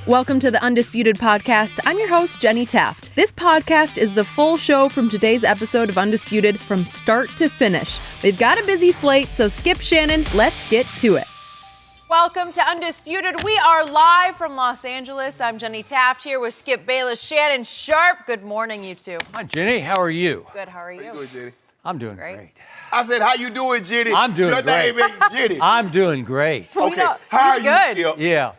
Welcome to the Undisputed podcast. I'm your host, Jenny Taft. This podcast is the full show from today's episode of Undisputed from start to finish. We've got a busy slate, so skip Shannon. Let's get to it. Welcome to Undisputed. We are live from Los Angeles. I'm Jenny Taft here with Skip Bayless, Shannon Sharpe. Good morning, you two. Hi, Jenny. How are you? Good. How are you? How you doing, Jenny? I'm doing great. I said, how you doing, Jenny? I'm doing Your great. name ain't Jenny. I'm doing great. Okay, know, how are he's you, good. Skip? Yeah.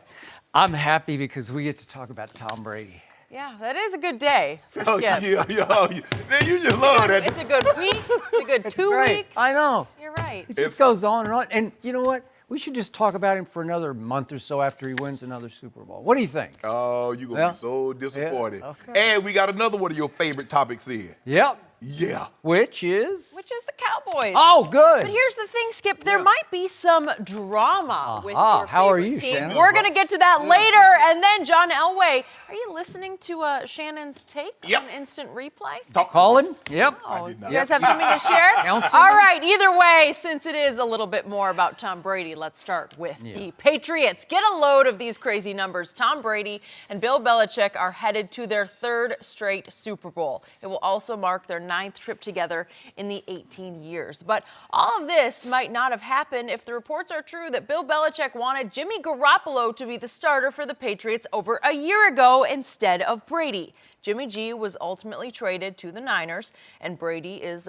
I'm happy because we get to talk about Tom Brady. Yeah, that is a good day for Oh, Skip. Man, you just love that. It's a good week. It's a good 2 great. weeks. I know. You're right. It just goes on and on. And you know what? We should just talk about him for another month or so after he wins another Super Bowl. What do you think? Oh, you're going to Yeah. be so disappointed. Yeah, okay. And we got another one of your favorite topics here. Yep. Yeah. Which is? Which is the Cowboys. Oh, good. But here's the thing, Skip. There might be some drama with your How are favorite you, team. Shannon? We're going to get to that later. And then, John Elway, are you listening to Shannon's take Yep. on instant replay? Calling? Yep. Oh, did you not. guys have something to share? Counsel? All right, either way, since it is a little bit more about Tom Brady, let's start with the Patriots. Get a load of these crazy numbers. Tom Brady and Bill Belichick are headed to their third straight Super Bowl. It will also mark their 9th trip together in the 18 years. But all of this might not have happened if the reports are true that Bill Belichick wanted Jimmy Garoppolo to be the starter for the Patriots over a year ago instead of Brady. Jimmy G was ultimately traded to the Niners, and Brady is,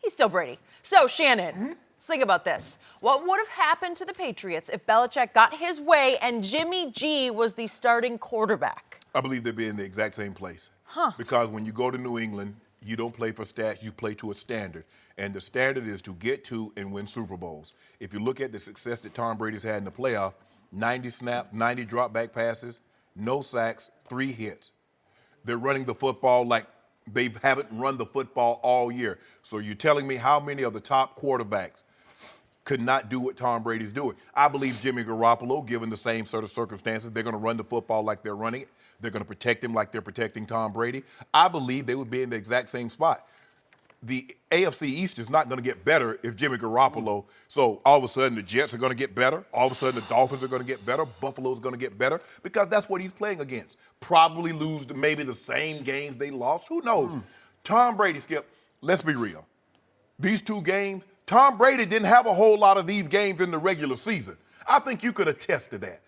he's still Brady. So, Shannon, let's think about this. What would have happened to the Patriots if Belichick got his way and Jimmy G was the starting quarterback? I believe they'd be in the exact same place. Because when you go to New England, you don't play for stats, you play to a standard. And the standard is to get to and win Super Bowls. If you look at the success that Tom Brady's had in the playoff, 90 snaps, 90 drop back passes, no sacks, 3 hits. They're running the football like they haven't run the football all year. So you're telling me how many of the top quarterbacks could not do what Tom Brady's doing? I believe Jimmy Garoppolo, given the same sort of circumstances, they're going to run the football like they're running it. They're going to protect him like they're protecting Tom Brady. I believe they would be in the exact same spot. The AFC East is not going to get better if Jimmy Garoppolo, so all of a sudden the Jets are going to get better. All of a sudden the Dolphins are going to get better. Buffalo's going to get better because that's what he's playing against. Probably lose maybe the same games they lost. Who knows? Tom Brady, Skip, let's be real. These 2 games, Tom Brady didn't have a whole lot of these games in the regular season. I think you could attest to that.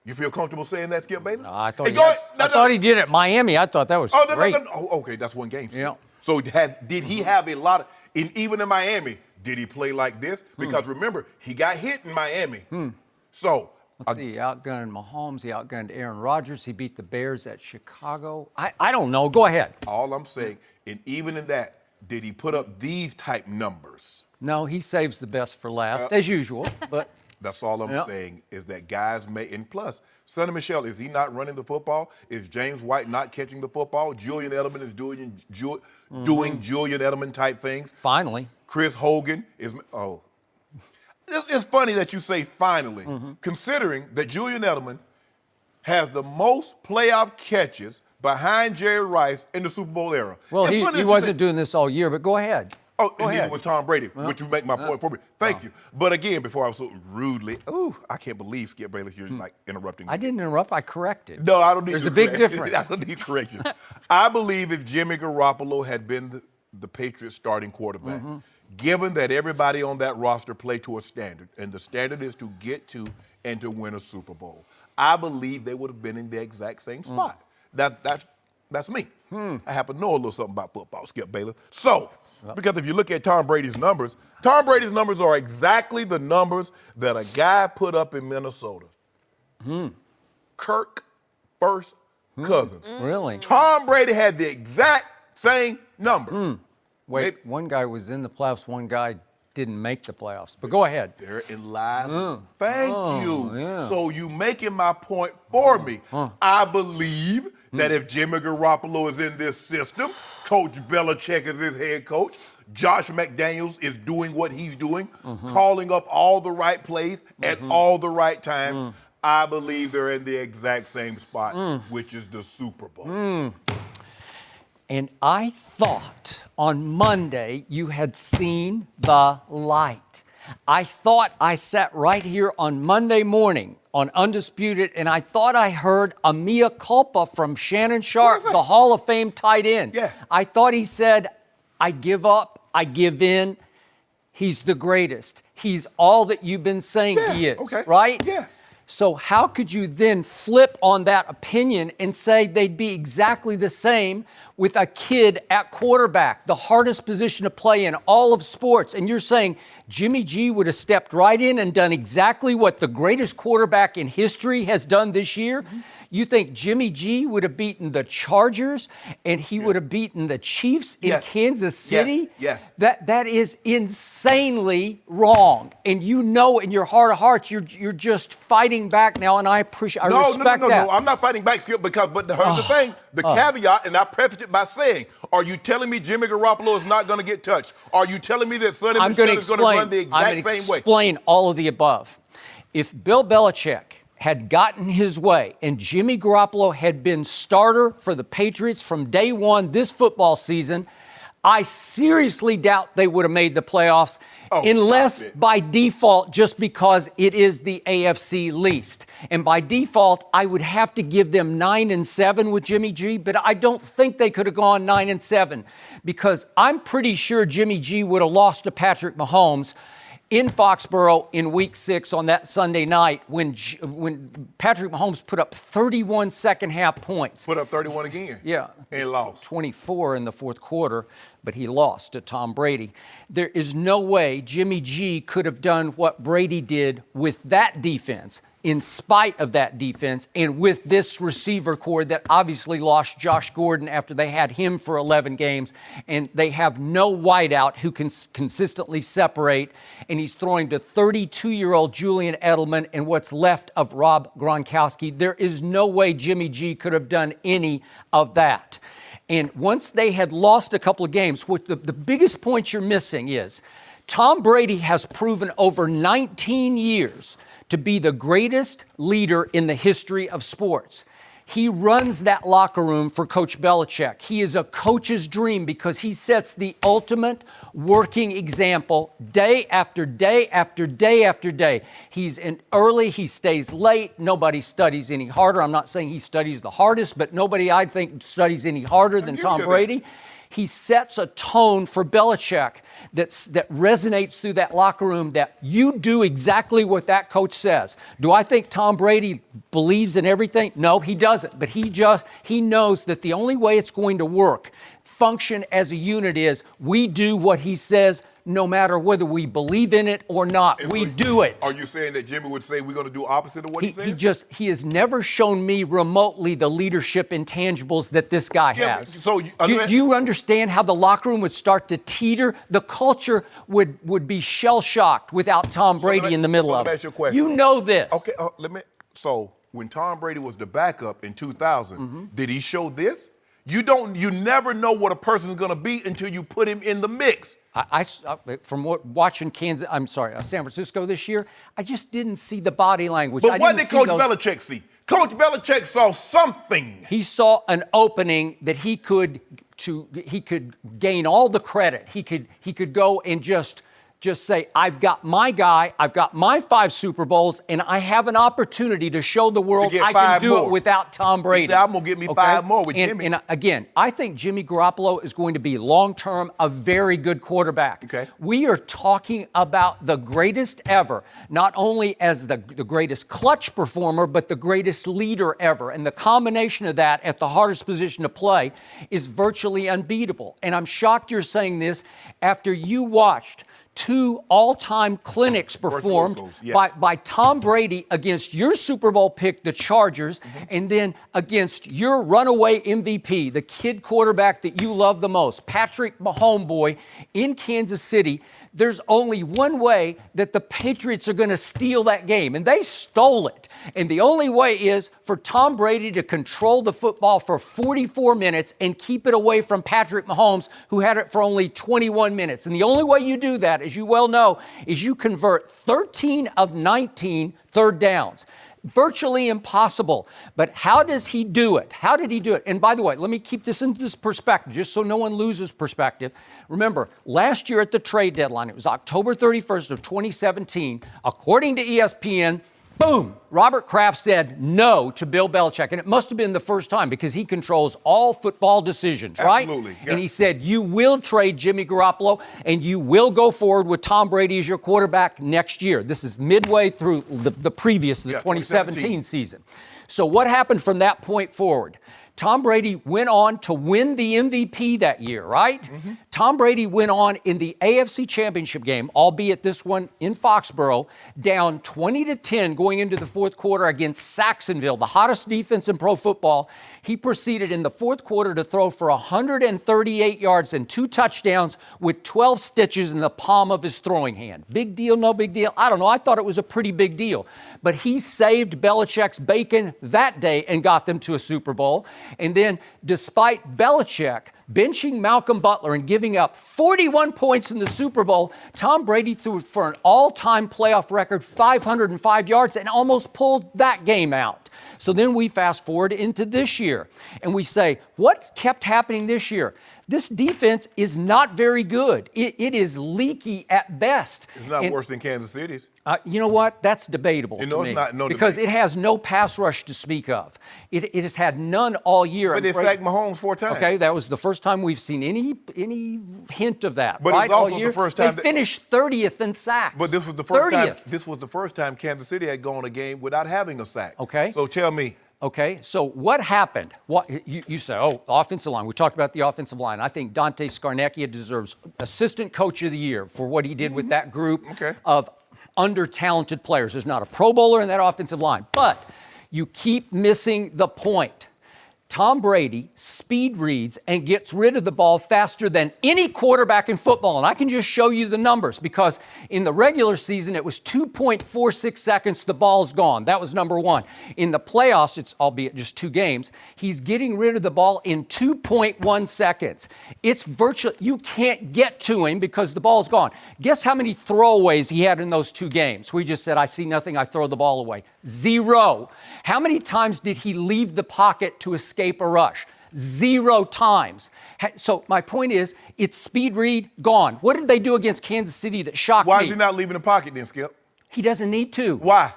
You feel comfortable saying that, Skip Bayless? No, I thought he did at Miami. I thought that was great. Okay, that's one game, Skip. Yeah. So did he have a lot of, even in Miami, did he play like this? Because remember, he got hit in Miami. So. Let's see, he outgunned Mahomes, he outgunned Aaron Rodgers, he beat the Bears at Chicago. I don't know. Go ahead. All I'm saying, and even in that, did he put up these type numbers? No, he saves the best for last, as usual. But That's all I'm saying is that guys may, and plus, Sonny Michel, is he not running the football? Is James White not catching the football? Julian Edelman is doing Julian Edelman type things. finally. Chris Hogan is, It's funny that you say finally, considering that Julian Edelman has the most playoff catches behind Jerry Rice in the Super Bowl era. Well, It's he funny that you wasn't say- doing this all year, but go ahead. Oh, Go and neither ahead. was Tom Brady, which you make my point for me. Thank you. But again, before I was so rudely, I can't believe, Skip Bayless, you're like interrupting me. I didn't interrupt, I corrected. No, I don't need There's to a big correct- difference. I don't need correction. I believe if Jimmy Garoppolo had been the Patriots starting quarterback, given that everybody on that roster play to a standard, and the standard is to get to and to win a Super Bowl, I believe they would have been in the exact same spot. That's me. I happen to know a little something about football, Skip Bayless. So, because if you look at Tom Brady's numbers are exactly the numbers that a guy put up in Minnesota. Kirk first Cousins. Really? Tom Brady had the exact same number. Wait, one guy was in the playoffs, one guy didn't make the playoffs. But go ahead. Therein lies. Thank you. Yeah. So you making my point for me. I believe that if Jimmy Garoppolo is in this system, Coach Belichick is his head coach, Josh McDaniels is doing what he's doing, calling up all the right plays at all the right times, I believe they're in the exact same spot, which is the Super Bowl. And I thought on Monday you had seen the light. I thought I sat right here on Monday morning on Undisputed, and I thought I heard a mea culpa from Shannon Sharpe, the Hall of Fame tight end. Yeah. I thought he said, I give up, I give in. He's the greatest. He's all that you've been saying he is, right? Yeah. So how could you then flip on that opinion and say they'd be exactly the same with a kid at quarterback, the hardest position to play in all of sports? And you're saying Jimmy G would have stepped right in and done exactly what the greatest quarterback in history has done this year? Mm-hmm. You think Jimmy G would have beaten the Chargers and he would have beaten the Chiefs in Kansas City? Yes. That is insanely wrong. And you know in your heart of hearts you're just fighting back now, and I respect that. No, I'm not fighting back, Skip, but here's the thing, the caveat, and I prefaced it by saying, are you telling me Jimmy Garoppolo is not going to get touched? Are you telling me that Sonny Michel is going to run the exact same way? I'm going to explain all of the above. If Bill Belichick had gotten his way and Jimmy Garoppolo had been starter for the Patriots from day one this football season, I seriously doubt they would have made the playoffs unless by default, just because it is the AFC least. And by default, I would have to give them 9-7 with Jimmy G, but I don't think they could have gone 9-7 because I'm pretty sure Jimmy G would have lost to Patrick Mahomes in Foxborough in Week 6 on that Sunday night when Patrick Mahomes put up 31 second-half points. Put up 31 again. Yeah. And lost. 24 in the fourth quarter, but he lost to Tom Brady. There is no way Jimmy G could have done what Brady did with that defense, in spite of that defense, and with this receiver core that obviously lost Josh Gordon after they had him for 11 games, and they have no wideout who can consistently separate, and he's throwing to 32-year-old Julian Edelman and what's left of Rob Gronkowski. There is no way Jimmy G could have done any of that. And once they had lost a couple of games, what the biggest point you're missing is Tom Brady has proven over 19 years to be the greatest leader in the history of sports. He runs that locker room for Coach Belichick. He is a coach's dream because he sets the ultimate working example day after day after day after day. He's in early, he stays late. Nobody studies any harder. I'm not saying he studies the hardest, but nobody I think studies any harder than Tom Brady. He sets a tone for Belichick that resonates through that locker room, that you do exactly what that coach says. Do I think Tom Brady believes in everything? No, he doesn't. But he knows that the only way it's going to work, function as a unit, is we do what he says, no matter whether we believe in it or not. We do it. Are you saying that Jimmy would say we're going to do opposite of what he says? He has never shown me remotely the leadership intangibles that this guy has. So do you understand how the locker room would start to teeter? The culture would be shell-shocked without Tom Brady in the middle of it. You know this. Okay, so when Tom Brady was the backup in 2000, did he show this? You never know what a person's going to be until you put him in the mix. From watching San Francisco this year, I just didn't see the body language. But what did Coach Belichick see? Coach Belichick saw something. He saw an opening that he could gain all the credit. He could go and just say, I've got my guy, I've got my 5 Super Bowls, and I have an opportunity to show the world I can do it without Tom Brady. He said, I'm going to get me 5 more with Jimmy. And again, I think Jimmy Garoppolo is going to be long-term a very good quarterback. Okay. We are talking about the greatest ever, not only as the greatest clutch performer, but the greatest leader ever. And the combination of that at the hardest position to play is virtually unbeatable. And I'm shocked you're saying this after you watched 2 all-time clinics performed by Tom Brady against your Super Bowl pick, the Chargers, and then against your runaway MVP, the kid quarterback that you love the most, Patrick Mahomes in Kansas City. There's only one way that the Patriots are going to steal that game, and they stole it. And the only way is for Tom Brady to control the football for 44 minutes and keep it away from Patrick Mahomes, who had it for only 21 minutes. And the only way you do that, as you well know, is you convert 13 of 19 third downs. Virtually impossible. But how does he do it? How did he do it? And by the way, let me keep this into this perspective, just so no one loses perspective. Remember, last year at the trade deadline, it was October 31st of 2017, according to ESPN, boom, Robert Kraft said no to Bill Belichick. And it must have been the first time because he controls all football decisions, right? Absolutely. Yeah. And he said, you will trade Jimmy Garoppolo and you will go forward with Tom Brady as your quarterback next year. This is midway through the 2017 season. So what happened from that point forward? Tom Brady went on to win the MVP that year, right? Mm-hmm. Tom Brady went on in the AFC Championship game, albeit this one in Foxborough, down 20-10 going into the fourth quarter against Saxonville, the hottest defense in pro football. He proceeded in the fourth quarter to throw for 138 yards and 2 touchdowns with 12 stitches in the palm of his throwing hand. Big deal, no big deal? I don't know. I thought it was a pretty big deal. But he saved Belichick's bacon that day and got them to a Super Bowl. And then, despite Belichick benching Malcolm Butler and giving up 41 points in the Super Bowl, Tom Brady threw for an all-time playoff record 505 yards and almost pulled that game out. So then we fast forward into this year, and we say, what kept happening this year? This defense is not very good. It is leaky at best. It's not worse than Kansas City's. You know what? That's debatable to me. It's not, because debate. It has no pass rush to speak of. It has had none all year. But they sacked Mahomes 4 times. Okay, that was the first time we've seen any hint of that. But right? it was also all year. the first time they finished 30th in sacks. But this was the first 30th. time. This was the first time Kansas City had gone a game without having a sack. Okay. So tell me. Okay, so what happened? What you say, oh, offensive line. We talked about the offensive line. I think Dante Scarnecchia deserves Assistant Coach of the Year for what he did with that group of under-talented players. There's not a Pro Bowler in that offensive line. But you keep missing the point. Tom Brady speed reads and gets rid of the ball faster than any quarterback in football. And I can just show you the numbers because in the regular season, it was 2.46 seconds, the ball's gone. That was number one. In the playoffs, it's albeit just 2 games, he's getting rid of the ball in 2.1 seconds. It's virtually, you can't get to him because the ball's gone. Guess how many throwaways he had in those 2 games? We just said, I see nothing, I throw the ball away. 0. How many times did he leave the pocket to escape a rush? 0 times. So my point is, it's speed read, gone. What did they do against Kansas City that shocked me? Why is he not leaving the pocket then, Skip? He doesn't need to. Why?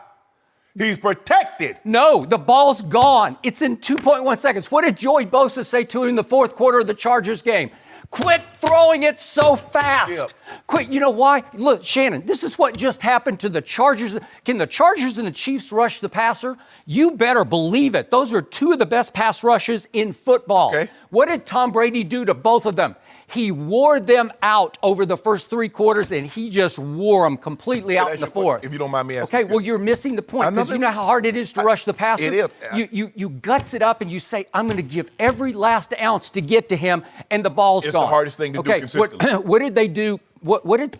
He's protected. No, the ball's gone. It's in 2.1 seconds. What did Joey Bosa say to him in the fourth quarter of the Chargers game? Quit throwing it so fast. Skip. Quit. You know why? Look, Shannon, this is what just happened to the Chargers. Can the Chargers and the Chiefs rush the passer? You better believe it. Those are 2 of the best pass rushes in football. Okay. What did Tom Brady do to both of them? He wore them out over the first 3 quarters, and he just wore them completely out in the fourth. If you don't mind me asking. Okay, well, you're missing the point because you know how hard it is to rush the passer? It is. You guts it up and you say, I'm going to give every last ounce to get to him, and the ball's gone. It's the hardest thing to do consistently. What did they do? What did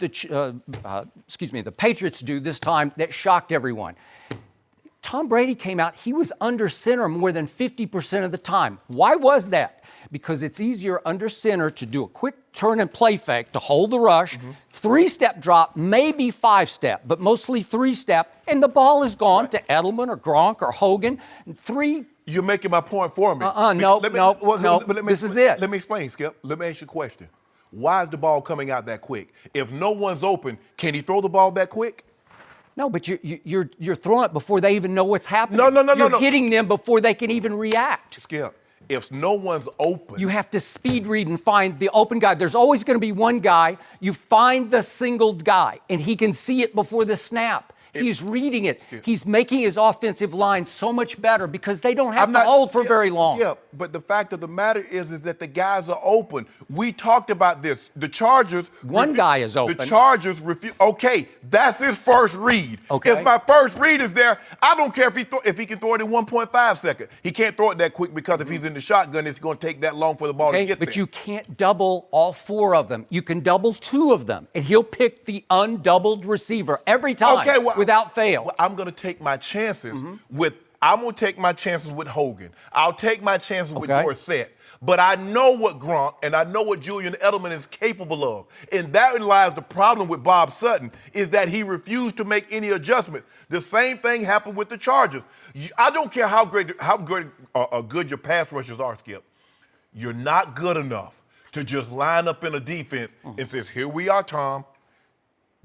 the Patriots do this time that shocked everyone? Tom Brady came out, he was under center more than 50% of the time. Why was that? Because it's easier under center to do a quick turn and play fake to hold the rush, 3-step drop, maybe 5-step, but mostly 3-step, and the ball is gone to Edelman or Gronk or Hogan. 3. You're making my point for me. No, this is it. Let me explain, Skip. Let me ask you a question. Why is the ball coming out that quick? If no one's open, can he throw the ball that quick? No, but you're throwing it before they even know what's happening. No. You're hitting them before they can even react. Skip, if no one's open. You have to speed read and find the open guy. There's always going to be one guy. You find the singled guy, and he can see it before the snap. He's reading it. He's making his offensive line so much better because they don't have to hold for very long. Yeah, but the fact of the matter is that the guys are open. We talked about this. The Chargers. One guy is open. The Chargers refuse. Okay, that's his first read. Okay. If my first read is there, I don't care if he can throw it in 1.5 seconds. He can't throw it that quick because if he's in the shotgun, it's going to take that long for the ball to get there. But you can't double all 4 of them. You can double 2 of them, and he'll pick the undoubled receiver every time. Okay, well, without fail. Well, I'm going to take my chances with I'm going to take my chances with Hogan. I'll take my chances with Dorsett. But I know what Gronk and I know what Julian Edelman is capable of. And that lies the problem with Bob Sutton, is that he refused to make any adjustment. The same thing happened with the Chargers. I don't care how good your pass rushers are, Skip. You're not good enough to just line up in a defense and says, here we are, Tom.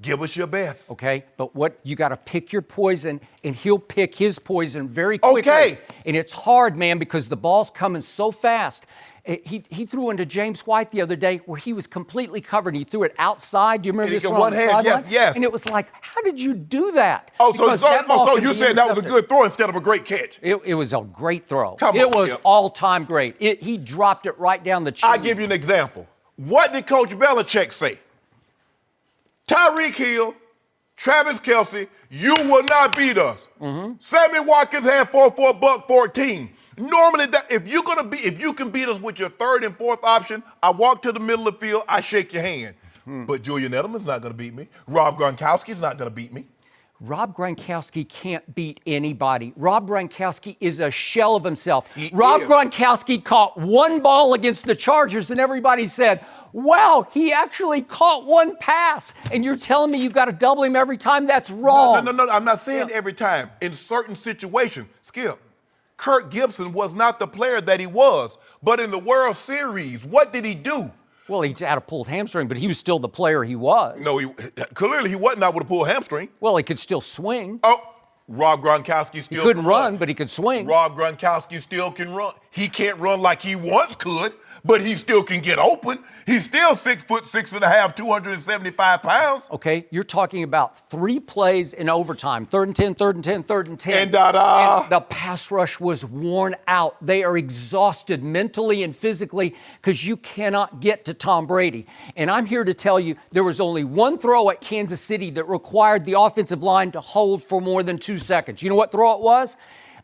Give us your best. Okay, but what you got to pick your poison, and he'll pick his poison very quickly. Okay. And it's hard, man, because the ball's coming so fast. He threw into James White the other day where he was completely covered. He threw it outside. Do you remember this one? One hand, yes. And it was like, how did you do that? So you said that was a good throw instead of a great catch. It was a great throw. It was all-time great. He dropped it right down the chin. I'll give you an example. What did Coach Belichick say? Tyreek Hill, Travis Kelce, you will not beat us. Sammy Watkins had 4 for $114. Normally, if you can beat us with your third and fourth option, I walk to the middle of the field, I shake your hand. But Julian Edelman's not going to beat me. Rob Gronkowski's not going to beat me. Rob Gronkowski can't beat anybody. Rob Gronkowski is a shell of himself. Rob Gronkowski caught one ball against the Chargers, and everybody said, wow, he actually caught one pass. And you're telling me you got to double him every time? That's wrong. No. I'm not saying every time. In certain situations, Skip, Kirk Gibson was not the player that he was. But in the World Series, what did he do? Well, he had a pulled hamstring, but he was still the player he was. No, clearly he wasn't out with a pulled hamstring. Well, he could still swing. Oh, Rob Gronkowski still He couldn't run, but he could swing. Rob Gronkowski still can run. He can't run like he once could, but he still can get open. He's still 6'6.5", 275 pounds. Okay, you're talking about 3 plays in overtime, 3rd and 10, 3rd and 10, 3rd and 10. And the pass rush was worn out. They are exhausted mentally and physically because you cannot get to Tom Brady. And I'm here to tell you there was only one throw at Kansas City that required the offensive line to hold for more than 2 seconds. You know what throw it was?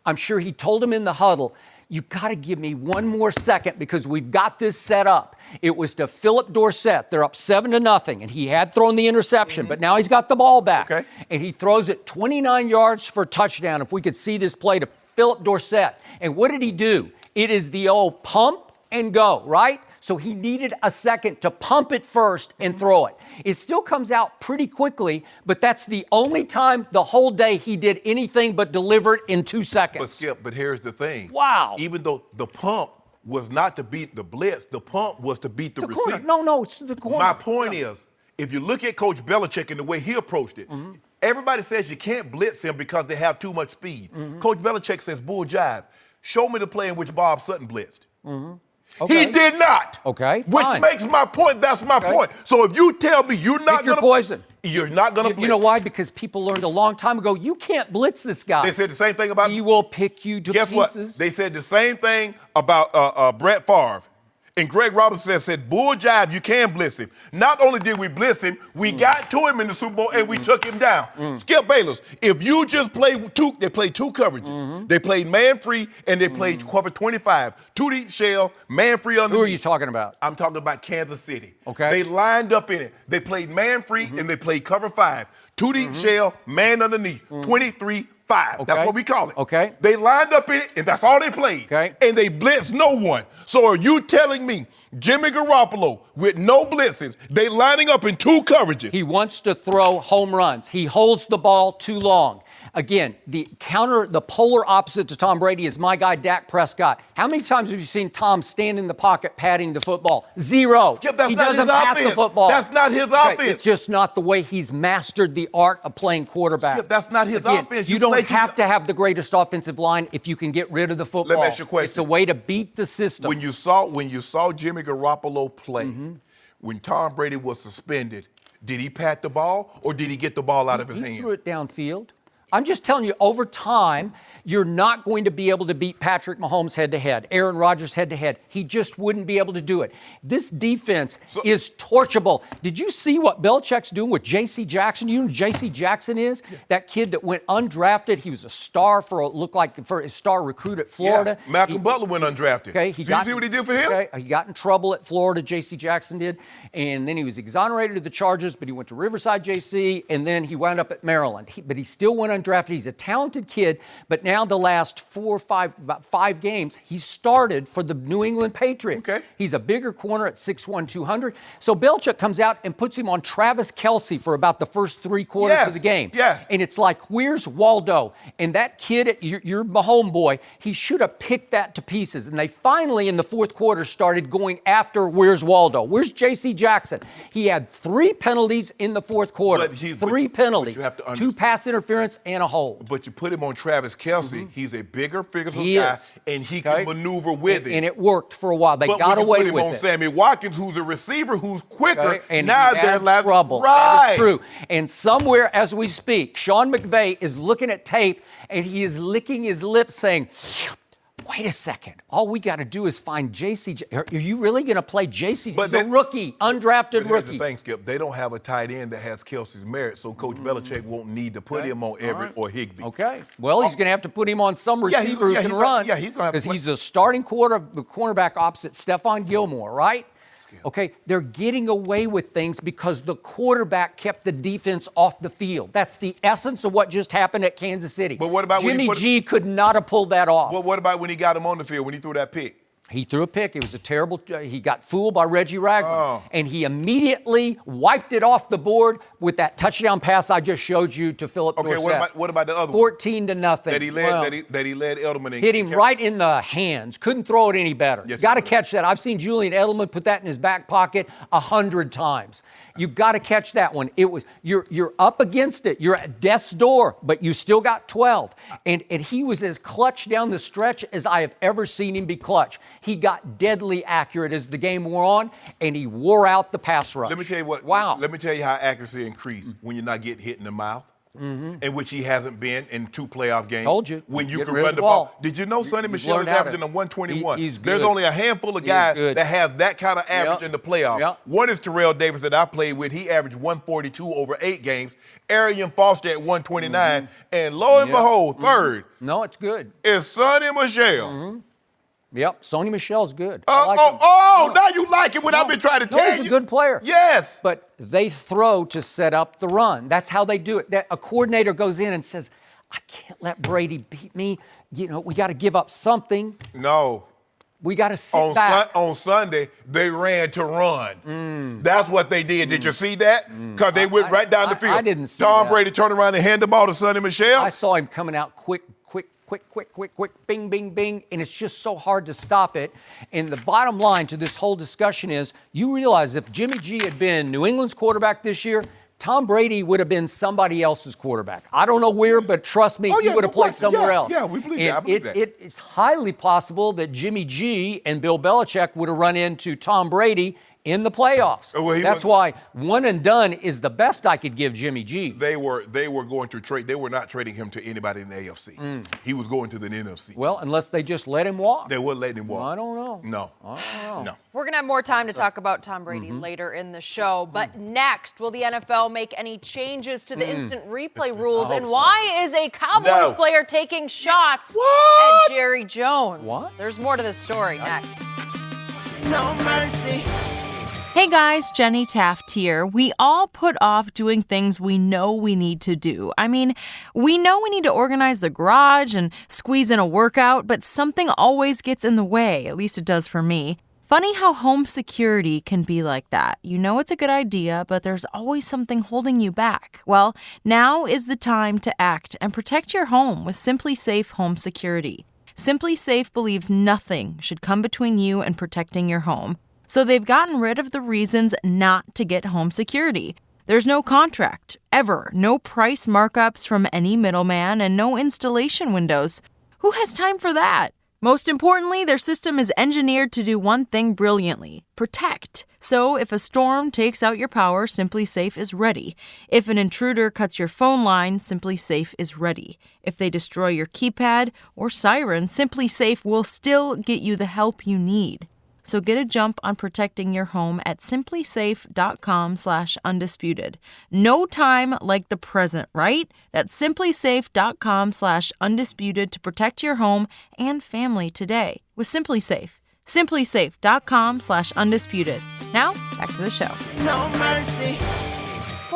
I'm sure he told him in the huddle, you got to give me one more second because we've got this set up. It was to Philip Dorsett. They're up 7-0, and he had thrown the interception, but now he's got the ball back. Okay. And he throws it 29 yards for a touchdown. If we could see this play to Philip Dorsett. And what did he do? It is the old pump and go, right? So he needed a second to pump it first and throw it. It still comes out pretty quickly, but that's the only time the whole day he did anything but deliver it in 2 seconds. But Skip, here is the thing. Wow. Even though the pump was not to beat the blitz, the pump was to beat the receiver. No, it's the corner. My point is, if you look at Coach Belichick and the way he approached it, everybody says you can't blitz him because they have too much speed. Coach Belichick says, bull jive. Show me the play in which Bob Sutton blitzed. Okay. He did not. Okay, Which fine. makes my point. That's my point. So if you tell me you're not Pick your going to poison. You're not going to blitz. You know why? Because people learned a long time ago, you can't blitz this guy. They said the same thing about... He will pick you to Guess pieces. what? They said the same thing about Brett Favre. And Greg Robinson said, bull jive, you can blitz him. Not only did we blitz him, we got to him in the Super Bowl and we took him down. Skip Bayless, if you just play they played 2 coverages. They played man-free and they played cover 25. 2 deep shell, man-free underneath. Who are you talking about? I'm talking about Kansas City. Okay. They lined up in it. They played man-free and they played cover 5. 2 deep shell, man underneath, 23-5. Okay. That's what we call it. Okay. They lined up in it, and that's all they played. Okay. And they blitzed no one. So are you telling me Jimmy Garoppolo with no blitzes, they lining up in 2 coverages? He wants to throw home runs. He holds the ball too long. Again, the polar opposite to Tom Brady is my guy, Dak Prescott. How many times have you seen Tom stand in the pocket patting the football? 0. Skip, that's he not doesn't his pat offense. the football. That's not his offense. It's just not the way he's mastered the art of playing quarterback. Skip, that's not his offense. You don't have to have the greatest offensive line if you can get rid of the football. Let me ask you a question. It's a way to beat the system. When you saw Jimmy Garoppolo play, when Tom Brady was suspended, did he pat the ball or did he get the ball out of his hands? He threw it downfield. I'm just telling you, over time, you're not going to be able to beat Patrick Mahomes head-to-head, Aaron Rodgers head-to-head. He just wouldn't be able to do it. This defense is torchable. Did you see what Belichick's doing with J.C. Jackson? You know who J.C. Jackson is? Yeah. That kid that went undrafted. He was a star for a star recruit at Florida. Yeah. Malcolm Butler went undrafted. Okay, did you see what he did for him? Okay, he got in trouble at Florida, J.C. Jackson did, and then he was exonerated of the charges, but he went to Riverside, J.C., and then he wound up at Maryland. But he still went undrafted. He's a talented kid, but now the last about 5 games, he started for the New England Patriots. Okay. He's a bigger corner at 6'1", 200. So Belichick comes out and puts him on Travis Kelce for about the first 3 quarters of the game. Yes. And it's like, where's Waldo? And that kid, your Mahomes boy, he should have picked that to pieces. And they finally, in the fourth quarter, started going after where's Waldo? Where's J.C. Jackson? He had 3 penalties in the fourth quarter. 3 penalties. But you have to 2 pass interference and a hold. But you put him on Travis Kelce. He's a bigger physical guy, and he can maneuver with it. And it worked for a while. They got away with it. But when you put him on Sammy Watkins, who's a receiver who's quicker, and now they're in trouble. Right. That is true. And somewhere as we speak, Sean McVay is looking at tape, and he is licking his lips saying, wait a second. All we got to do is find J.C. Are you really going to play J.C.? He's a rookie, undrafted but rookie. Here's the thing, Skip. They don't have a tight end that has Kelce's merit, so Coach Belichick won't need to put him on Everett or Higbee. Okay. Well, he's going to have to put him on some receiver who can run. He's going to have to. Because he's the starting cornerback opposite Stephon Gilmore, right? Okay, they're getting away with things because the quarterback kept the defense off the field. That's the essence of what just happened at Kansas City. But what about Jimmy G could not have pulled that off. Well, what about when he got him on the field, when he threw that pick? He threw a pick. It was a terrible. He got fooled by Reggie Ragland, and he immediately wiped it off the board with that touchdown pass I just showed you to Philip Dorsett. Okay, what about the other 14-0 that he led? That he led Edelman in. Hit him right in the hands. Couldn't throw it any better. Yes, got to catch that. I've seen Julian Edelman put that in his back pocket 100 times. You got to catch that one. It was you're up against it. You're at death's door, but you still got 12. And he was as clutch down the stretch as I have ever seen him be clutch. He got deadly accurate as the game wore on, and he wore out the pass rush. Let me tell you what. Wow. Let me tell you how accuracy increased when you're not getting hit in the mouth. In which he hasn't been in 2 playoff games. Told you. When you Get can rid run of the the ball. ball. Did you know Sonny Michel is averaging a 121? He's good. There's only a handful of guys that have that kind of average in the playoffs. Yep. One is Terrell Davis that I played with. He averaged 142 over 8 games. Arian Foster at 129. And lo and behold, third. No, it's good. Is Sonny Michel. Yep, Sonny Michel's good. Now you like it when I've been trying to tell you. He's a good player. Yes. But they throw to set up the run. That's how they do it. A coordinator goes in and says, I can't let Brady beat me. You know, we got to give up something. No. We got to sit back. On Sunday, they ran to run. That's what they did. Did you see that? Because they went right down the field. I didn't see Tom that. Brady turned around and handed the ball to Sonny Michel. I saw him coming out quick, bing, bing, bing, and it's just so hard to stop it. And the bottom line to this whole discussion is, you realize if Jimmy G had been New England's quarterback this year, Tom Brady would have been somebody else's quarterback. I don't know where, but trust me, he would have played somewhere else. Yeah, we believe that. I believe that. It's highly possible that Jimmy G and Bill Belichick would have run into Tom Brady in the playoffs. That's why one and done is the best I could give Jimmy G. They were going to trade. They were not trading him to anybody in the AFC. He was going to the NFC. Well, unless they just let him walk. They would let him walk. Well, I don't know. No. We're going to have more time to talk about Tom Brady later in the show. But next, will the NFL make any changes to the instant replay rules? And why is a Cowboys player taking shots at Jerry Jones? What? There's more to this story next. No mercy. Hey guys, Jenny Taft here. We all put off doing things we know we need to do. I mean, we know we need to organize the garage and squeeze in a workout, but something always gets in the way, at least it does for me. Funny how home security can be like that. You know it's a good idea, but there's always something holding you back. Well, now is the time to act and protect your home with Simply Safe Home Security. Simply Safe believes nothing should come between you and protecting your home. So they've gotten rid of the reasons not to get home security. There's no contract, ever, no price markups from any middleman, and no installation windows. Who has time for that? Most importantly, their system is engineered to do one thing brilliantly: protect. So if a storm takes out your power, Simply Safe is ready. If an intruder cuts your phone line, Simply Safe is ready. If they destroy your keypad or siren, Simply Safe will still get you the help you need. So get a jump on protecting your home at simplysafe.com/undisputed. No time like the present, right? That's simplysafe.com/undisputed to protect your home and family today with Simply Safe. simplysafe.com/undisputed. Now, back to the show. No mercy.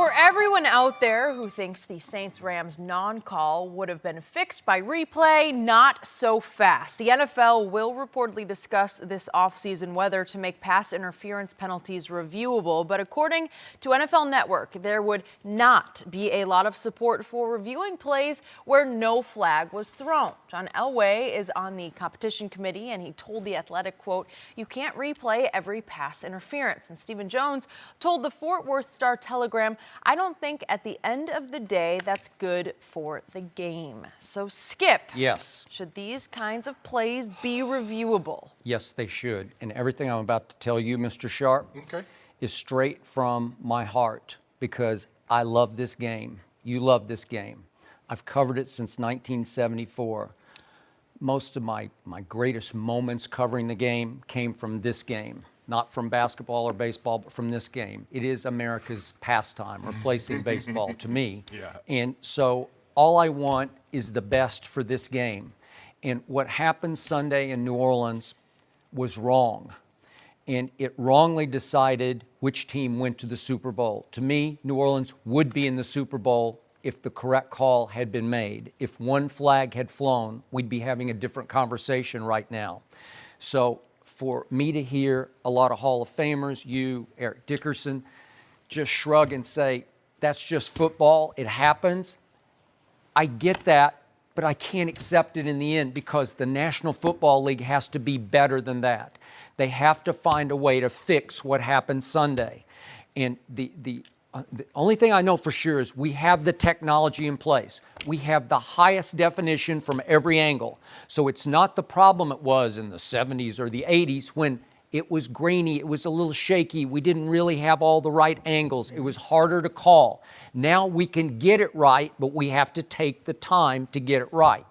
For everyone out there who thinks the Saints-Rams non-call would have been fixed by replay, not so fast. The NFL will reportedly discuss this offseason whether to make pass interference penalties reviewable, but according to NFL Network, there would not be a lot of support for reviewing plays where no flag was thrown. John Elway is on the competition committee, and he told The Athletic, quote, "You can't replay every pass interference." And Stephen Jones told the Fort Worth Star-Telegram, "I don't think at the end of the day that's good for the game." So, Skip. Yes. Should these kinds of plays be reviewable? Yes, they should. And everything I'm about to tell you, Mr. Sharpe, is straight from my heart because I love this game. You love this game. I've covered it since 1974. Most of my greatest moments covering the game came from this game. Not from basketball or baseball, but from this game. It is America's pastime, replacing baseball to me. Yeah. And so all I want is the best for this game. And what happened Sunday in New Orleans was wrong. And it wrongly decided which team went to the Super Bowl. To me, New Orleans would be in the Super Bowl if the correct call had been made. If one flag had flown, we'd be having a different conversation right now. So for me to hear a lot of Hall of Famers, you, Eric Dickerson, just shrug and say, that's just football, it happens. I get that, but I can't accept it in the end because the National Football League has to be better than that. They have to find a way to fix what happened Sunday. And the only thing I know for sure is we have the technology in place. We have the highest definition from every angle. So it's not the problem it was in the 70s or the 80s when it was grainy, it was a little shaky, we didn't really have all the right angles, it was harder to call. Now we can get it right, but we have to take the time to get it right.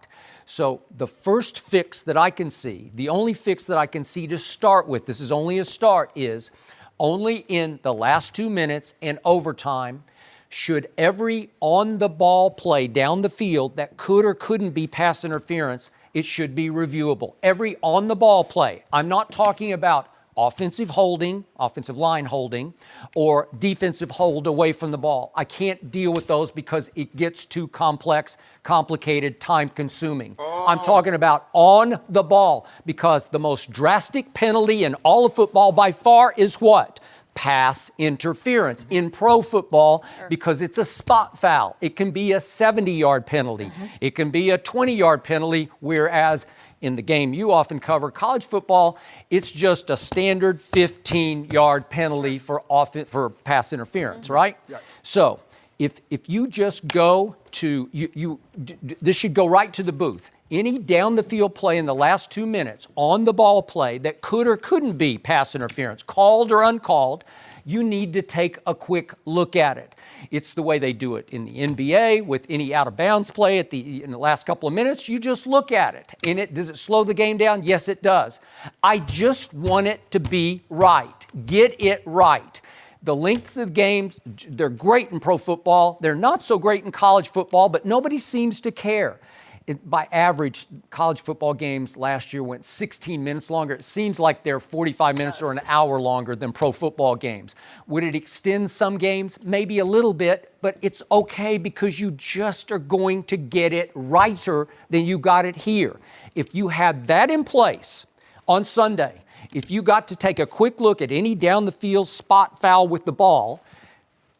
So the first fix that I can see, the only fix that I can see to start with, this is only a start, is only in the last 2 minutes and overtime should every on-the-ball play down the field that could or couldn't be pass interference, it should be reviewable. Every on-the-ball play. I'm not talking about offensive holding, offensive line holding, or defensive hold away from the ball. I can't deal with those because it gets too complex, complicated, time-consuming. I'm talking about on the ball because the most drastic penalty in all of football by far is what? Pass interference in pro football because it's a spot foul. It can be a 70-yard penalty. It can be a 20-yard penalty, whereas in the game you often cover, college football, it's just a standard 15-yard penalty for pass interference, right? So if you just go to, this should go right to the booth. Any down-the-field play in the last 2 minutes, on-the-ball play that could or couldn't be pass interference, called or uncalled, you need to take a quick look at it. It's the way they do it in the NBA with any out-of-bounds play in the last couple of minutes. You just look at it. Does it slow the game down? Yes, it does. I just want it to be right. Get it right. The lengths of games, they're great in pro football. They're not so great in college football, but nobody seems to care. By average, college football games last year went 16 minutes longer. It seems like they're 45 minutes or an hour longer than pro football games. Would it extend some games? Maybe a little bit, but it's okay because you just are going to get it righter than you got it here. If you had that in place on Sunday, if you got to take a quick look at any down-the-field spot foul with the ball,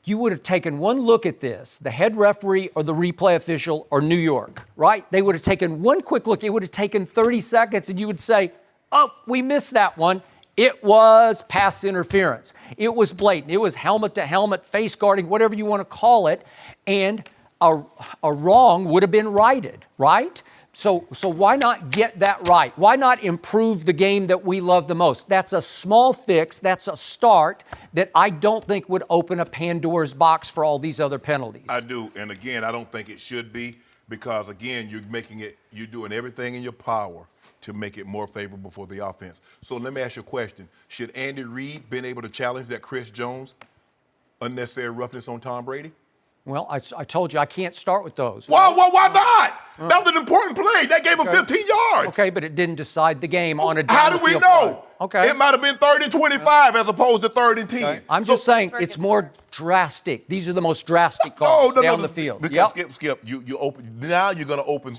you would have taken one look at this, the head referee or the replay official or New York, right? They would have taken one quick look. It would have taken 30 seconds, and you would say, oh, we missed that one. It was pass interference. It was blatant. It was helmet-to-helmet, face guarding, whatever you want to call it, and a wrong would have been righted, right? So why not get that right? Why not improve the game that we love the most? That's a small fix. That's a start that I don't think would open a Pandora's box for all these other penalties. I do. And again, I don't think it should be because, again, you're doing everything in your power to make it more favorable for the offense. So let me ask you a question. Should Andy Reid been able to challenge that Chris Jones unnecessary roughness on Tom Brady? Well, I told you I can't start with those. Why not? That was an important play. That gave him 15 yards. Okay, but it didn't decide the game on a How down do we field know? play. Okay. It might have been 3rd and 25 as opposed to 3rd and 10. Okay. I'm just saying it's more drastic. These are the most drastic calls down the field. Because Skip, you open now. You're going to open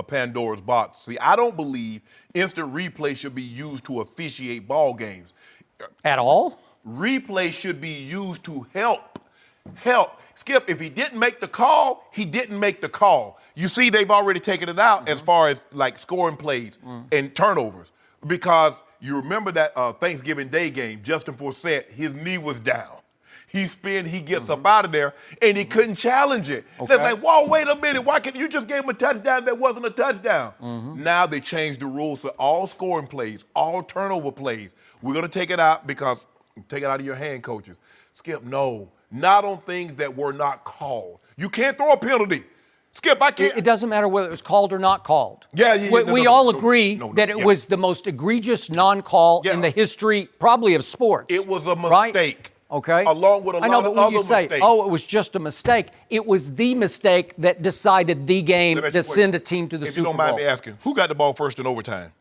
Pandora's box. See, I don't believe instant replay should be used to officiate ball games. At all? Replay should be used to help. Skip, if he didn't make the call, he didn't make the call. You see, they've already taken it out as far as like scoring plays and turnovers. Because you remember that Thanksgiving Day game, Justin Forsett, his knee was down. He gets up out of there, and he couldn't challenge it. Okay. They're like, whoa, wait a minute. Why can't you just gave him a touchdown that wasn't a touchdown? Now they changed the rules to all scoring plays, all turnover plays. We're going to take it out because take it out of your hand, coaches. Skip, no, not on things that were not called. You can't throw a penalty. Skip, I can't. It doesn't matter whether it was called or not called. We all agree that it was the most egregious non-call in the history, probably, of sports. It was a mistake. Right? Okay. Along with a lot of other mistakes. Oh, it was just a mistake. It was the mistake that decided the game to send a team to the Super Bowl. If you don't mind me asking, who got the ball first in overtime?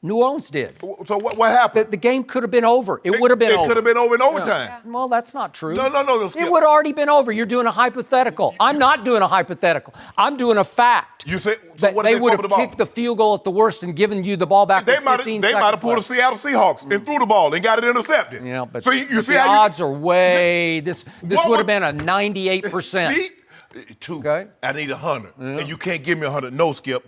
New Orleans did. So what happened? The game could have been over. It would have been over. It could have been over in overtime. Yeah. Well, that's not true. No. Skip. It would have already been over. You're doing a hypothetical. I'm not doing a hypothetical. I'm doing a fact. You say that they would have kicked the field goal at the worst and given you the ball back with 15 seconds. They might have pulled the Seattle Seahawks and threw the ball and got it intercepted. Yeah, but so you see the how odds are way. This would have been a 98%. See? Okay. I need 100, and you can't give me 100. No, Skip.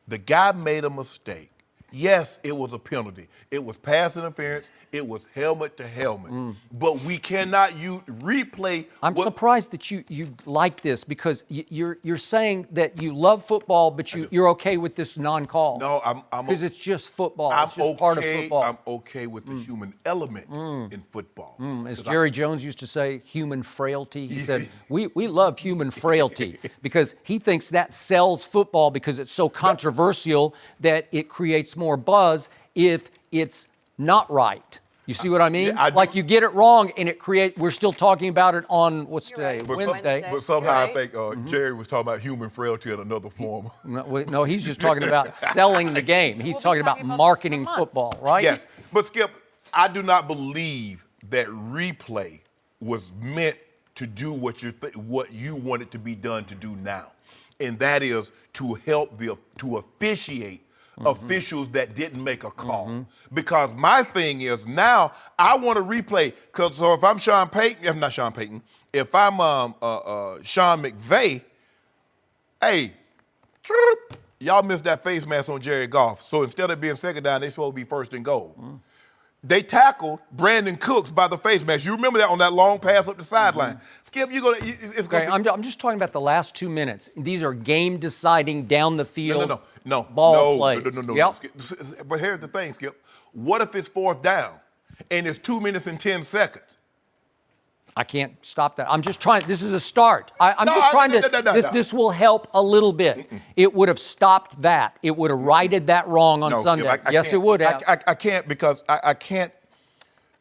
The guy made a mistake. Yes, it was a penalty. It was pass interference. It was helmet to helmet. But we cannot use replay. I'm surprised that you like this because you're saying that you love football, but you're okay with this non-call. No, I'm because it's just football. I'm it's just part of football. I'm okay with the human element in football. As Jerry Jones used to say, human frailty. He said, we love human frailty because he thinks that sells football because it's so controversial that it creates more buzz if it's not right. You see what I mean? Yeah, like you get it wrong and it creates, we're still talking about it on, what's today? Right. Wednesday. But somehow I think Jerry was talking about human frailty in another form. No, he's just talking about selling the game. He's talking about marketing football, right? Yes, but Skip, I do not believe that replay was meant to do what you want it to be done to do now, and that is to help to officiate officials that didn't make a call. Because my thing is now I want to replay. So if I'm if I'm Sean McVay, hey, y'all missed that face mask on Jared Goff. So instead of being second down, they supposed to be first and goal. They tackled Brandon Cooks by the face mask. You remember that on that long pass up the sideline. Skip, I'm just talking about the last 2 minutes. These are game-deciding, down the field ball plays. No. Yep. Skip. But here's the thing, Skip. What if it's 4th down and it's 2 minutes and 10 seconds? I can't stop that. I'm just trying. This is a start. This will help a little bit. It would have stopped that. It would have righted that wrong on Sunday. Yes, it would have. I can't because I can't.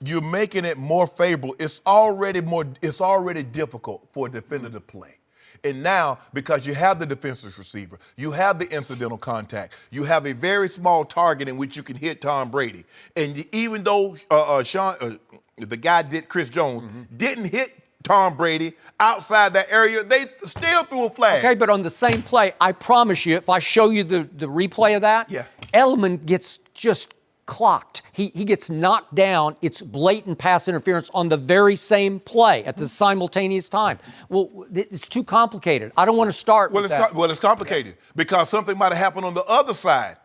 You're making it more favorable. It's already difficult for a defender to play. And now, because you have the defensive receiver, you have the incidental contact, you have a very small target in which you can hit Tom Brady. And even though the guy Chris Jones didn't hit Tom Brady outside that area, they still threw a flag. Okay, but on the same play, I promise you, if I show you the replay of that, Edelman gets just clocked. He gets knocked down. It's blatant pass interference on the very same play at the simultaneous time. Well, it's too complicated. I don't want to start with that. It's complicated because something might have happened on the other side.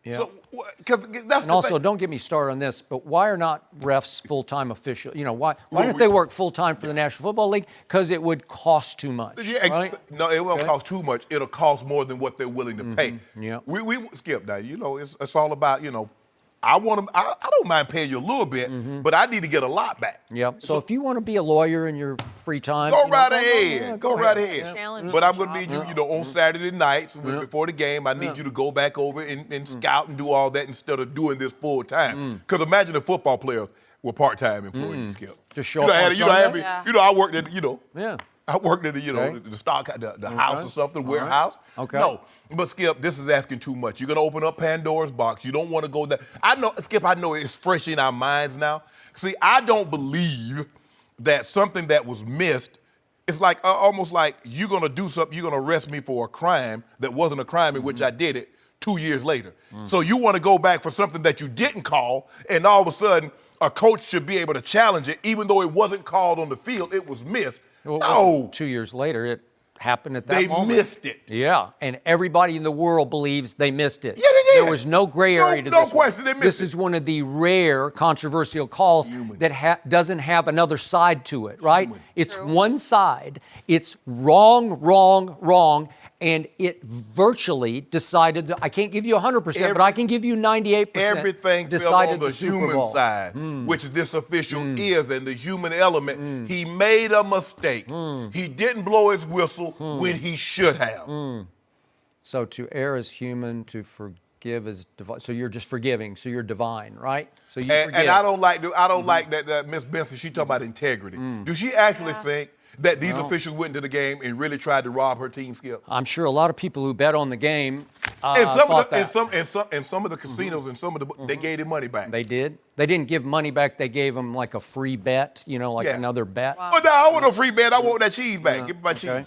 Yeah. So, that's and also, don't get me started on this, but why are not refs full-time officials? Why don't they work full-time for the National Football League? Because it would cost too much. Right? No, it won't cost too much. It'll cost more than what they're willing to pay. Yeah. We Skip now. It's all about I don't mind paying you a little bit, but I need to get a lot back. Yep. So if you want to be a lawyer in your free time, go right ahead. Go right ahead. Challenge But I'm going to need you, on Saturday nights before the game, I need you to go back over and scout and do all that instead of doing this full time. Because imagine if football players were part-time employees, Skip. Just show up on Sunday? I worked at, Yeah. I worked at the stock, the house or something, warehouse. Okay. No, but Skip, this is asking too much. You're gonna open up Pandora's box. You don't want to go there. I know, Skip. I know it's fresh in our minds now. See, I don't believe that something that was missed. It's like almost like you're gonna do something. You're gonna arrest me for a crime that wasn't a crime in which I did it 2 years later. So you want to go back for something that you didn't call, and all of a sudden a coach should be able to challenge it, even though it wasn't called on the field. It was missed. Well, no. 2 years later, it happened at that moment. They missed it. Yeah, and everybody in the world believes they missed it. Yeah, they did. There was no gray area to no this. question, they missed this it. is one of the rare controversial calls that doesn't have another side to it, right? It's one side. It's wrong, wrong, wrong, and it virtually decided. I can't give you 100%, but I can give you 98%. Everything fell decided on the Super human Bowl. side, which this official is, and the human element. He made a mistake. He didn't blow his whistle when he should have. So to err is human, to forgive is divine. So you're just forgiving. So you're divine, right? So you forgive. And I don't like that Miss Benson. She talking about integrity. Do she actually think that these officials went into the game and really tried to rob her team, Skip? I'm sure a lot of people who bet on the game And thought that. some of the casinos and some of the they gave their money back. They did. They didn't give money back. They gave them like a free bet, like another bet. Wow. But no, I want no free bet. I want that cheese back. Give me my cheese.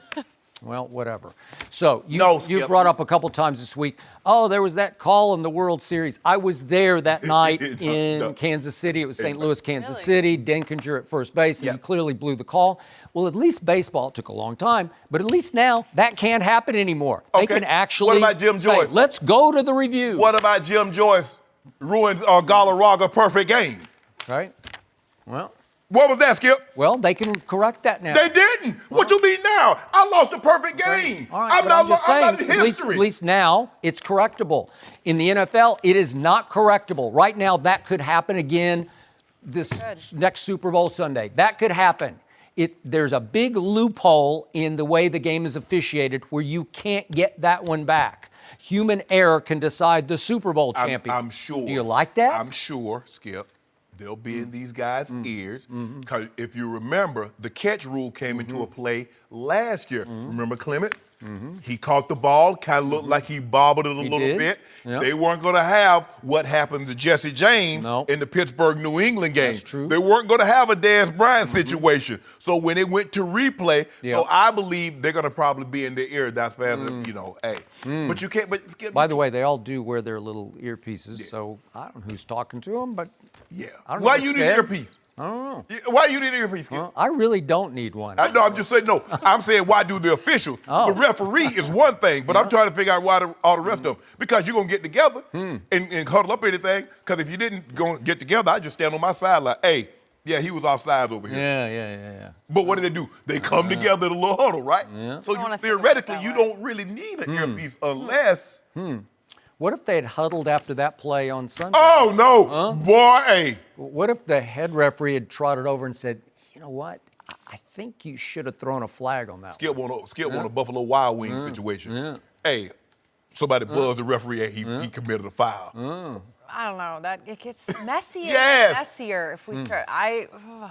Well, whatever. So you Skip. brought up a couple times this week, there was that call in the World Series. I was there that night in Kansas City. It was St. Louis, Kansas City. Denkinger at first base, and he clearly blew the call. Well, at least baseball, it took a long time, but at least now that can't happen anymore. They can actually What about Jim Joyce? Let's go to the review. What about Jim Joyce ruins Galarraga perfect game? Right? Well, what was that, Skip? Well, they can correct that now. They didn't. What you mean now? I lost a perfect game. All right, I'm just saying, not in history. at least now it's correctable. In the NFL, it is not correctable. Right now, that could happen again this next Super Bowl Sunday. That could happen. There's a big loophole in the way the game is officiated where you can't get that one back. Human error can decide the Super Bowl champion. I'm sure. Do you like that? I'm sure, Skip. They'll be in these guys' ears. Because if you remember, the catch rule came into a play last year. Remember Clement? He caught the ball, kind of looked like he bobbled it a little bit. Yep. They weren't going to have what happened to Jesse James in the Pittsburgh-New England game. That's true. They weren't going to have a Dez Bryant situation. So when it went to replay, so I believe they're going to probably be in their ear. That's fast, hey. But you can't, but Skip. By the way, they all do wear their little earpieces, so I don't know who's talking to them, but I don't know Why what you it need an said. earpiece? I don't know. Why you need an earpiece, Skip? Well, I really don't need one. No, I'm just saying, no. I'm saying, why do the officials? The referee is one thing, but I'm trying to figure out why all the rest of them. Because you're going to get together and huddle up anything. Because if you didn't go get together, I'd just stand on my side like, hey, yeah, he was offsides over here. Yeah. But what do? They come together in a little huddle, right? Yeah. So theoretically, you don't really need an earpiece unless... What if they had huddled after that play on Sunday? Oh, no. Boy, hey. What if the head referee had trotted over and said, you know what? I think you should have thrown a flag on that Skip won a Buffalo Wild Wings situation. Hey, somebody buzzed the referee and he committed a foul. I don't know. That it gets messier Yes. and messier if we start.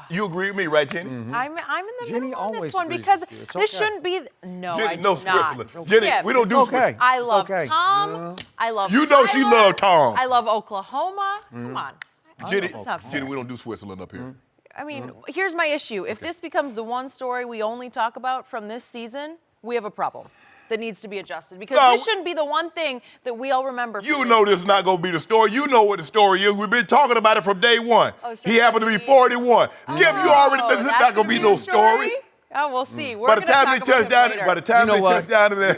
You agree with me, right, Jenny? I'm in the Jenny middle on always this one agrees because with you. It's this okay. shouldn't be. No, Jenny, I do no not. Switzerland. Jenny, Skip. we don't do okay. Switzerland. I love okay. Tom. I love. You know she Tyler. loved Tom. I love Oklahoma. Come on. Jenny, That's not fair. Jenny, we don't do Switzerland up here. I mean, here's my issue. If this becomes the one story we only talk about from this season, we have a problem that needs to be adjusted because this shouldn't be the one thing that we all remember. You know this is not going to be the story. You know what the story is. We've been talking about it from day one. He happened to be 41. Skip, you already, this is not going to be no story. Oh, we'll see. We're By the time they touch down,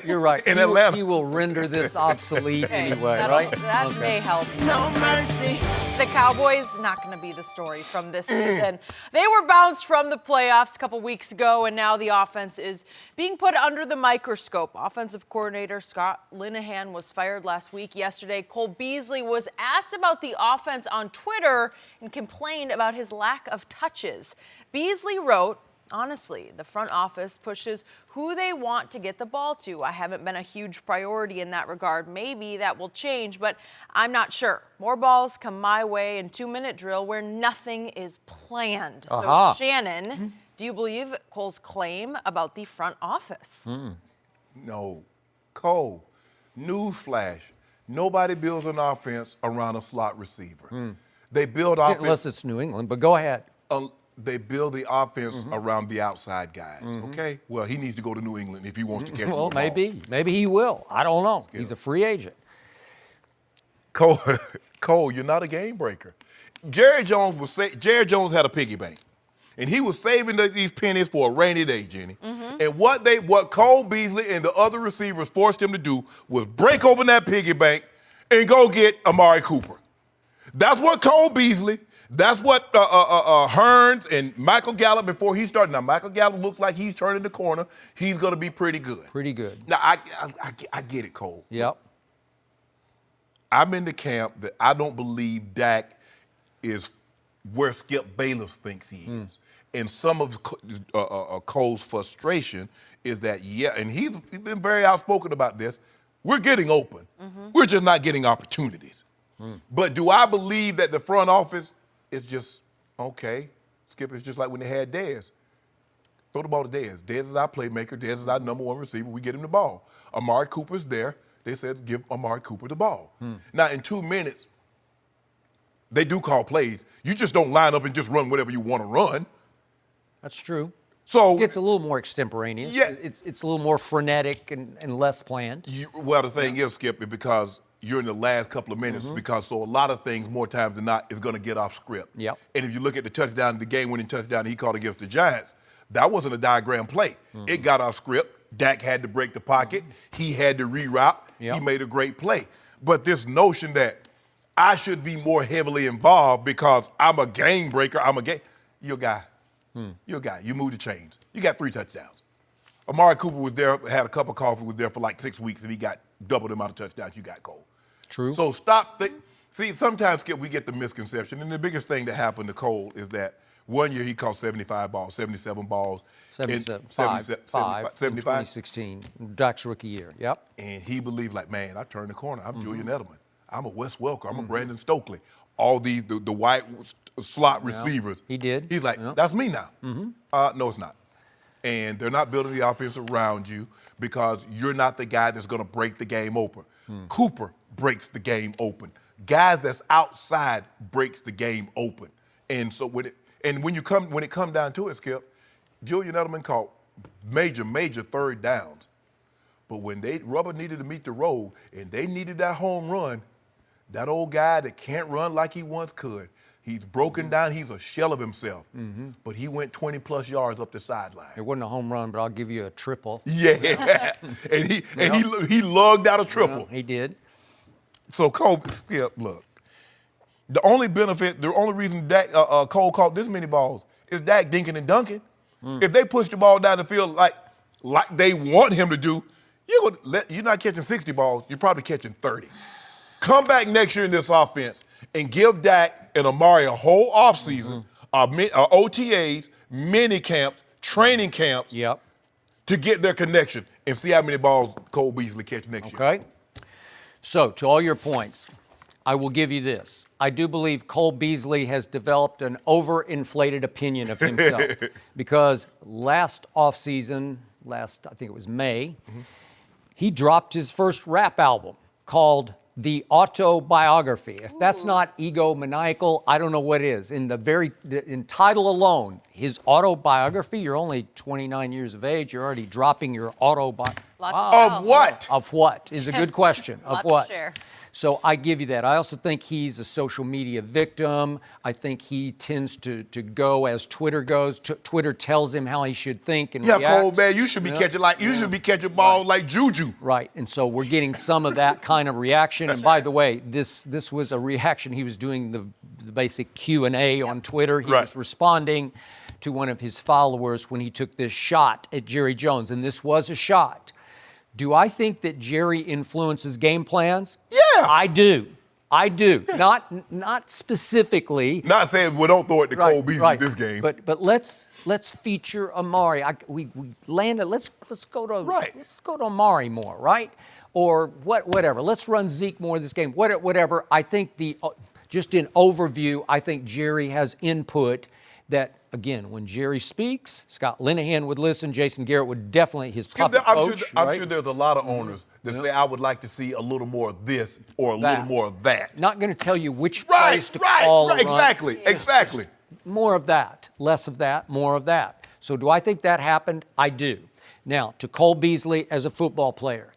You're right. in Atlanta. He will render this obsolete anyway, right? That may help. No mercy. The Cowboys, not going to be the story from this season. They were bounced from the playoffs a couple weeks ago, and now the offense is being put under the microscope. Offensive coordinator Scott Linehan was fired last week. Yesterday, Cole Beasley was asked about the offense on Twitter and complained about his lack of touches. Beasley wrote, honestly, the front office pushes who they want to get the ball to. I haven't been a huge priority in that regard. Maybe that will change, but I'm not sure. More balls come my way in 2-minute drill where nothing is planned. So, Shannon, Do you believe Cole's claim about the front office? No. Cole, newsflash, nobody builds an offense around a slot receiver. They build offense. Unless it's New England, but go ahead. They build the offense around the outside guys, okay? Well, he needs to go to New England if he wants to catch the ball. Well, maybe he will. I don't know. He's a free agent. Cole, you're not a game breaker. Jerry Jones had a piggy bank, and he was saving these pennies for a rainy day, Jenny. And what Cole Beasley and the other receivers forced him to do was break open that piggy bank and go get Amari Cooper. That's what Cole Beasley. That's what Hearns and Michael Gallup before he started. Now, Michael Gallup looks like he's turning the corner. He's going to be pretty good. Pretty good. Now, I get it, Cole. Yep. I'm in the camp that I don't believe Dak is where Skip Bayless thinks he is. And some of Cole's frustration is that, and he's been very outspoken about this, we're getting open. We're just not getting opportunities. But do I believe that the front office is just, okay, Skip, is just like when they had Dez. Throw the ball to Dez. Dez is our playmaker. Dez is our number one receiver. We get him the ball. Amari Cooper's there. They said give Amari Cooper the ball. Now, in 2 minutes, they do call plays. You just don't line up and just run whatever you want to run. That's true. So it gets a little more extemporaneous. Yeah. It's a little more frenetic and less planned. Well, the thing is, Skip, because you're in the last couple of minutes, because so a lot of things, more times than not, is going to get off script. Yep. And if you look at the touchdown, the game-winning touchdown he called against the Giants, that wasn't a diagram play. It got off script. Dak had to break the pocket. He had to reroute. Yep. He made a great play. But this notion that I should be more heavily involved because I'm a game breaker, you're a guy. You're a guy. You move the chains. You got 3 touchdowns. Amari Cooper was there, had a cup of coffee, was there for like 6 weeks, and he got double the amount of touchdowns you got, Cole. True. So stop. See, sometimes, Skip, we get the misconception, and the biggest thing that happened to Cole is that one year he caught 75 balls, 77 balls. 75 in 2016, Dak's rookie year. Yep. And he believed, like, man, I turned the corner. I'm Julian Edelman. I'm a Wes Welker. I'm a Brandon Stokely. All these, the white slot receivers. He did. He's like, that's me now. No, it's not. And they're not building the offense around you because you're not the guy that's going to break the game open. Cooper breaks the game open. Guys that's outside breaks the game open. And so when it comes down to it, Skip, Julian Edelman caught major third downs. But when rubber needed to meet the road and they needed that home run, that old guy that can't run like he once could, he's broken down. He's a shell of himself. But he went 20-plus yards up the sideline. It wasn't a home run, but I'll give you a triple. Yeah. and he lugged out a triple. He did. So Cole, Skip, look. The only reason Cole caught this many balls is Dak dinking and dunking. If they push the ball down the field like they want him to do, you're not catching 60 balls. You're probably catching 30. Come back next year in this offense and give Dak and Amari a whole offseason, OTAs, mini camps, training camps to get their connection and see how many balls Cole Beasley catch next year. Okay. So, to all your points, I will give you this. I do believe Cole Beasley has developed an overinflated opinion of himself because last offseason, I think it was May, he dropped his first rap album called The Autobiography. If that's not egomaniacal, I don't know what is. In title alone, his autobiography, you're only 29 years of age, you're already dropping your autobiography. Of what? Of what is a good question. Of what? To share. So I give you that. I also think he's a social media victim. I think he tends to go as Twitter goes. Twitter tells him how he should think and react. Cole, man, you should be catching balls like Juju. Right, and so we're getting some of that kind of reaction. And by the way, this was a reaction. He was doing the basic Q&A on Twitter. He was responding to one of his followers when he took this shot at Jerry Jones, and this was a shot. Do I think that Jerry influences game plans? Yeah. I do. Yeah. Not specifically. Not saying we don't throw it to Cole Beasley this game. But let's feature Amari. We landed. Let's go to Amari more, right? Or whatever. Let's run Zeke more this game. Whatever. I think just in overview, I think Jerry has input that again, when Jerry speaks, Scott Linehan would listen. Jason Garrett would definitely, his puppet coach. I'm right? sure there's a lot of owners that say, I would like to see a little more of this or a little more of that. Not going to tell you which plays to call. Right, exactly. More of that, less of that, more of that. So do I think that happened? I do. Now, to Cole Beasley as a football player,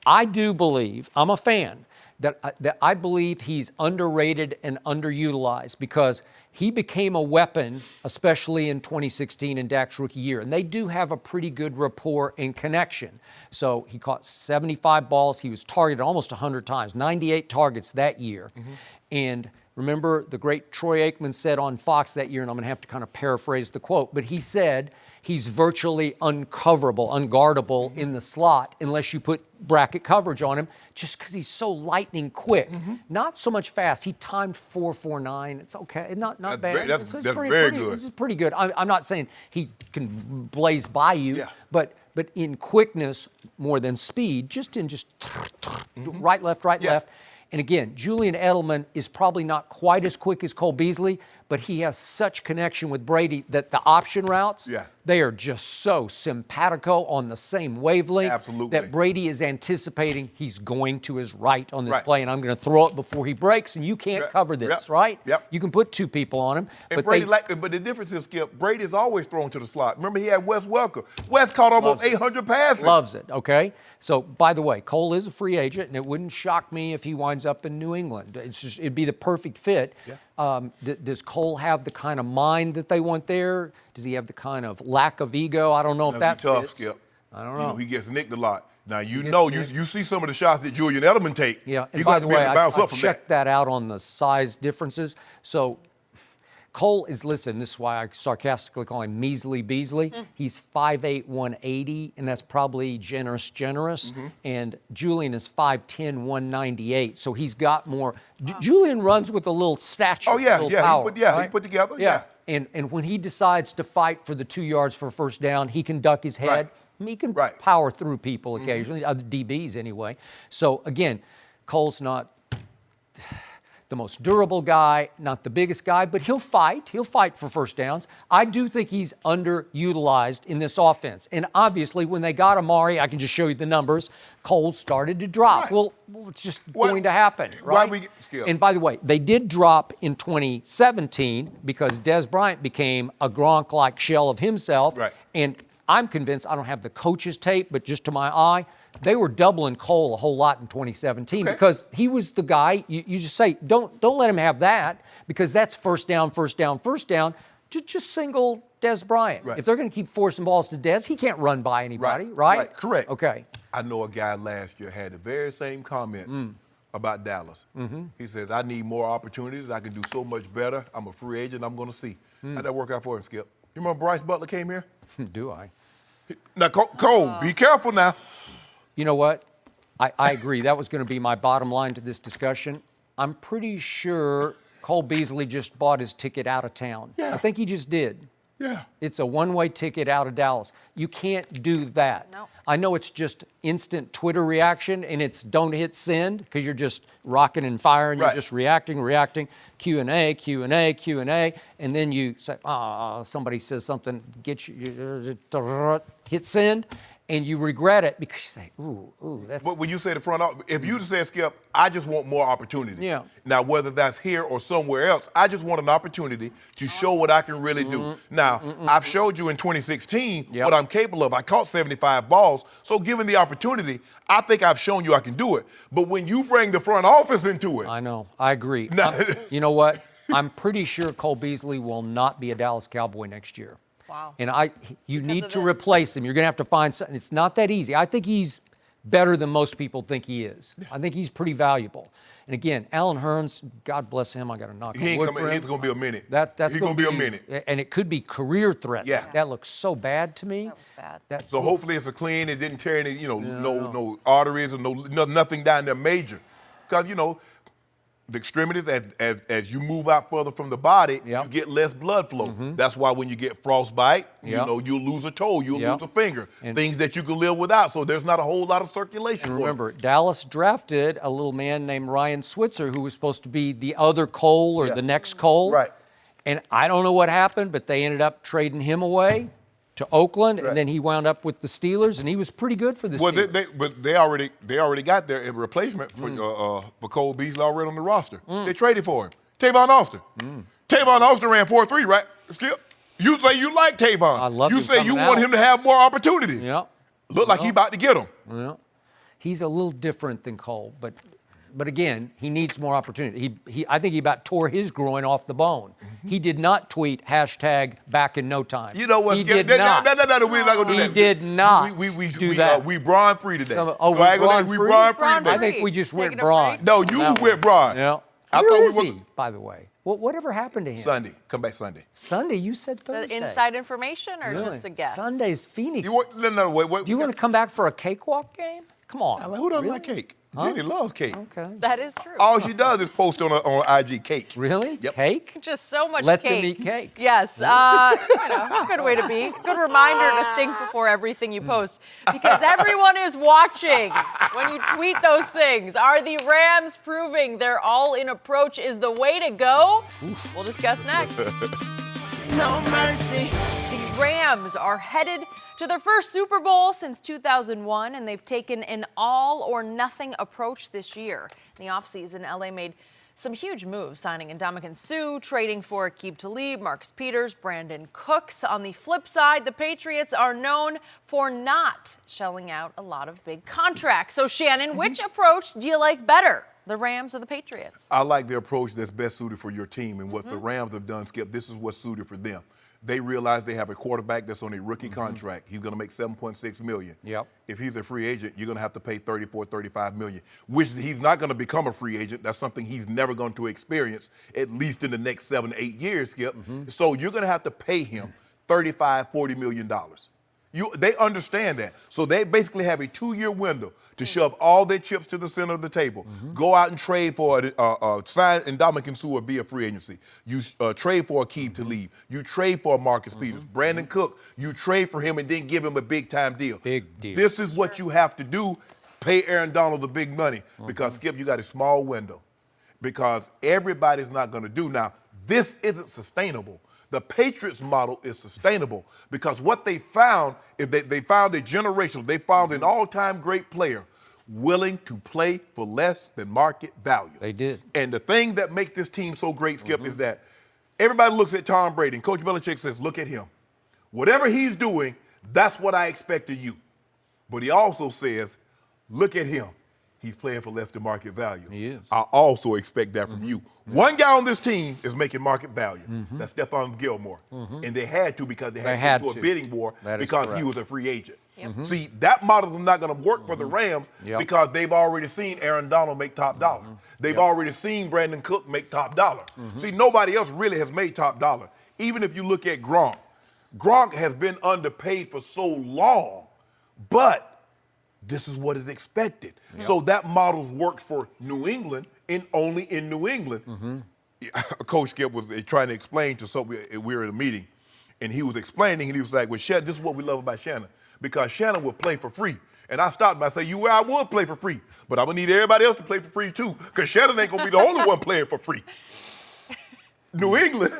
I do believe, I'm a fan, that I believe he's underrated and underutilized because he became a weapon, especially in 2016 in Dak's rookie year. And they do have a pretty good rapport and connection. So he caught 75 balls. He was targeted almost 100 times, 98 targets that year. And remember, the great Troy Aikman said on Fox that year, and I'm going to have to kind of paraphrase the quote, but he said he's virtually uncoverable, unguardable in the slot unless you put bracket coverage on him just because he's so lightning quick. Not so much fast. He timed 4.49. It's okay. Not bad. That's very good. It's pretty good. I'm not saying he can blaze by you, but in quickness more than speed, just right, left, right, left. And again, Julian Edelman is probably not quite as quick as Cole Beasley, but he has such connection with Brady that the option routes, they are just so simpatico on the same wavelength. Absolutely. That Brady is anticipating he's going to his right on this play, and I'm going to throw it before he breaks, and you can't cover this, right? Yep. You can put two people on him. And but the difference is, Skip, Brady's always thrown to the slot. Remember, he had Wes Welker. Wes caught almost 800 passes. Loves it, okay? So, by the way, Cole is a free agent, and it wouldn't shock me if he winds up in New England. It'd be the perfect fit. Does Cole have the kind of mind that they want there? Does he have the kind of lack of ego? I don't know if that tough, fits. Skip. I don't know. He gets nicked a lot. Now, you see some of the shots that Julian Edelman take. Yeah, and He's by the way, I from checked that out on the size differences. So Cole is, listen, this is why I sarcastically call him Measly Beasley. He's 5'8", 180, and that's probably generous. And Julian is 5'10", 198, so he's got more. Julian runs with a little stature, power. He put together. Yeah. And when he decides to fight for the 2 yards for a first down, he can duck his head. He can power through people occasionally, other DBs anyway. So, again, Cole's not the most durable guy, not the biggest guy, but he'll fight. He'll fight for first downs. I do think he's underutilized in this offense. And obviously, when they got Amari, I can just show you the numbers, Cole started to drop. Well, it's just going to happen, right? And by the way, they did drop in 2017 because Des Bryant became a Gronk-like shell of himself. And I'm convinced, I don't have the coach's tape, but just to my eye, they were doubling Cole a whole lot in 2017 because he was the guy. You just say, don't let him have that because that's first down. Just single Des Bryant. If they're going to keep forcing balls to Des, he can't run by anybody, right? Correct. Okay. I know a guy last year had the very same comment about Dallas. He says, I need more opportunities. I can do so much better. I'm a free agent. I'm going to see. How'd that work out for him, Skip? You remember Bryce Butler came here? Do I? Now, Cole, be careful now. You know what? I agree. That was going to be my bottom line to this discussion. I'm pretty sure Cole Beasley just bought his ticket out of town. I think he just did. It's a one-way ticket out of Dallas. You can't do that. No. I know it's just instant Twitter reaction, and it's don't hit send because you're just rocking and firing. You're just reacting, Q&A, and then you say, somebody says something, hit send. And you regret it because you say, ooh, that's... But when you say the front office, if you said, Skip, I just want more opportunity. Now, whether that's here or somewhere else, I just want an opportunity to show what I can really do. Now, I've showed you in 2016 what I'm capable of. I caught 75 balls. So given the opportunity, I think I've shown you I can do it. But when you bring the front office into it... I know. I agree. You know what? I'm pretty sure Cole Beasley will not be a Dallas Cowboy next year. Wow. And you need to replace him. You're going to have to find something. It's not that easy. I think he's better than most people think he is. I think he's pretty valuable. And again, Alan Hearns, God bless him. I got to knock on wood for him. He's going to be a minute. That's going to be a minute. And it could be career threatening. That looks so bad to me. That was bad. So hopefully it's a clean. It didn't tear any, no arteries or nothing down there major. Because, the extremities, as you move out further from the body, you get less blood flow. That's why when you get frostbite, you'll lose a toe, you'll lose a finger, things that you can live without. So there's not a whole lot of circulation. And remember, Dallas drafted a little man named Ryan Switzer, who was supposed to be the other Cole or the next Cole. And I don't know what happened, but they ended up trading him away to Oakland, and then he wound up with the Steelers, and he was pretty good for the Steelers. But they already got their replacement for Cole Beasley already on the roster. They traded for him. Tavon Austin. Tavon Austin ran 4.3, right? Skip. You say you like Tavon. I love him. You say you want him to have more opportunities. Yeah. Look like he about to get them. Yeah. He's a little different than Cole, but again, he needs more opportunity. I think he about tore his groin off the bone. He did not tweet #back in no time. You know what? He did not. No, we're not gonna do that. He did not do that. We Braun free today. We Braun free today. I think we just went Braun. No, you went Braun. Yeah. I Where thought is we were he, by the way? Whatever happened to him? Sunday. Come back Sunday. Sunday? You said Thursday. Inside information or Really? just a guess? Sunday's Phoenix. Wait. Do you want to come back for a cakewalk game? Come on. Who doesn't like cake? Jenny loves cake. Okay. That is true. All she does is post on IG cake. Really? Yep. Cake? Just so much Let cake. them eat cake. Yes. It's a good way to be. Good reminder to think before everything you post. Because everyone is watching when you tweet those things. Are the Rams proving their all-in approach is the way to go? We'll discuss next. No mercy. The Rams are headed to their first Super Bowl since 2001, and they've taken an all-or-nothing approach this year. In the offseason, LA made some huge moves, signing Ndamukong Suh, trading for Aqib Talib, Marcus Peters, Brandon Cooks. On the flip side, the Patriots are known for not shelling out a lot of big contracts. So, Shannon, which approach do you like better, the Rams or the Patriots? I like the approach that's best suited for your team, and what the Rams have done, Skip, this is what's suited for them. They realize they have a quarterback that's on a rookie contract. He's going to make $7.6 million. Yep. If he's a free agent, you're going to have to pay $34, $35 million, which he's not going to become a free agent. That's something he's never going to experience, at least in the next 7 to 8 years, Skip. So you're going to have to pay him $35, $40 million. They understand that. So they basically have a 2-year window to shove all their chips to the center of the table. Go out and trade for sign Ndamukong Suh via free agency. You trade for Aqib Talib. You trade for Marcus Peters. Brandon Cook, you trade for him and then give him a big-time deal. Big deal. This is what you have to do. Pay Aaron Donald the big money because, Skip, you got a small window because everybody's not going to do. Now, this isn't sustainable. The Patriots model is sustainable because what they found is they found a generational, they found an all-time great player willing to play for less than market value. They did. And the thing that makes this team so great, Skip, is that everybody looks at Tom Brady, and Coach Belichick says, look at him. Whatever he's doing, that's what I expect of you. But he also says, look at him. He's playing for less than market value. He is. I also expect that from you. One guy on this team is making market value. That's Stephon Gilmore. And they had to because they had to go to a bidding war because he was a free agent. See, that model is not going to work for the Rams because they've already seen Aaron Donald make top dollar. They've already seen Brandon Cook make top dollar. See, nobody else really has made top dollar. Even if you look at Gronk. Gronk has been underpaid for so long, but this is what is expected. So that model works for New England and only in New England. Coach Skip was trying to explain to we were at a meeting, and he was explaining, and he was like, well, Shannon, this is what we love about Shannon, because Shannon would play for free. And I stopped by and say, I would play for free, but I'm going to need everybody else to play for free too, because Shannon ain't going to be the only one playing for free. New England,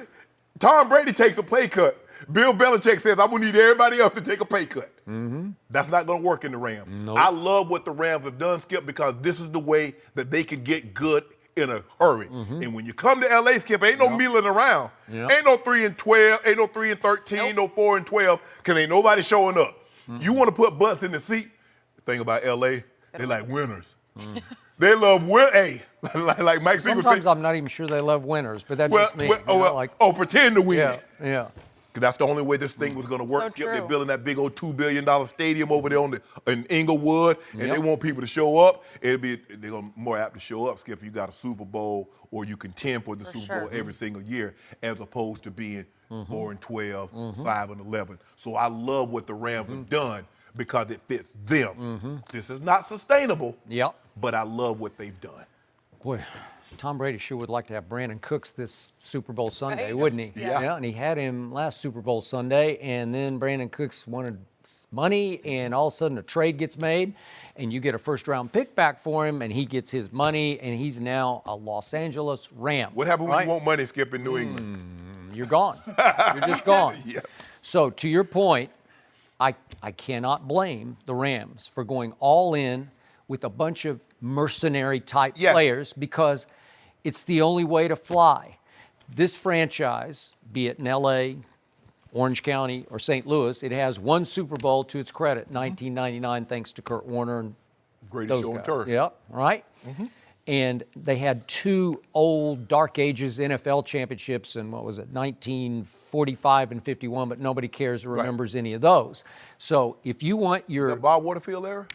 Tom Brady takes a pay cut. Bill Belichick says, I'm going to need everybody else to take a pay cut. That's not going to work in the Rams. Nope. I love what the Rams have done, Skip, because this is the way that they can get good in a hurry. And when you come to L.A., Skip, ain't no milling around. Ain't no 3-12, ain't no 3-13, no 4-12, because ain't nobody showing up. You want to put butts in the seat? The thing about L.A., they like winners. They love win. Like Mike Siegel Sometimes said. I'm not even sure they love winners, but that's just me. Pretend to win. Yeah. Because that's the only way this thing was going to work. So Skip, they're true. building that big old $2 billion stadium over there in Inglewood, and they want people to show up. They're going to be more apt to show up, Skip, if you got a Super Bowl or you contend for the Super Bowl every single year, as opposed to being 4-12, 5-11. So I love what the Rams have done because it fits them. This is not sustainable, but I love what they've done. Boy, Tom Brady sure would like to have Brandon Cooks this Super Bowl Sunday, Right? wouldn't he? Yeah. And he had him last Super Bowl Sunday, and then Brandon Cooks wanted money, and all of a sudden a trade gets made, and you get a first-round pick back for him, and he gets his money, and he's now a Los Angeles Ram. What happened when you want money, Skip, in New England? you're gone. You're just gone. Yeah. So to your point, I cannot blame the Rams for going all in with a bunch of mercenary type players because it's the only way to fly. This franchise, be it in L.A., Orange County, or St. Louis, it has one Super Bowl to its credit, 1999, thanks to Kurt Warner and Greatest those show on guys. turf. Yep, right? And they had two old Dark Ages NFL championships in, 1945 and 51, but nobody cares or remembers any of those. So if you want your... The Bob Waterfield era?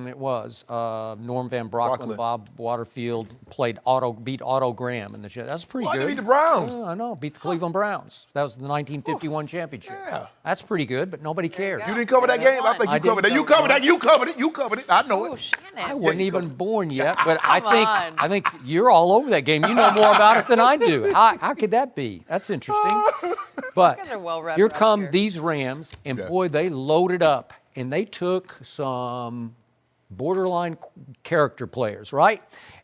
It was. Norm Van Brocklin, Bob Waterfield beat Otto Graham in the show. That's pretty good. They beat the Browns. I know, beat the Cleveland Browns. That was the 1951 championship. Yeah. That's pretty good, but nobody cares. You didn't cover that game? I think you covered that. You covered that. You covered it. You covered it. I know it. Shannon. I wasn't even born yet, but Come on. I think you're all over that game. You know more about it than I do. How could that be? That's interesting. But guys are well-read here around come here. these Rams, and Yes. boy, they loaded up, and they took some borderline character players, right?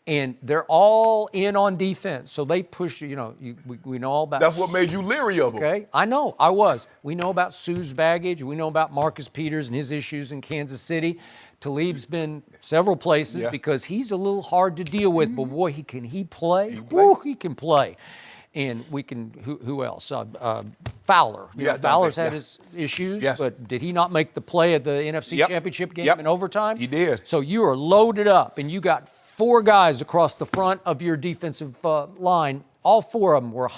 And they're all in on defense, so they push. We know all about. That's what made you leery of them. Okay, I know, I was. We know about Sue's baggage. We know about Marcus Peters and his issues in Kansas City. Talib's been several places because he's a little hard to deal with, but boy, can he play? He can play. And we can, who else? Fowler. Fowler's had his issues, but did he not make the play at the NFC Championship game in overtime? He did. So you are loaded up, and you got four guys across the front of your defensive line. All four of them were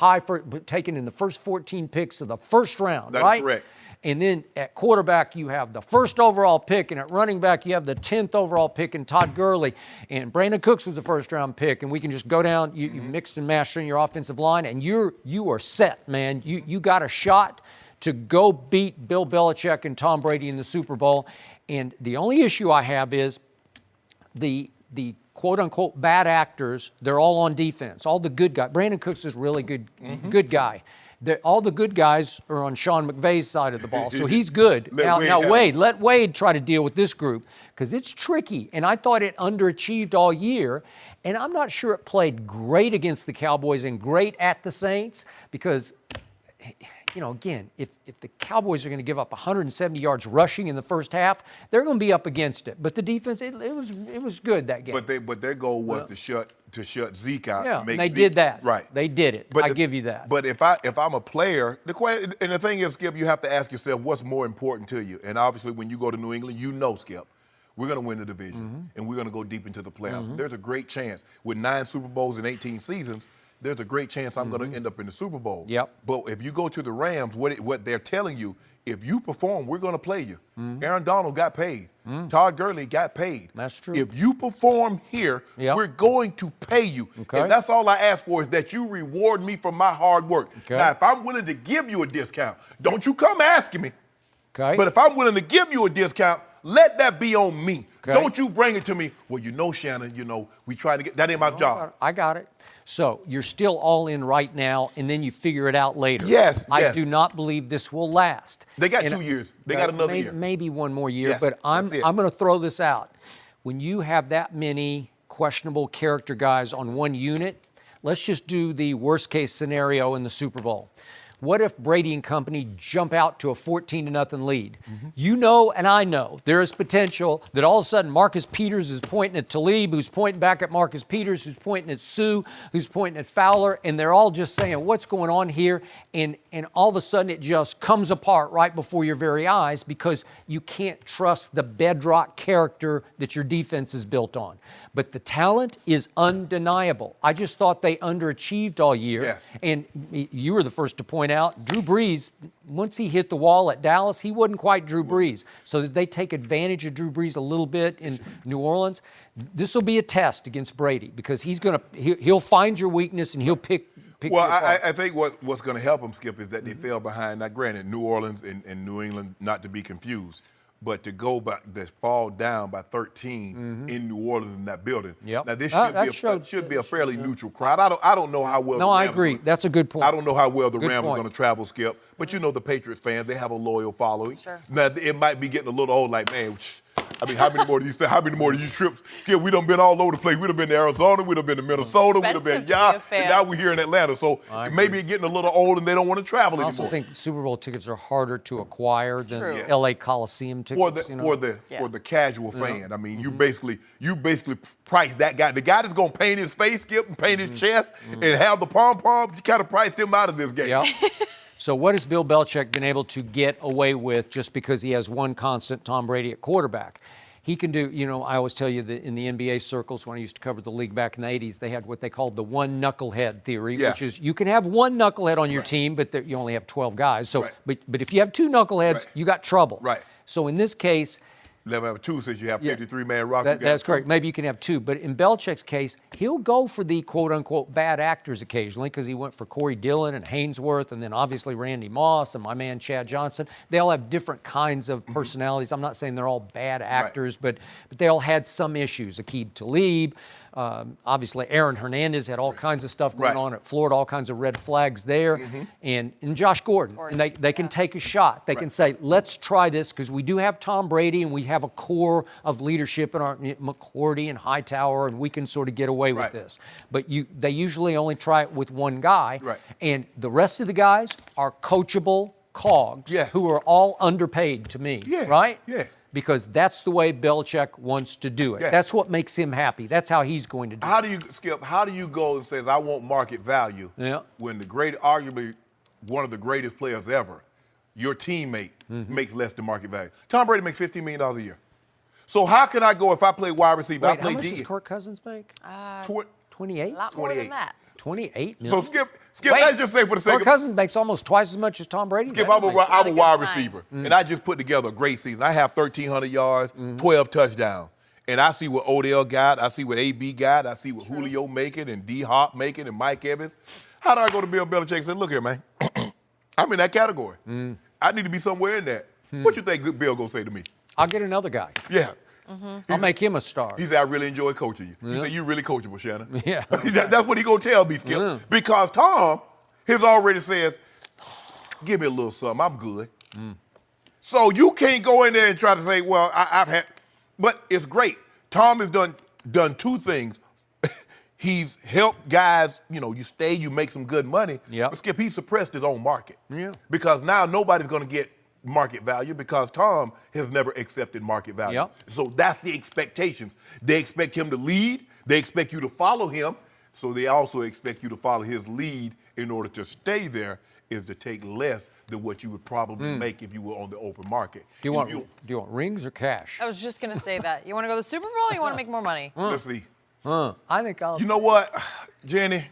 taken in the first 14 picks of the first round, That's right? correct. And then at quarterback, you have the first overall pick, and at running back, you have the 10th overall pick in Todd Gurley. And Brandon Cooks was the first-round pick, and we can just go down. You mixed and matched in your offensive line, and you are set, man. You got a shot to go beat Bill Belichick and Tom Brady in the Super Bowl. And the only issue I have is the quote-unquote bad actors, they're all on defense. All the good guys. Brandon Cooks is really good guy. All the good guys are on Sean McVay's side of the ball, so he's good. Let Wade try to deal with this group because it's tricky. And I thought it underachieved all year, and I'm not sure it played great against the Cowboys and great at the Saints because, again, if the Cowboys are going to give up 170 yards rushing in the first half, they're going to be up against it. But the defense, it was good that game. But their goal was to shut Zeke out. Yeah, and make they Zeke, did that. Right. They did it. I give you that. But if I'm a player, the thing is, Skip, you have to ask yourself what's more important to you. And obviously, when you go to New England, Skip, we're going to win the division, and we're going to go deep into the playoffs. There's a great chance with 9 Super Bowls in 18 seasons. There's a great chance I'm going to end up in the Super Bowl. Yep. But if you go to the Rams, what they're telling you, if you perform, we're going to play you. Aaron Donald got paid. Todd Gurley got paid. That's true. If you perform here, we're going to pay you. Okay. And that's all I ask for is that you reward me for my hard work. Okay. Now, if I'm willing to give you a discount, don't you come asking me. Okay. But if I'm willing to give you a discount, let that be on me. Okay. Don't you bring it to me. Well, Shannon, we trying to get that ain't my job. I got it. So you're still all in right now, and then you figure it out later. Yes. I do not believe this will last. They got 2 years. They got another year. Maybe one more year, Yes, but I'm that's it. going to throw this out. When you have that many questionable character guys on one unit, let's just do the worst case scenario in the Super Bowl. What if Brady and company jump out to a 14-0 lead? You know and I know there is potential that all of a sudden Marcus Peters is pointing at Talib, who's pointing back at Marcus Peters, who's pointing at Sue, who's pointing at Fowler, and they're all just saying, what's going on here? And all of a sudden it just comes apart right before your very eyes because you can't trust the bedrock character that your defense is built on. But the talent is undeniable. I just thought they underachieved all year. Yes. And you were the first to point out, Drew Brees, once he hit the wall at Dallas, he wasn't quite Drew Brees. So did they take advantage of Drew Brees a little bit in New Orleans? This will be a test against Brady because he'll find your weakness and he'll pick Well, you apart. I think what's going to help them, Skip, is that they fell behind. Now, granted, New Orleans and New England, not to be confused, but to fall down by 13 in New Orleans in that building. Yep. Now, this should be a fairly neutral crowd. I don't know how well. No, I agree. That's a good point. I don't know how well the Good Rams point. are going to travel, Skip. But the Patriots fans, they have a loyal following. Sure. Now, it might be getting a little old, like, man, I mean, how many more do you trips? Yeah, we done been all over the place. We done been to Arizona, we done been to Minnesota, we done been and now we're here in Atlanta. So maybe it's getting a little old and they don't want to travel anymore. I also think Super Bowl tickets are harder to acquire than LA Coliseum tickets. Or the casual fan. I mean, you basically price that guy. The guy that's gonna paint his face, Skip, and paint his chest and have the pom-poms, you kind of priced him out of this game. Yep. So what has Bill Belichick been able to get away with just because he has one constant, Tom Brady, at quarterback? He can do, I always tell you that in the NBA circles, when I used to cover the league back in the 80s, they had what they called the one knucklehead theory, which is you can have one knucklehead on your team, but you only have 12 guys. So, but if you have two knuckleheads, you got trouble. Right. So in this case, never have two since you have 53-man roster. That's correct. Maybe you can have two. But in Belichick's case, he'll go for the quote-unquote bad actors occasionally because he went for Corey Dillon and Haynesworth and then obviously Randy Moss and my man Chad Johnson. They all have different kinds of personalities. I'm not saying they're all bad actors, but they all had some issues. Aqib Talib, obviously Aaron Hernandez had all kinds of stuff going on at Florida, all kinds of red flags there. And Josh Gordon. And they can take a shot. They can say, let's try this because we do have Tom Brady and we have a core of leadership in our McCourty and Hightower, and we can sort of get away with this. But they usually only try it with one guy. And the rest of the guys are coachable cogs who are all underpaid to me, right? Yeah. Because that's the way Belichick wants to do it. Yeah. That's what makes him happy. That's how he's going to do it. Skip, how do you go and says, I want market value when arguably one of the greatest players ever, your teammate, makes less than market value? Tom Brady makes $15 million a year. So how can I go if I play wide receiver? Wait, how much does Kirk Cousins make? A 28? lot more than that. 28 million. So Skip, let's just say for the sake of Kirk Cousins makes almost twice as much as Tom Brady. Skip, I'm a wide receiver, and I just put together a great season. I have 1,300 yards, 12 touchdowns, and I see what Odell got, I see what AB got, I see what Julio making, and D-Hop making, and Mike Evans. How do I go to Bill Belichick and say, look here, man, I'm in that category. I need to be somewhere in that. What you think Bill gonna say to me? I'll get another guy. Yeah. I'll make him a star. He said, I really enjoy coaching you. He said, you really coachable, Shannon. Yeah. That's what he gonna tell me, Skip. Because Tom has already says, give me a little something, I'm good. So you can't go in there and try to say, well, I've had, but it's great. Tom has done two things. He's helped guys, you make some good money. But Skip, he suppressed his own market. Because now nobody's gonna get market value because Tom has never accepted market value. So that's the expectations. They expect him to lead. They expect you to follow him. So they also expect you to follow his lead in order to stay there is to take less than what you would probably make if you were on the open market. Do you want rings or cash? I was just going to say that. You want to go to the Super Bowl or you want to make more money? Let's see. I think I'll... You know what, Jenny?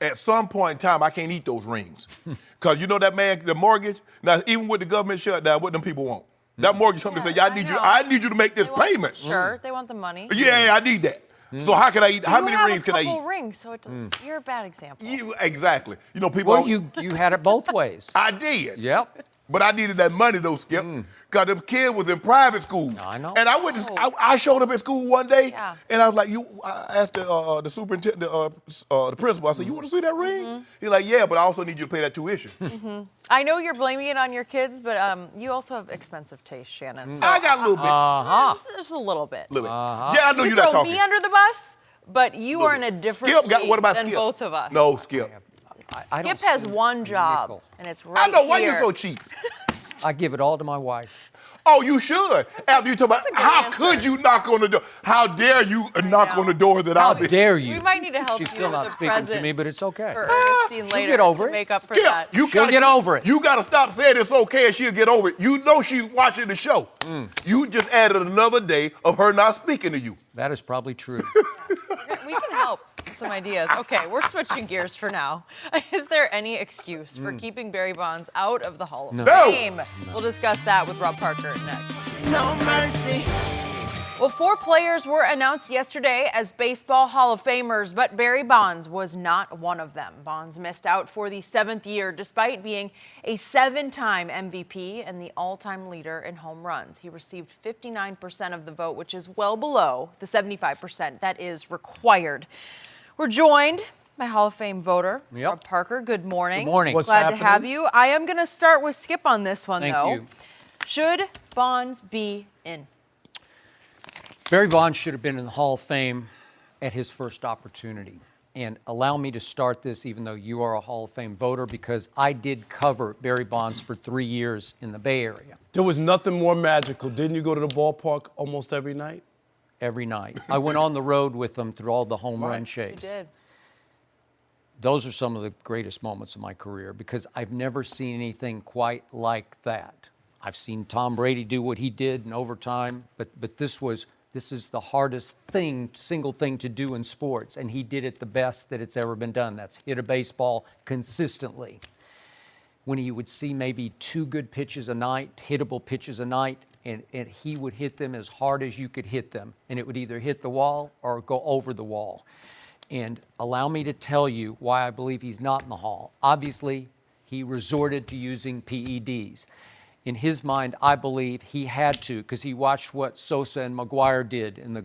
At some point in time, I can't eat those rings. Because you know that man, the mortgage, now even with the government shutdown, what them people want? That mortgage company say, I need you to make this payment. Sure, they want the money. Yeah, I need that. So how can I eat? How many rings can I eat? You have a couple rings, so you're a bad example. Exactly. People. Well, you had it both ways. I did. Yep. But I needed that money though, Skip. Because the kid was in private school. I know. And I showed up at school one day, and I was like, I asked the superintendent, the principal, I said, you want to see that ring? He's like, yeah, but I also need you to pay that tuition. I know you're blaming it on your kids, but you also have expensive taste, Shannon. So, I got a little bit. Just a little bit. Yeah, I know you're not talking. You throw me under the bus, but you are in a different league what about than Skip? Both of us. No, Skip. Skip has one job, and it's right I know. Why here. you so cheap? I give it all to my wife. Oh, you should. After you talk about how could you knock on the door? How dare you knock on the door that I'll be? How dare you? We might need to help She's you still with not the speaking to me, but it's okay. For Ernestine later get over to it. make up for Skip, that. She'll get over it. You got to stop saying it's okay and she'll get over it. You know she's watching the show. You just added another day of her not speaking to you. That is probably true. We can help with some ideas. Okay, we're switching gears for now. Is there any excuse for keeping Barry Bonds out of the Hall of Fame? We'll discuss that with Rob Parker next. No mercy. Well, 4 players were announced yesterday as Baseball Hall of Famers, but Barry Bonds was not one of them. Bonds missed out for the 7th year despite being a 7-time MVP and the all-time leader in home runs. He received 59% of the vote, which is well below the 75% that is required. We're joined by Hall of Fame voter, Rob Parker. Good morning. Good morning. What's Glad happening? to have you. I am going to start with Skip on this one, Thank though. you. Should Bonds be in? Barry Bonds should have been in the Hall of Fame at his first opportunity. And allow me to start this, even though you are a Hall of Fame voter, because I did cover Barry Bonds for 3 years in the Bay Area. There was nothing more magical. Didn't you go to the ballpark almost every night? Every night. I went on the road with them through all the home run chase. You did. Those are some of the greatest moments of my career because I've never seen anything quite like that. I've seen Tom Brady do what he did in overtime, but this is the hardest single thing to do in sports, and he did it the best that it's ever been done. That's hit a baseball consistently. When he would see maybe 2 good pitches a night, hittable pitches a night, and he would hit them as hard as you could hit them, and it would either hit the wall or go over the wall. And allow me to tell you why I believe he's not in the Hall. Obviously, he resorted to using PEDs. In his mind, I believe he had to because he watched what Sosa and McGuire did in the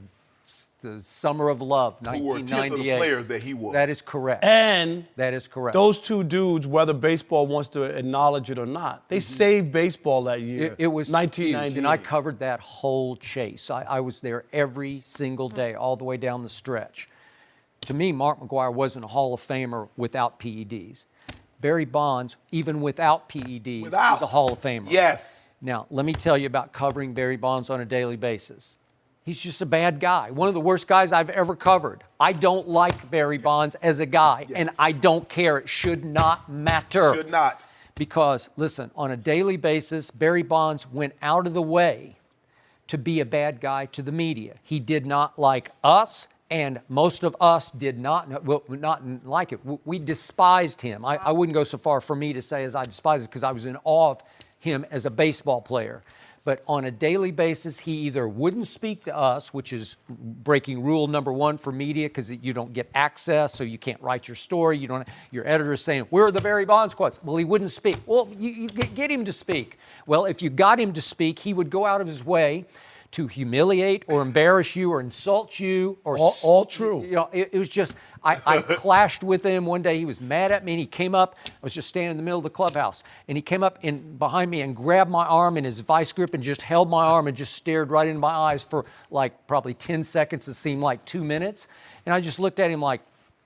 Summer of Love, Who were 10th of the 1998. players that he was. That is correct. And That is correct. those 2 dudes, whether baseball wants to acknowledge it or not, they saved baseball that year. It was 1998. huge, and I covered that whole chase. I was there every single day, all the way down the stretch. To me, Mark McGuire wasn't a Hall of Famer without PEDs. Barry Bonds, even without PEDs, is a Hall of Famer. Yes. Now, let me tell you about covering Barry Bonds on a daily basis. He's just a bad guy, one of the worst guys I've ever covered. I don't like Barry Bonds as a guy, and I don't care. It should not matter. Should not. Because, listen, on a daily basis, Barry Bonds went out of the way to be a bad guy to the media. He did not like us, and most of us did not like it. We despised him. I wouldn't go so far for me to say as I despised him because I was in awe of him as a baseball player. But on a daily basis, he either wouldn't speak to us, which is breaking rule number 1 for media because you don't get access, so you can't write your story. Your editor is saying, where are the Barry Bonds quotes? Well, he wouldn't speak. Well, you get him to speak. Well, if you got him to speak, he would go out of his way to humiliate or embarrass you or insult you. Or all true. You know, it was just, I clashed with him one day. He was mad at me, and he came up. I was just standing in the middle of the clubhouse, and he came up behind me and grabbed my arm in his vice grip and just held my arm and just stared right into my eyes for like probably 10 seconds. It seemed like 2 minutes. And I just looked at him like,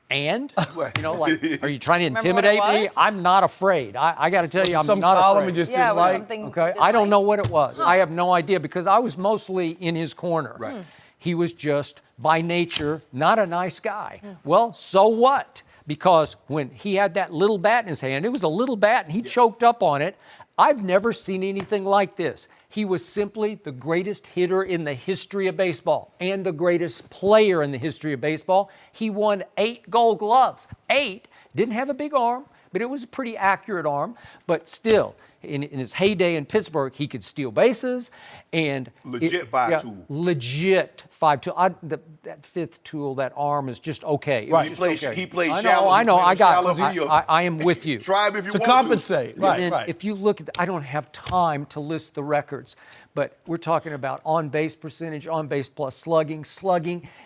and? You know, like, are you trying to intimidate me? I'm not afraid. I got to tell you, I'm some not column afraid. he just didn't like. Okay, I don't know what it was. I have no idea because I was mostly in his corner. Right. He was just, by nature, not a nice guy. Well, so what? Because when he had that little bat in his hand, it was a little bat and he choked up on it. I've never seen anything like this. He was simply the greatest hitter in the history of baseball and the greatest player in the history of baseball. He won 8 Gold Gloves. 8. Didn't have a big arm, but it was a pretty accurate arm. But still, in his heyday in Pittsburgh, he could steal bases and Legit 5 tool. Legit 5 tool. That 5th tool, that arm is just okay. Right. He played I shallow. know. I He played got. shallow. I am with you. Try him if you To want compensate. to. Right, And right. if you look at, I don't have time to list the records, but we're talking about on-base percentage, on-base plus slugging.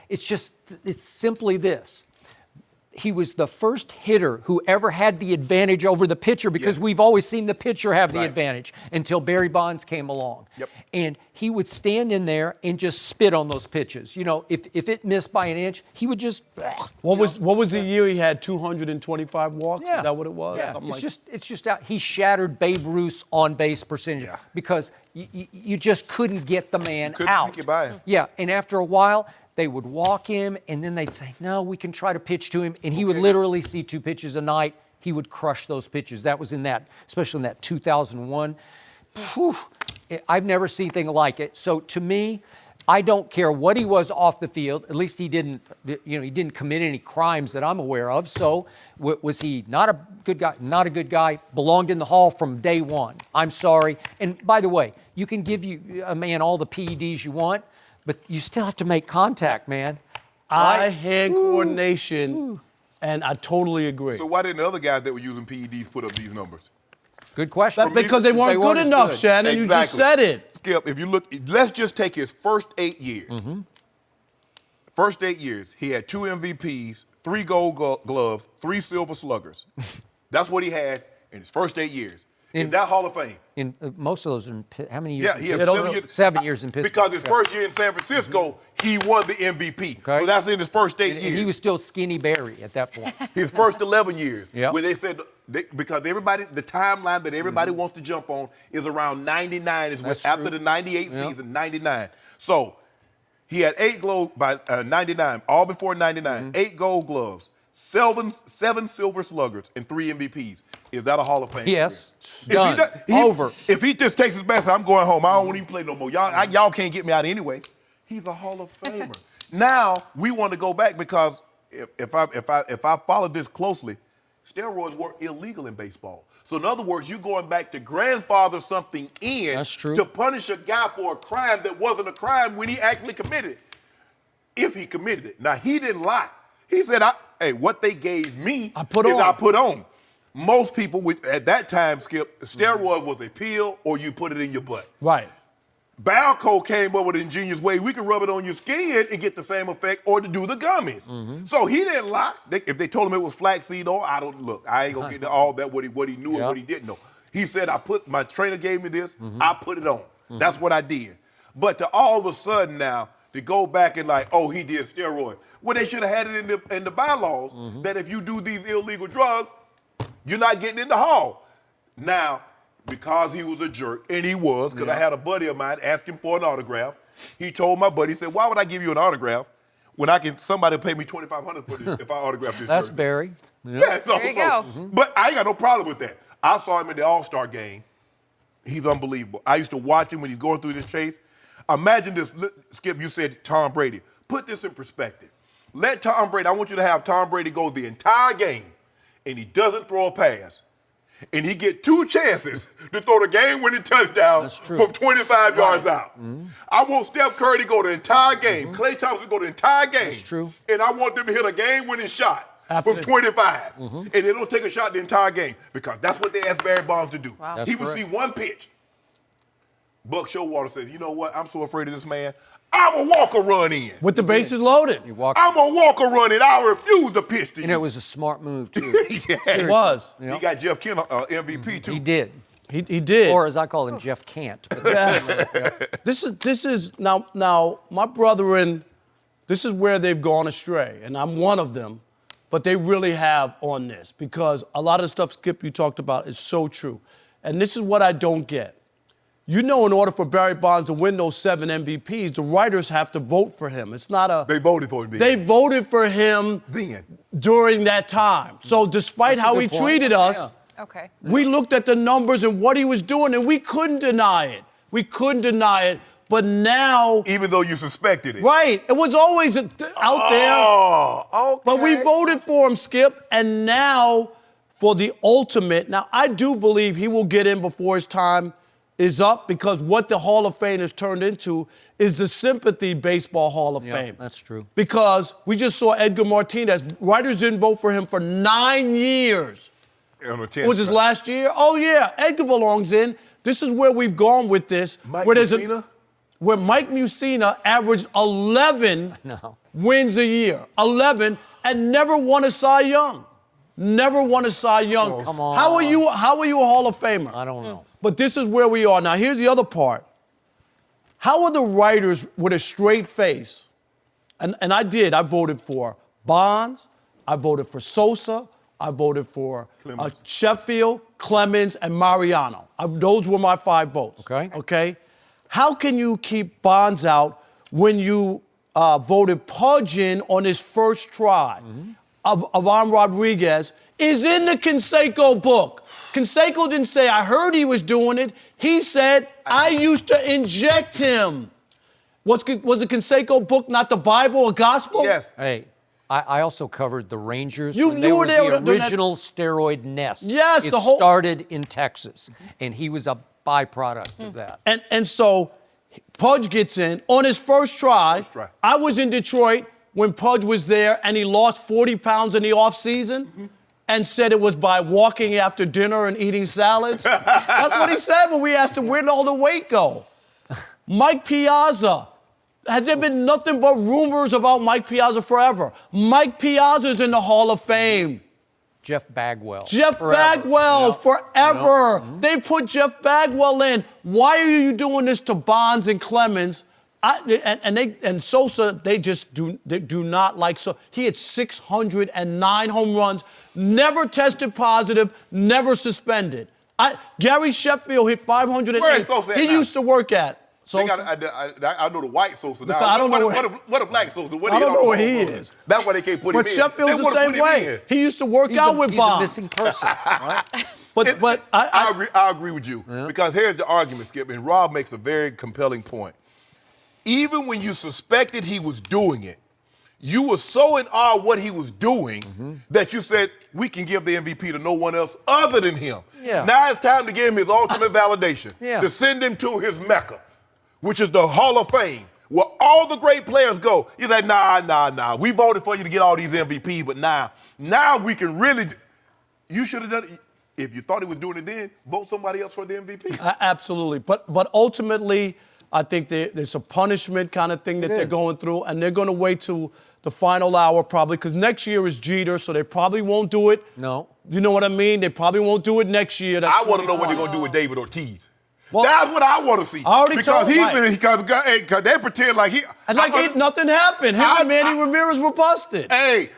It's simply this. He was the first hitter who ever had the advantage over the pitcher because we've always seen the pitcher have the advantage until Barry Bonds came along. Yep. And he would stand in there and just spit on those pitches. You know, if it missed by an inch, he would just. What was the year he had 225 walks? Yeah. Is that what it was? Yeah, Something it's just out. He shattered Babe Ruth's on-base percentage because you just couldn't get the man couldn't out. sneak it by him. Yeah, and after a while, they would walk him, and then they'd say, no, we can try to pitch to him, and he would literally see 2 pitches a night. He would crush those pitches. That was especially in that 2001. Whew, I've never seen anything like it. So to me, I don't care what he was off the field. At least he didn't commit any crimes that I'm aware of. So was he not a good guy? Not a good guy. Belonged in the Hall from day one. I'm sorry. And by the way, you can give a man all the PEDs you want, but you still have to make contact, man. Eye-hand coordination, and I totally agree. So why didn't the other guys that were using PEDs put up these numbers? Good question. Because they weren't good as enough, good. Shannon. You just said it. Skip, if you look, let's just take his first 8 years. First 8 years, he had 2 MVPs, 3 Gold Gloves, 3 Silver Sluggers. That's what he had in his first 8 years. Is that Hall of Fame? Most of those are in how many years? Yeah, he had 7 years in Pittsburgh. Because his first year in San Francisco, he won the MVP. Okay. So that's in his first 8 years. And he was still Skinny Barry at that point. His first 11 years. Yep. When they said, because everybody, the timeline that everybody wants to jump on is around 99, after the 98 season, 99. So he had 8 gold by 99, all before 99, 8 gold gloves, 7 silver sluggers, and 3 MVPs. Is that a Hall of Fame? Yes. Done. Over. If he just takes his best, I'm going home. I don't want to even play no more. Y'all can't get me out anyway. He's a Hall of Famer. Now we want to go back because if I follow this closely, steroids were illegal in baseball. So in other words, you're going back to grandfather something in That's true. to punish a guy for a crime that wasn't a crime when he actually committed it. If he committed it. Now he didn't lie. He said, "Hey, what they gave me I put on." Most people at that time, Skip, steroid was a pill or you put it in your butt. Right. Balco came up with an ingenious way. We can rub it on your skin and get the same effect or to do the gummies. So he didn't lie. If they told him it was flaxseed oil, I ain't going to get into all that, what he knew and what he didn't know. He said, my trainer gave me this, I put it on. That's what I did. But to all of a sudden now, to go back and he did steroid. Well, they should have had it in the bylaws that if you do these illegal drugs, you're not getting in the hall. Now, because he was a jerk, and he was, because I had a buddy of mine ask him for an autograph. He told my buddy, he said, "Why would I give you an autograph when somebody pay me $2,500 for this if I autograph this?" That's jersey? Barry. Yeah, There you go. But I ain't got no problem with that. I saw him in the All-Star game. He's unbelievable. I used to watch him when he's going through this chase. Imagine this, Skip, you said Tom Brady. Put this in perspective. Let Tom Brady, I want you to have Tom Brady go the entire game, and he doesn't throw a pass. And he get 2 chances to throw the game-winning touchdown from 25 yards out. I want Steph Curry to go the entire game. Klay Thompson to go the entire game. That's true. And I want them to hit a game-winning shot from 25. And they don't take a shot the entire game because that's what they asked Barry Bonds to do. Wow. He would see one pitch. Buck Showalter says, "You know what? I'm so afraid of this man. I'm going to walk a run in. With the bases loaded. I'm going to walk a run in. I refuse to pitch to you." And it was a smart move, too. It was. He got Jeff Kent MVP, too. He did. He did. Or as I call him, Jeff Can't. This is now my brethren, this is where they've gone astray, and I'm one of them, but they really have on this because a lot of the stuff, Skip, you talked about is so true. And this is what I don't get. You know, in order for Barry Bonds to win those 7 MVPs, the writers have to vote for him. It's not a... They voted for him. They voted for him during that time. So despite how he treated us, we looked at the numbers and what he was doing, and we couldn't deny it. We couldn't deny it. But now... Even though you suspected it. Right. It was always out there. Oh, okay. But we voted for him, Skip, and now for the ultimate... Now, I do believe he will get in before his time is up because what the Hall of Fame has turned into is the Sympathy Baseball Hall of Fame. That's true. Because we just saw Edgar Martinez. Writers didn't vote for him for 9 years. It was his last year? Oh, yeah. Edgar belongs in. This is where we've gone with this. Mike Mussina? Where Mike Mussina averaged 11 wins a year. 11 and never won a Cy Young. Never won a Cy Young. Oh, come on. How are you a Hall of Famer? I don't know. But this is where we are. Now, here's the other part. How are the writers with a straight face? And I did. I voted for Bonds. I voted for Sosa. I voted for Sheffield, Clemens, and Mariano. Those were my 5 votes. Okay? How can you keep Bonds out when you voted Pudge in on his first try? Ivan Rodriguez is in the Canseco book. Canseco didn't say, "I heard he was doing it." He said, "I used to inject him." Was the Canseco book not the Bible or gospel? Yes. Hey, I also covered the Rangers. You when knew they were they were the doing that. original steroid nest. Yes, it the whole started in Texas, and he was a byproduct of that. And so Pudge gets in on his first try. I was in Detroit when Pudge was there, and he lost 40 pounds in the offseason. And said it was by walking after dinner and eating salads. That's what he said when we asked him, where did all the weight go? Mike Piazza. Has there been nothing but rumors about Mike Piazza forever? Mike Piazza's in the Hall of Fame. Jeff Bagwell. Jeff Bagwell, forever. They put Jeff Bagwell in. Why are you doing this to Bonds and Clemens? And Sosa, they do not like so. He had 609 home runs, never tested positive, never suspended. Gary Sheffield hit 508. Where is Sosa at He now? used to work at. I know the white Sosa now. I don't know what a black Sosa. I don't know where he is. That's why they can't put him in. But Sheffield's the same way. He used to work out with He's Bonds. a missing person, right? I agree with you because here's the argument, Skip, and Rob makes a very compelling point. Even when you suspected he was doing it, you were so in awe of what he was doing that you said, we can give the MVP to no one else other than him. Yeah. Now it's time to give him his ultimate validation, to send him to his Mecca, which is the Hall of Fame, where all the great players go. He's like, nah. We voted for you to get all these MVPs, but now we can really, you should have done it. If you thought he was doing it then, vote somebody else for the MVP. Absolutely. But ultimately, I think there's a punishment kind of thing that they're going through, and they're going to wait till the final hour probably, because next year is Jeter, so they probably won't do it. No. You know what I mean? They probably won't do it next year. I want to know what they're going to do with David Ortiz. Well, that's what I want to see. I already told because they pretend like nothing happened. Him and Manny Ramirez were busted. Hey,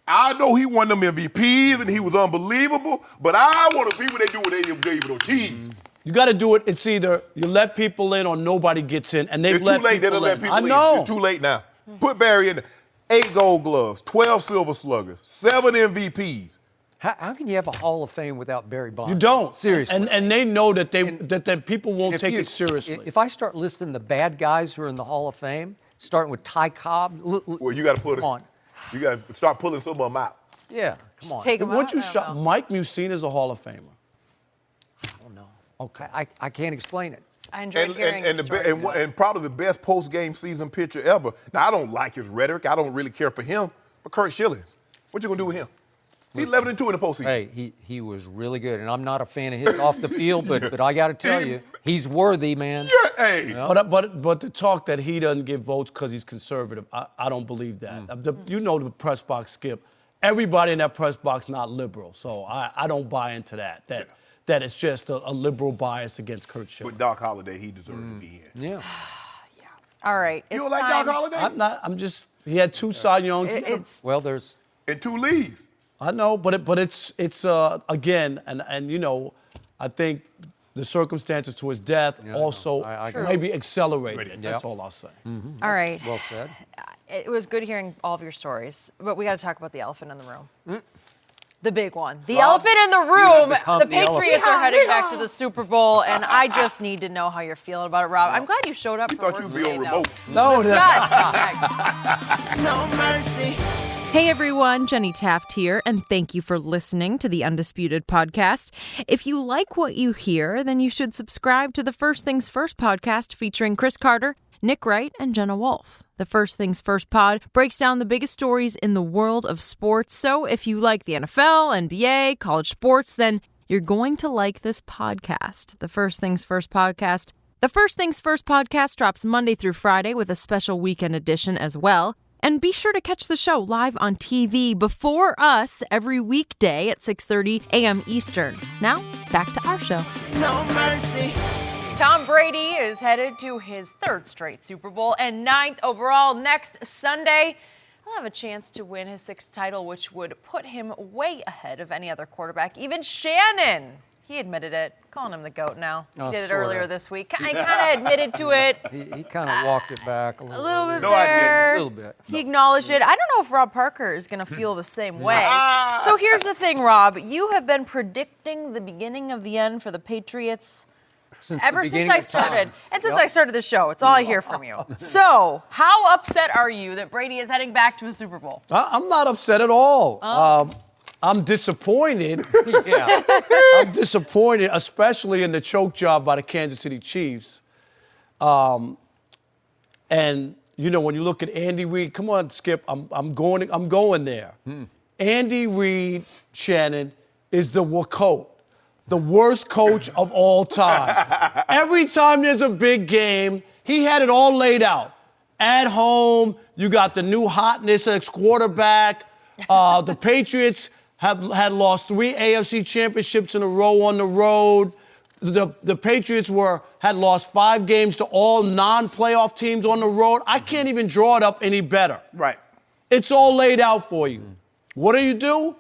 I know he won them MVPs and he was unbelievable, but I want to see what they do with David Ortiz. You got to do it. It's either you let people in or nobody gets in, and they've let people in. I know. It's too late now. Put Barry in there. 8 Gold Gloves, 12 Silver Sluggers, 7 MVPs. How can you have a Hall of Fame without Barry Bonds? You don't. Seriously. And they know that that people won't take it seriously. If I start listing the bad guys who are in the Hall of Fame, starting with Ty Cobb. Well, you got to put it. On. You got to start pulling some of them out. Yeah, come on. Take them out. Would you shot Mike Mussina as a Hall of Famer? I don't know. Okay. I can't explain it. I enjoyed hearing and probably the best post-game season pitcher ever. Now, I don't like his rhetoric. I don't really care for him. But Kurt Schillings, what you going to do with him? He's 11-2 in the postseason. Hey, he was really good. And I'm not a fan of his off the field, but I got to tell you, he's worthy, man. Yeah, hey. Yeah. But the talk that he doesn't get votes because he's conservative, I don't believe that. You know the press box, Skip. Everybody in that press box not liberal. So I don't buy into that. That it's just a liberal bias against Kurt Schilling. With Doc Holliday, he deserved to be in. Yeah. All right. You don't like Doc Holliday? I'm not. I'm just. He had 2 Cy Youngs. Well, there's. In 2 leagues. I know, but it's again, and you know, I think the circumstances to his death also maybe accelerated it. That's all I'll say. Mm-hmm. All right. Well said. It was good hearing all of your stories, but we got to talk about the elephant in the room. The big one. The elephant in the room. The Patriots are heading back to the Super Bowl, and I just need to know how you're feeling about it, Rob. I'm glad you showed up for work Thought you'd today, be on remote. No, No mercy. Hey everyone, Jenny Taft here, and thank you for listening to the Undisputed podcast. If you like what you hear, then you should subscribe to the First Things First podcast featuring Chris Carter, Nick Wright, and Jenna Wolfe. The First Things First pod breaks down the biggest stories in the world of sports. So if you like the NFL, NBA, college sports, then you're going to like this podcast, the First Things First podcast. The First Things First podcast drops Monday through Friday with a special weekend edition as well. And be sure to catch the show live on TV before us every weekday at 6:30 a.m. Eastern. Now, back to our show. No mercy. Tom Brady is headed to his 3rd straight Super Bowl and 9th overall next Sunday. He'll have a chance to win his 6th title, which would put him way ahead of any other quarterback. Even Shannon, he admitted it, calling him the GOAT now. He did it earlier this week. He kind of admitted to it. He kind of walked it back a little bit bit. there. A little bit. He acknowledged it. I don't know if Rob Parker is going to feel the same way. So here's the thing, Rob. You have been predicting the beginning of the end for the Patriots ever since I started. And since I started the show. It's all I hear from you. So how upset are you that Brady is heading back to a Super Bowl? I'm not upset at all. I'm disappointed. Yeah. I'm disappointed, especially in the choke job by the Kansas City Chiefs. And you know, when you look at Andy Reid, come on, Skip, I'm going there. Andy Reid, Shannon, is the WCOAT, the worst coach of all time. Every time there's a big game, he had it all laid out. At home, you got the new hotness as quarterback. The Patriots had lost 3 AFC championships in a row on the road. The Patriots had lost 5 games to all non-playoff teams on the road. I can't even draw it up any better. Right. It's all laid out for you. What do?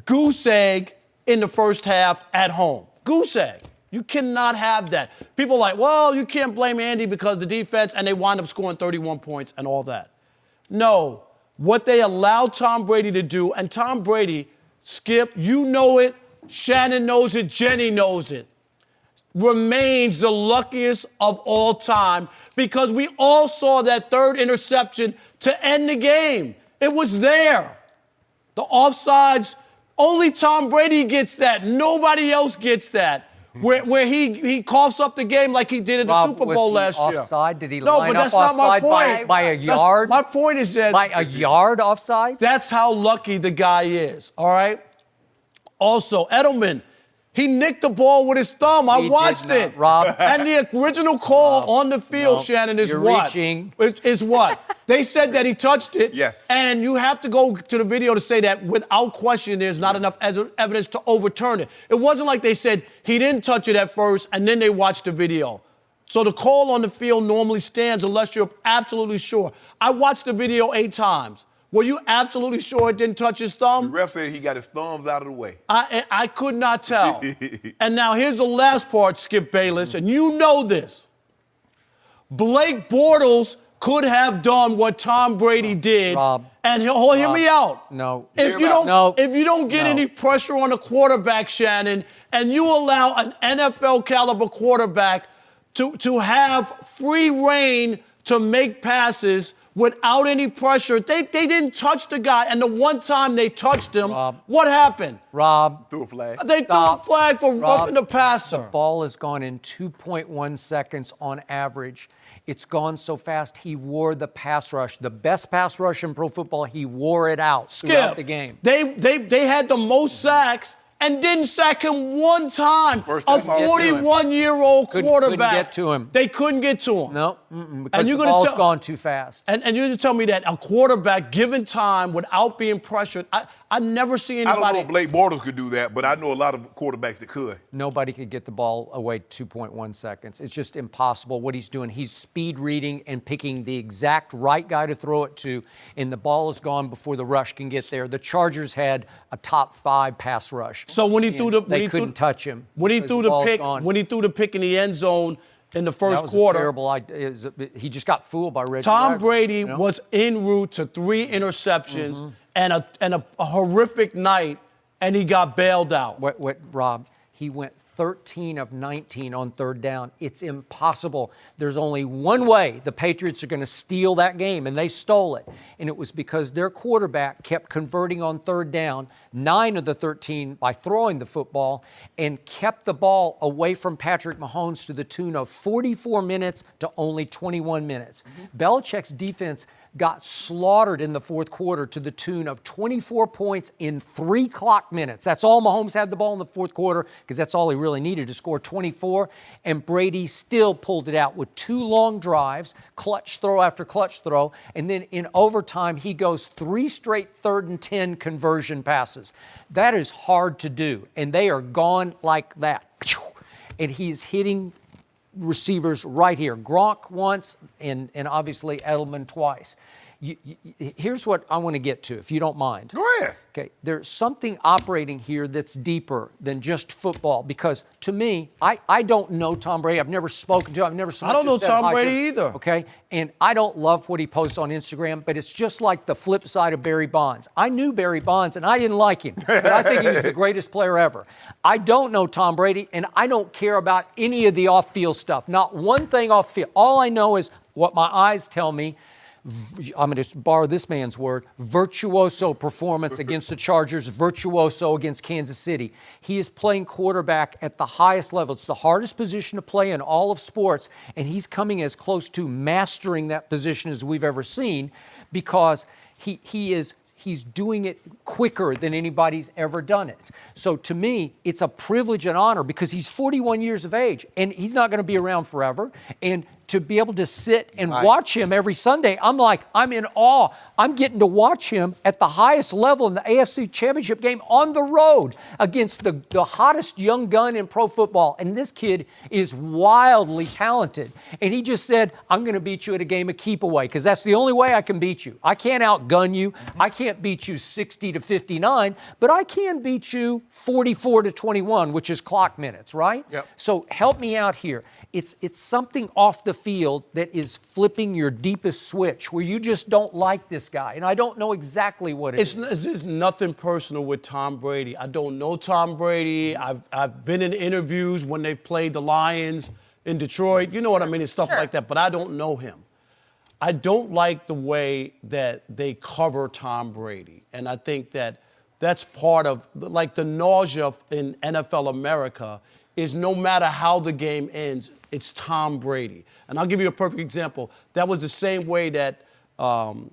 Goose egg in the first half at home. Goose egg. You cannot have that. People are like, well, you can't blame Andy because the defense, and they wind up scoring 31 points and all that. No. What they allowed Tom Brady to do, and Tom Brady, Skip, you know it, Shannon knows it, Jenny knows it, remains the luckiest of all time because we all saw that 3rd interception to end the game. It was there. The offsides, only Tom Brady gets that. Nobody else gets that. Where he coughs up the game like he did at the Super Bowl last year. Offside? Did he no, line but that's up not my offside point. by a yard? My point is that by a yard offside? That's how lucky the guy is, all right? Also, Edelman, he nicked the ball with his thumb. I watched it. Rob. And the original call on the field, Shannon, is you're what? Reaching. Is what? They said that he touched it. Yes. And you have to go to the video to say that without question there's not enough evidence to overturn it. It wasn't like they said he didn't touch it at first and then they watched the video. So the call on the field normally stands unless you're absolutely sure. I watched the video 8 times. Were you absolutely sure it didn't touch his thumb? The ref said he got his thumbs out of the way. I could not tell. And now here's the last part, Skip Bayless, and you know this. Blake Bortles could have done what Tom Brady did. Rob, and hear me out. No. If you don't get any pressure on the quarterback, Shannon, and you allow an NFL caliber quarterback to have free reign to make passes without any pressure. They didn't touch the guy, and the one time they touched him, Rob, what happened? Rob. Threw a flag. They threw a flag for roughing the passer. The ball has gone in 2.1 seconds on average. It's gone so fast, he wore the pass rush. The best pass rush in pro football, he wore it out throughout the game. They had the most sacks and didn't sack him one time. A 41-year-old quarterback. Couldn't get to him. They couldn't get to him. No, because the ball's gone too fast. And you're going to tell me that a quarterback, given time, without being pressured, I never see anybody. I don't know if Blake Bortles could do that, but I know a lot of quarterbacks that could. Nobody could get the ball away 2.1 seconds. It's just impossible what he's doing. He's speed reading and picking the exact right guy to throw it to, and the ball is gone before the rush can get there. The Chargers had a top 5 pass rush. So when he threw they couldn't touch him. When he threw the pick in the end zone in the first quarter, a terrible idea. He just got fooled by Reggie. Tom Brady was en route to 3 interceptions and a horrific night, and he got bailed out. Rob? He went 13 of 19 on 3rd down. It's impossible. There's only one way the Patriots are going to steal that game, and they stole it. And it was because their quarterback kept converting on 3rd down, 9 of the 13 by throwing the football, and kept the ball away from Patrick Mahomes to the tune of 44 minutes to only 21 minutes. Belichick's defense got slaughtered in the 4th quarter to the tune of 24 points in 3 clock minutes. That's all Mahomes had the ball in the 4th quarter because that's all he really needed to score 24. And Brady still pulled it out with 2 long drives, clutch throw after clutch throw. And then in overtime, he goes 3 straight 3rd and 10 conversion passes. That is hard to do. And they are gone like that. And he's hitting receivers right here. Gronk once and obviously Edelman twice. Here's what I want to get to, if you don't mind. Go ahead. Okay, there's something operating here that's deeper than just football because to me, I don't know Tom Brady. I've never spoken to him. I've never I don't know Tom Brady either. Okay, and I don't love what he posts on Instagram, but it's just like the flip side of Barry Bonds. I knew Barry Bonds, and I didn't like him, but I think he was the greatest player ever. I don't know Tom Brady, and I don't care about any of the off-field stuff. Not one thing off-field. All I know is what my eyes tell me. I'm going to borrow this man's word, virtuoso performance against the Chargers, virtuoso against Kansas City. He is playing quarterback at the highest level. It's the hardest position to play in all of sports, and he's coming as close to mastering that position as we've ever seen because he's doing it quicker than anybody's ever done it. So to me, it's a privilege and honor because he's 41 years of age, and he's not going to be around forever. And to be able to sit and watch him every Sunday, I'm in awe. I'm getting to watch him at the highest level in the AFC Championship game on the road against the hottest young gun in pro football. And this kid is wildly talented. And he just said, I'm going to beat you at a game of keep away because that's the only way I can beat you. I can't outgun you. I can't beat you 60-59, but I can beat you 44-21, which is clock minutes, right? Yep. So help me out here. It's something off the field that is flipping your deepest switch where you just don't like this guy. And I don't know exactly what it is. It's nothing personal with Tom Brady. I don't know Tom Brady. I've been in interviews when they've played the Lions in Detroit. You know what I mean? And stuff like that. But I don't know him. I don't like the way that they cover Tom Brady. And I think that that's part of, like, the nausea in NFL America is no matter how the game ends, it's Tom Brady. And I'll give you a perfect example. That was the same way that Tim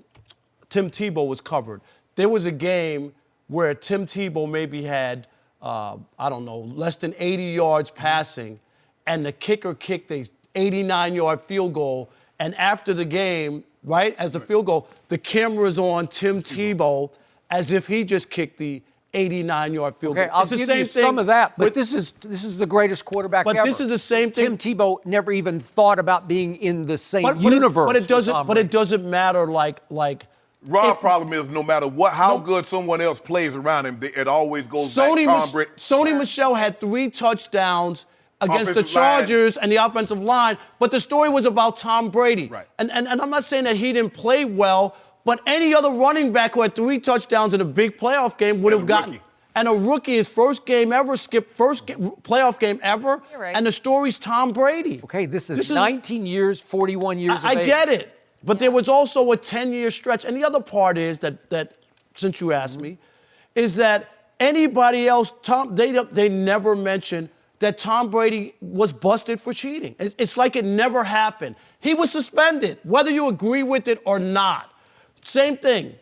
Tebow was covered. There was a game where Tim Tebow maybe had, less than 80 yards passing, and the kicker kicked a 89-yard field goal. And after the game, right, as the field goal, the camera's on Tim Tebow as if he just kicked the 89-yard field goal. Okay, I'll give you some of that, but this is the greatest quarterback ever. But this is the same thing. Tim Tebow never even thought about being in the same universe. But it doesn't matter. Like Rob's problem is no matter how good someone else plays around him, it always goes back to Tom Brady. Sony Michel had 3 touchdowns against the Chargers and the offensive line, but the story was about Tom Brady. Right. And I'm not saying that he didn't play well, but any other running back who had 3 touchdowns in a big playoff game would have gotten. And a rookie, his first game ever, playoff game ever. You're right. And the story's Tom Brady. Okay, this is 19 years, 41 years of age. I get it. But there was also a 10-year stretch. And the other part is that since you asked me, is that anybody else, they never mentioned that Tom Brady was busted for cheating. It's like it never happened. He was suspended, whether you agree with it or not. Same thing.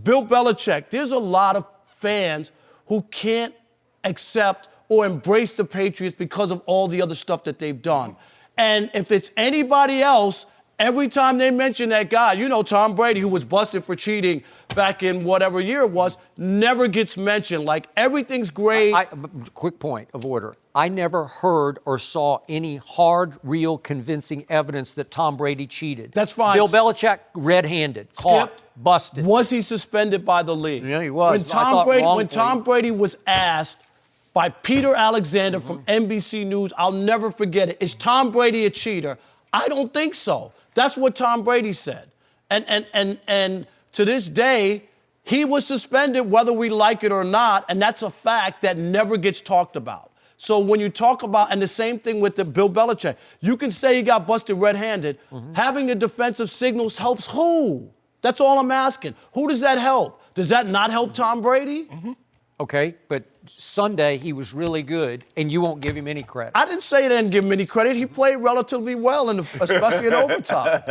Bill Belichick. There's a lot of fans who can't accept or embrace the Patriots because of all the other stuff that they've done. And if it's anybody else, every time they mention that guy, Tom Brady, who was busted for cheating back in whatever year it was, never gets mentioned. Like, everything's great. Quick point of order. I never heard or saw any hard, real, convincing evidence that Tom Brady cheated. That's fine. Bill Belichick, red-handed, caught, busted. Was he suspended by the league? Yeah, he was. When Tom Brady was asked by Peter Alexander from NBC News, I'll never forget it, is Tom Brady a cheater? I don't think so. That's what Tom Brady said. And to this day, he was suspended whether we like it or not, and that's a fact that never gets talked about. So when you talk about, and the same thing with the Bill Belichick, you can say he got busted red-handed. Having the defensive signals helps who? That's all I'm asking. Who does that help? Does that not help Tom Brady? Okay, but Sunday he was really good, and you won't give him any credit. I didn't say I didn't give him any credit. He played relatively well, especially in overtime.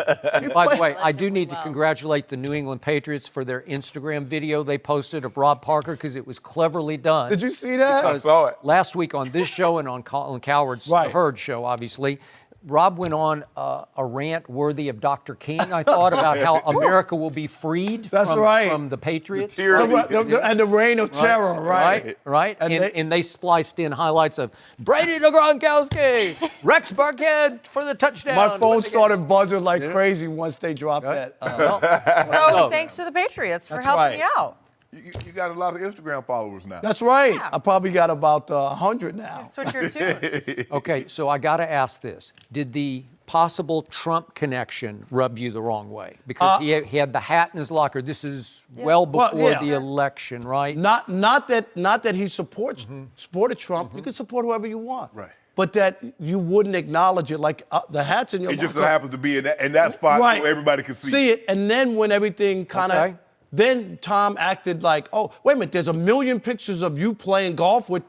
By the way, I do need to congratulate the New England Patriots for their Instagram video they posted of Rob Parker because it was cleverly done. Did you see that? I saw it. Last week on this show and on Colin Coward's The Herd show, obviously, Rob went on a rant worthy of Dr. King, I thought, about how America will be freed from the Patriots. And the reign of terror, Right. And they spliced in highlights of Brady to Gronkowski, Rex Burkhead for the touchdown. My phone started buzzing like crazy once they dropped that. So thanks to the Patriots for helping me out. You got a lot of Instagram followers now. That's right. Yeah. I probably got about 100 now. Switch your tune. Okay, so I got to ask this. Did the possible Trump connection rub you the wrong way? Because he had the hat in his locker. This is well before the election, right? Not that he supported Trump. You can support whoever you want. Right. But that you wouldn't acknowledge it, like the hat's in your locker. It just so happens to be in that spot so everybody can see it. And then when everything kind of... Then Tom acted like, oh, wait a minute, there's a million pictures of you playing golf with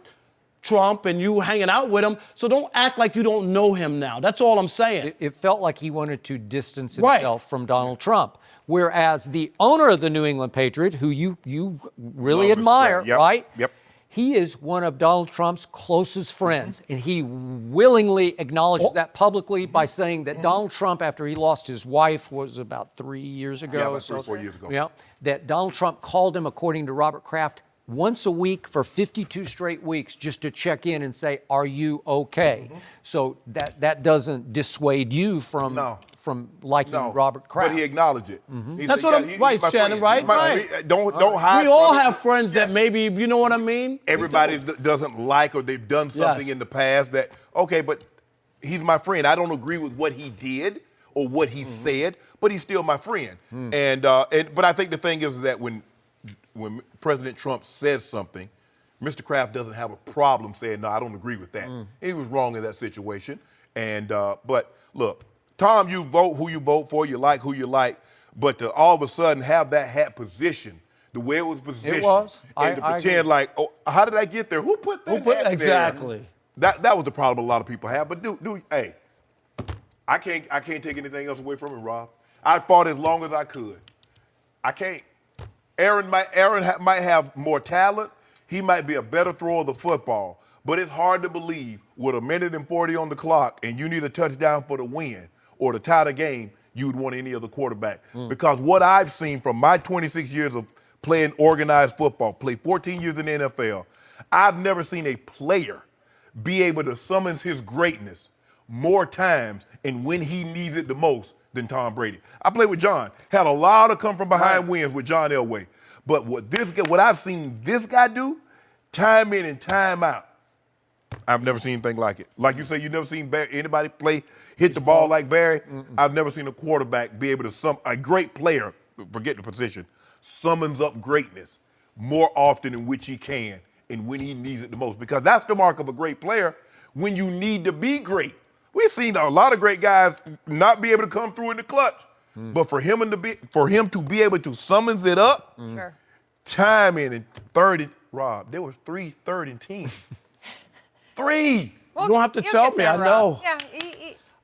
Trump and you hanging out with him, so don't act like you don't know him now. That's all I'm saying. It felt like he wanted to distance himself from Donald Trump, whereas the owner of the New England Patriots, who you really admire, right? Yep. He is one of Donald Trump's closest friends, and he willingly acknowledged that publicly by saying that Donald Trump, after he lost his wife, was about 3 years ago. Yeah, about 3 or 4 years ago. Yeah, that Donald Trump called him, according to Robert Kraft, once a week for 52 straight weeks just to check in and say, are you okay? So that doesn't dissuade you from liking Robert Kraft. But he acknowledged it. That's what I'm right, Shannon. Right, right. Don't hide. We all have friends that maybe, you know what I mean? Everybody doesn't like or they've done something in the past that, okay, but he's my friend. I don't agree with what he did or what he said, but he's still my friend. But I think the thing is that when President Trump says something, Mr. Kraft doesn't have a problem saying, no, I don't agree with that. He was wrong in that situation. But look, Tom, you vote who you vote for, you like who you like, but to all of a sudden have that hat positioned, the way it was positioned, it was. And to pretend like, oh, how did I get there? Who put that hat there? Exactly. That was the problem a lot of people have. But hey, I can't take anything else away from him, Rob. I fought as long as I could. I can't. Aaron might have more talent. He might be a better thrower of the football. But it's hard to believe with 1:40 on the clock and you need a touchdown for the win or to tie the game, you would want any other quarterback. Because what I've seen from my 26 years of playing organized football, played 14 years in the NFL, I've never seen a player be able to summons his greatness more times and when he needs it the most than Tom Brady. I played with John, had a lot of come from behind wins with John Elway. But what I've seen this guy do, time in and time out, I've never seen anything like it. Like you say, you've never seen anybody hit the ball like Barry. I've never seen a quarterback be able to a great player, forget the position, summons up greatness more often in which he can and when he needs it the most. Because that's the mark of a great player, when you need to be great. We've seen a lot of great guys not be able to come through in the clutch. But for him to be able to summons it up, time in and third, Rob, there was 3 third and 10s. 3. Well, you don't have to tell me. I know. Yeah,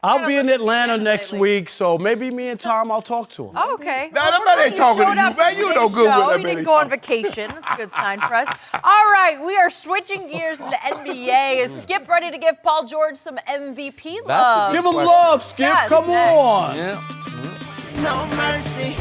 I'll be in Atlanta next week, so maybe me and Tom, I'll talk to him. Oh, okay. Now, nobody ain't talking to you, man. You no good with that, You man. didn't go on vacation. That's a good sign for us. All right, we are switching gears in the NBA. Is Skip ready to give Paul George some MVP love? Give him love, Skip. Yes, Come on. Yeah. No mercy.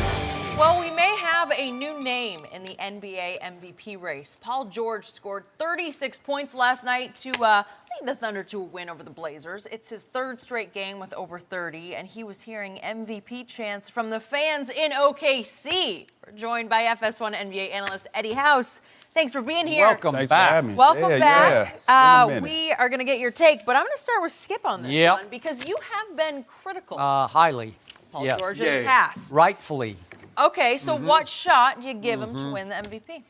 Well, we may have a new name in the NBA MVP race. Paul George scored 36 points last night to lead the Thunder to a win over the Blazers. It's his 3rd straight game with over 30, and he was hearing MVP chants from the fans in OKC. We're joined by FS1 NBA analyst Eddie House. Thanks for being here. Welcome Thanks back. for having me. Welcome back. It's been a minute. We are going to get your take, but I'm going to start with Skip on this one because you have been critical of Highly. Paul Yes. George in the past. Rightfully. Okay, so what shot do you give him to win the MVP?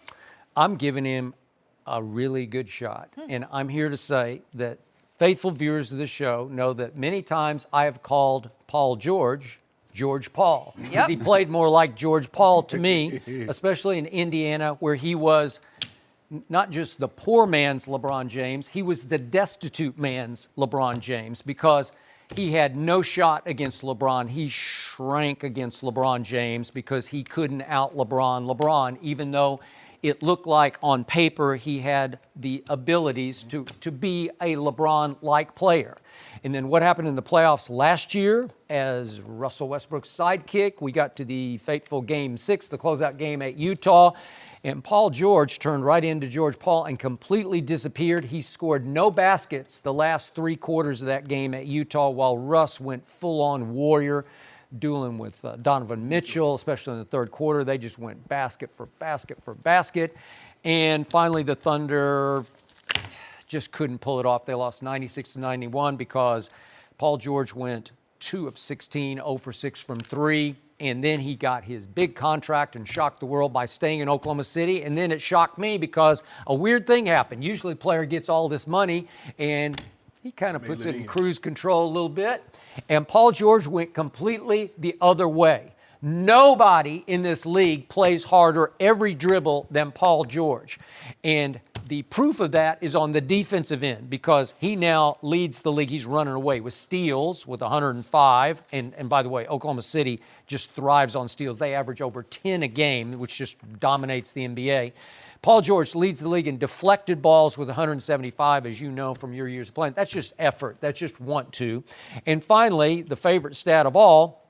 I'm giving him a really good shot. And I'm here to say that faithful viewers of the show know that many times I have called Paul George Paul. Because he played more like George Paul to me, especially in Indiana, where he was not just the poor man's LeBron James, he was the destitute man's LeBron James, because he had no shot against LeBron. He shrank against LeBron James because he couldn't out LeBron, even though it looked like on paper he had the abilities to be a LeBron-like player. And then what happened in the playoffs last year as Russell Westbrook's sidekick, we got to the fateful Game 6, the closeout game at Utah, and Paul George turned right into George Paul and completely disappeared. He scored no baskets the last 3 quarters of that game at Utah, while Russ went full-on warrior, dueling with Donovan Mitchell, especially in the 3rd quarter. They just went basket for basket for basket. And finally, the Thunder just couldn't pull it off. They lost 96-91 because Paul George went 2 of 16, 0 for 6 from 3. And then he got his big contract and shocked the world by staying in Oklahoma City. And then it shocked me because a weird thing happened. Usually a player gets all this money and he kind of puts it in cruise control a little bit. And Paul George went completely the other way. Nobody in this league plays harder every dribble than Paul George. And the proof of that is on the defensive end because he now leads the league. He's running away with steals with 105. And by the way, Oklahoma City just thrives on steals. They average over 10 a game, which just dominates the NBA. Paul George leads the league in deflected balls with 175, as you know from your years of playing. That's just effort. That's just want to. And finally, the favorite stat of all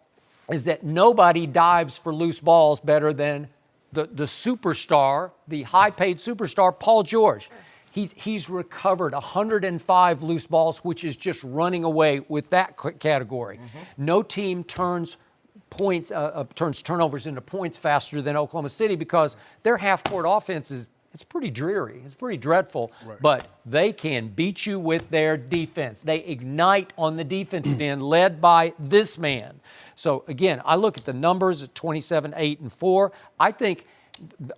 is that nobody dives for loose balls better than the superstar, the high-paid superstar, Paul George. He's recovered 105 loose balls, which is just running away with that category. No team turns turnovers into points faster than Oklahoma City because their half-court offense it's pretty dreary. It's pretty dreadful. Right. But they can beat you with their defense. They ignite on the defensive end, led by this man. So, again, I look at the numbers at 27, 8, and 4. I think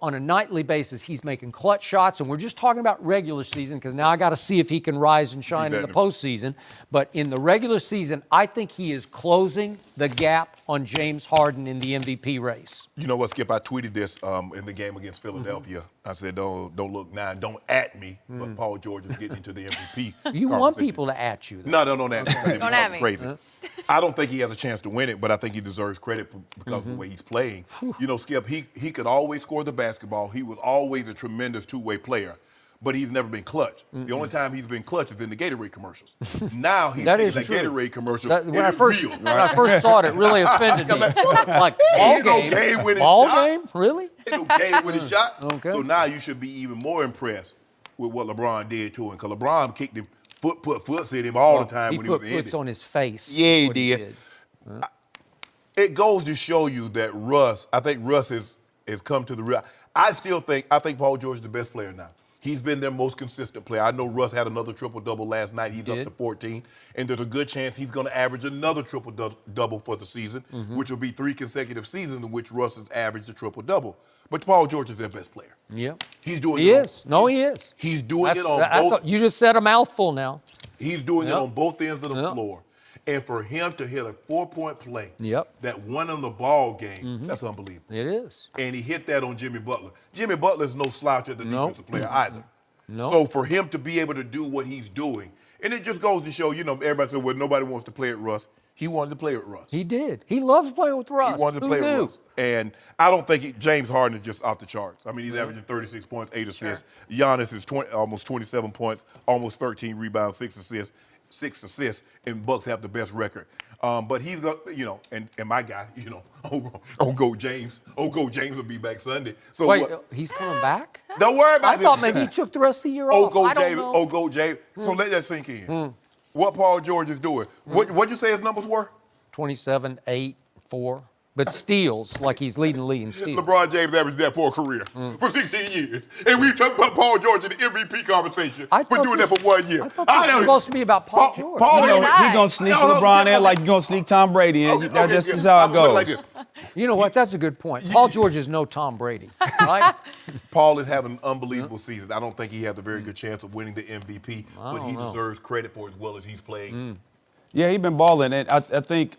on a nightly basis, he's making clutch shots, and we're just talking about regular season because now I got to see if he can rise and shine in the postseason. But in the regular season, I think he is closing the gap on James Harden in the MVP race. You know what, Skip? I tweeted this in the game against Philadelphia. I said, don't look now, don't at me, but Paul George is getting into the MVP. You want people to at you, though. No, don't at me. Don't at me. Crazy. I don't think he has a chance to win it, but I think he deserves credit because of the way he's playing. You know, Skip, he could always score the basketball. He was always a tremendous two-way player, but he's never been clutch. The only time he's been clutch is in the Gatorade commercials. Now he's taking that Gatorade commercial. When I first saw it, it really offended me. Like, ball game? Really? Ain't no game with his shot. Okay. So now you should be even more impressed with what LeBron did to him, because LeBron kicked him, put foots in him all the time when he was in it. He put foots on his face. Yeah, he did. It goes to show you that I think Russ has come to the real. I think Paul George is the best player now. He's been their most consistent player. I know Russ had another triple-double last night. He's up to 14, and there's a good chance he's going to average another triple-double for the season, which will be 3 consecutive seasons in which Russ has averaged a triple-double. But Paul George is their best player. Yeah. He's doing he it. Is. No, he is. He's doing it on both. You just said a mouthful now. He's doing it on both ends of the floor. And for him to hit a 4-point play that won him the ball game, that's unbelievable. It is. And he hit that on Jimmy Butler. Jimmy Butler's no slouch at the defensive player either. No. So for him to be able to do what he's doing, and it just goes to show, everybody said, well, nobody wants to play at Russ. He wanted to play with Russ. He did. He loves playing with Russ. He wanted to play with Russ. And I don't think James Harden is just off the charts. I mean, he's averaging 36 points, 8 assists. Giannis is almost 27 points, almost 13 rebounds, 6 assists, and Bucks have the best record. But he's got, and my guy, Go James will be back Sunday. So wait, he's coming back? Don't worry about this. I thought maybe he took the rest of the year off. Go James. So let that sink in. What Paul George is doing. What'd you say his numbers were? 27, 8, 4. But steals, like he's leading the league in steals. LeBron James averaged that for a career, for 16 years. And we talked about Paul George in the MVP conversation for doing that for 1 year. I thought this was supposed to be about Paul George. He's going to sneak LeBron in like you're going to sneak Tom Brady in. That just is how it goes. You know what? That's a good point. Paul George is no Tom Brady, right? Paul is having an unbelievable season. I don't think he has a very good chance of winning the MVP, but he deserves credit for as well as he's playing. Yeah, he's been balling, and I think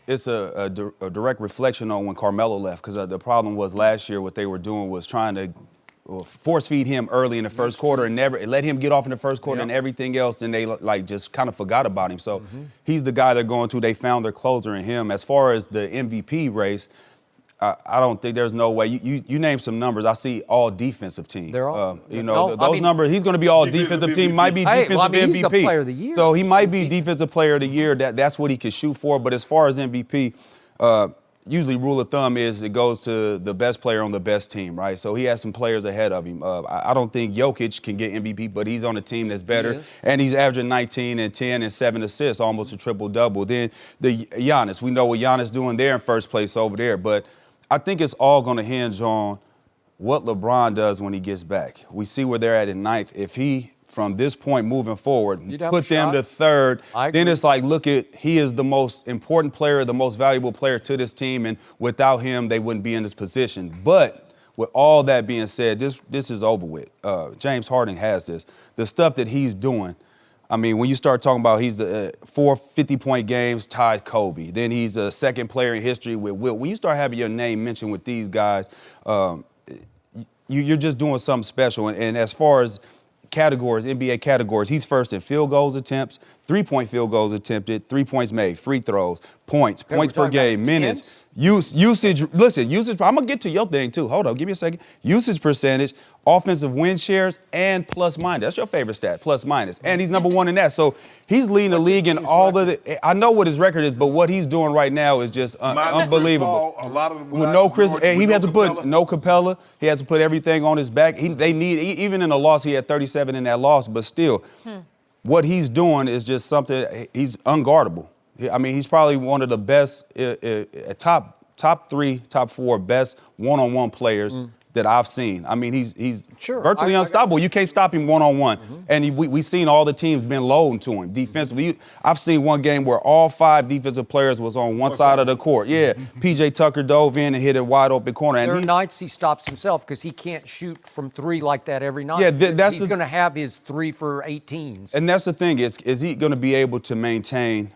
it's a direct reflection on when Carmelo left, because the problem was last year what they were doing was trying to force feed him early in the first quarter and never let him get off in the first quarter and everything else, and they just kind of forgot about him. So he's the guy they're going to. They found their closer in him. As far as the MVP race, I don't think there's no way. You name some numbers. I see all defensive team. They're all. Those numbers. He's going to be all defensive team. Might be defensive MVP. He's the player of the year. So he might be defensive player of the year. That's what he could shoot for. But as far as MVP, usually rule of thumb is it goes to the best player on the best team, right? So he has some players ahead of him. I don't think Jokic can get MVP, but he's on a team that's better. And he's averaging 19 and 10 and 7 assists, almost a triple-double. Then the Giannis. We know what Giannis doing there in first place over there. But I think it's all going to hinge on what LeBron does when he gets back. We see where they're at in ninth. If he, from this point moving forward, put them to third, then it's like, he is the most important player, the most valuable player to this team, and without him, they wouldn't be in this position. But with all that being said, this is over with. James Harden has this. The stuff that he's doing, I mean, when you start talking about he's the 4 50-point games tied Kobe, then he's a second player in history with Wilt. When you start having your name mentioned with these guys, you're just doing something special. And as far as categories, NBA categories, he's first in field goals attempts, 3-point field goals attempted, 3 points made, free throws, points per game, minutes, usage. Listen, usage. I'm gonna get to your thing too. Hold on, give me a second. Usage percentage, offensive win shares, and plus minus. That's your favorite stat, plus minus. And he's number 1 in that. So he's leading the league in all of the. I know what his record is, but what he's doing right now is just unbelievable. A lot of them with no Chris, he had to put no Capella. He has to put everything on his back. Even in the loss, he had 37 in that loss, but still. What he's doing is just something, he's unguardable. I mean, he's probably one of the best, top 3, top 4 best one-on-one players that I've seen. I mean, he's virtually unstoppable. You can't stop him one-on-one. And we've seen all the teams been loading to him defensively. I've seen one game where all 5 defensive players was on one side of the court. Yeah, P.J. Tucker dove in and hit a wide open corner. And there are nights he stops himself because he can't shoot from 3 like that every night. Yeah, he's going to have his 3 for 18s. And that's the thing, is he going to be able to maintain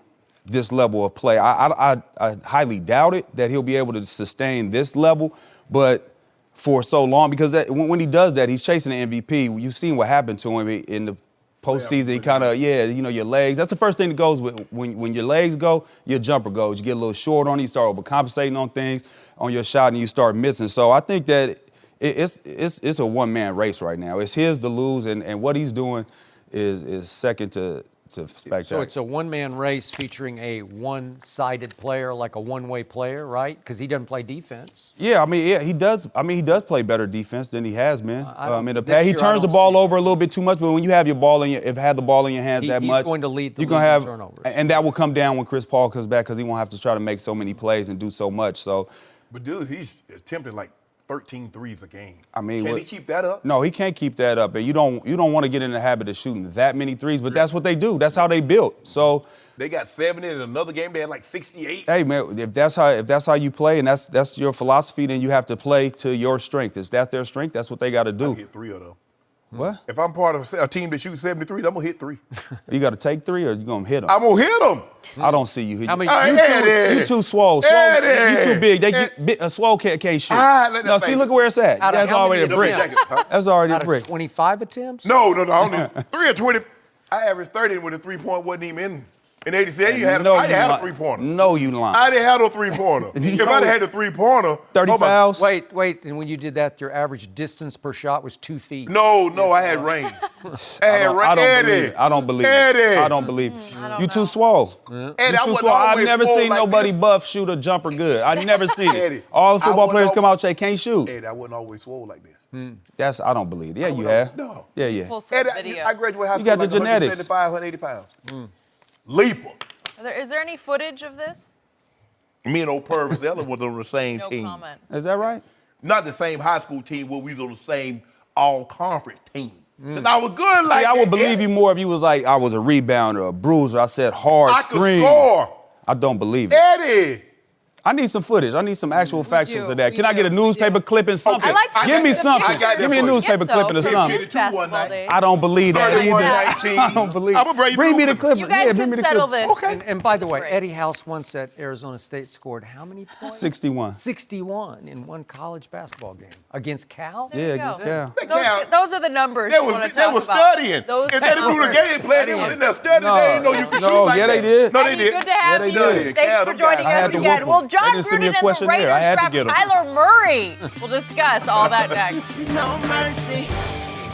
this level of play? I highly doubt it, that he'll be able to sustain this level, but for so long, because when he does that, he's chasing the MVP. You've seen what happened to him in the postseason. He kind of, your legs. That's the first thing that goes with when your legs go, your jumper goes. You get a little short on it, you start overcompensating on things on your shot, and you start missing. So I think that it's a one-man race right now. It's his to lose, and what he's doing is second to spectacular. So it's a one-man race featuring a one-sided player, like a one-way player, right? Because he doesn't play defense. Yeah, he does. He does play better defense than he has been in the past. He turns the ball over a little bit too much, but when you have your ball in if had the ball in your hands that much, he's going to lead the you're gonna have turnovers. And that will come down when Chris Paul comes back, because he won't have to try to make so many plays and do so much. So, but dude, he's attempting like 13 threes a game. I mean, can he keep that up? No, he can't keep that up, and you don't want to get in the habit of shooting that many threes. But that's what they do. That's how they built. So they got 70 in another game. They had like 68. Hey man, if that's how you play, and that's your philosophy, then you have to play to your strength. If that's their strength, that's what they got to do. I hit 3 of them. What? If I'm part of a team that shoots 73, I'm gonna hit 3. You got to take 3, or you gonna hit them? I'm gonna hit them. I don't see you hit. I mean, you too swole. You too big. Swole can't shoot. No, see, look where it's at. That's already a brick. That's already a brick. 25 attempts? No. I only 3 or 20. I averaged 30 with a 3-point wasn't even in 87. I didn't have a 3-pointer. No, you lying. I didn't have no 3-pointer. If I'd had a 3-pointer, 30 fouls. Wait. And when you did that, your average distance per shot was 2 feet. No, I had rain. I don't believe it. You too swole. Eddie, I've never seen nobody buff shoot a jumper good. I never seen it. All the football players come out, they can't shoot. Eddie, I wasn't always swole like this. I don't believe it. Yeah, you have. No. Yeah. Eddie, I graduated high school. You got the like genetics. 175, 180 pounds. Leaper. Is there any footage of this? Me and old Purvis Ellen was on the same team. No comment. Is that right? Not the same high school team, but we was on the same all-conference team. Because I was good like that. I would believe you more if you was like, I was a rebounder, a bruiser. I said hard screen. I could score. I don't believe it. Eddie. I need some footage. I need some actual factions of that. Can I get a newspaper clipping something? Give me something. Give me a newspaper clipping or something. I don't believe that either. I don't believe it. Bring me the clipping. You guys can settle this. Okay. And by the way, Eddie House once at Arizona State scored how many points? 61. 61 in one college basketball game. Against Cal? Yeah, against Cal. Those are the numbers They you want to they talk was about. studying. Those If they didn't do the game plan, they was in there studying. No. They didn't know you could shoot like that. They did. No, they Eddie, did. good to have you. did. Thanks Cal, for them joining guys. I had us to again. whoop 'em. Well, They John didn't send me a Gruden and the questionnaire. Raiders I had to draft get 'em. Kyler Murray. We'll discuss all that next. No mercy.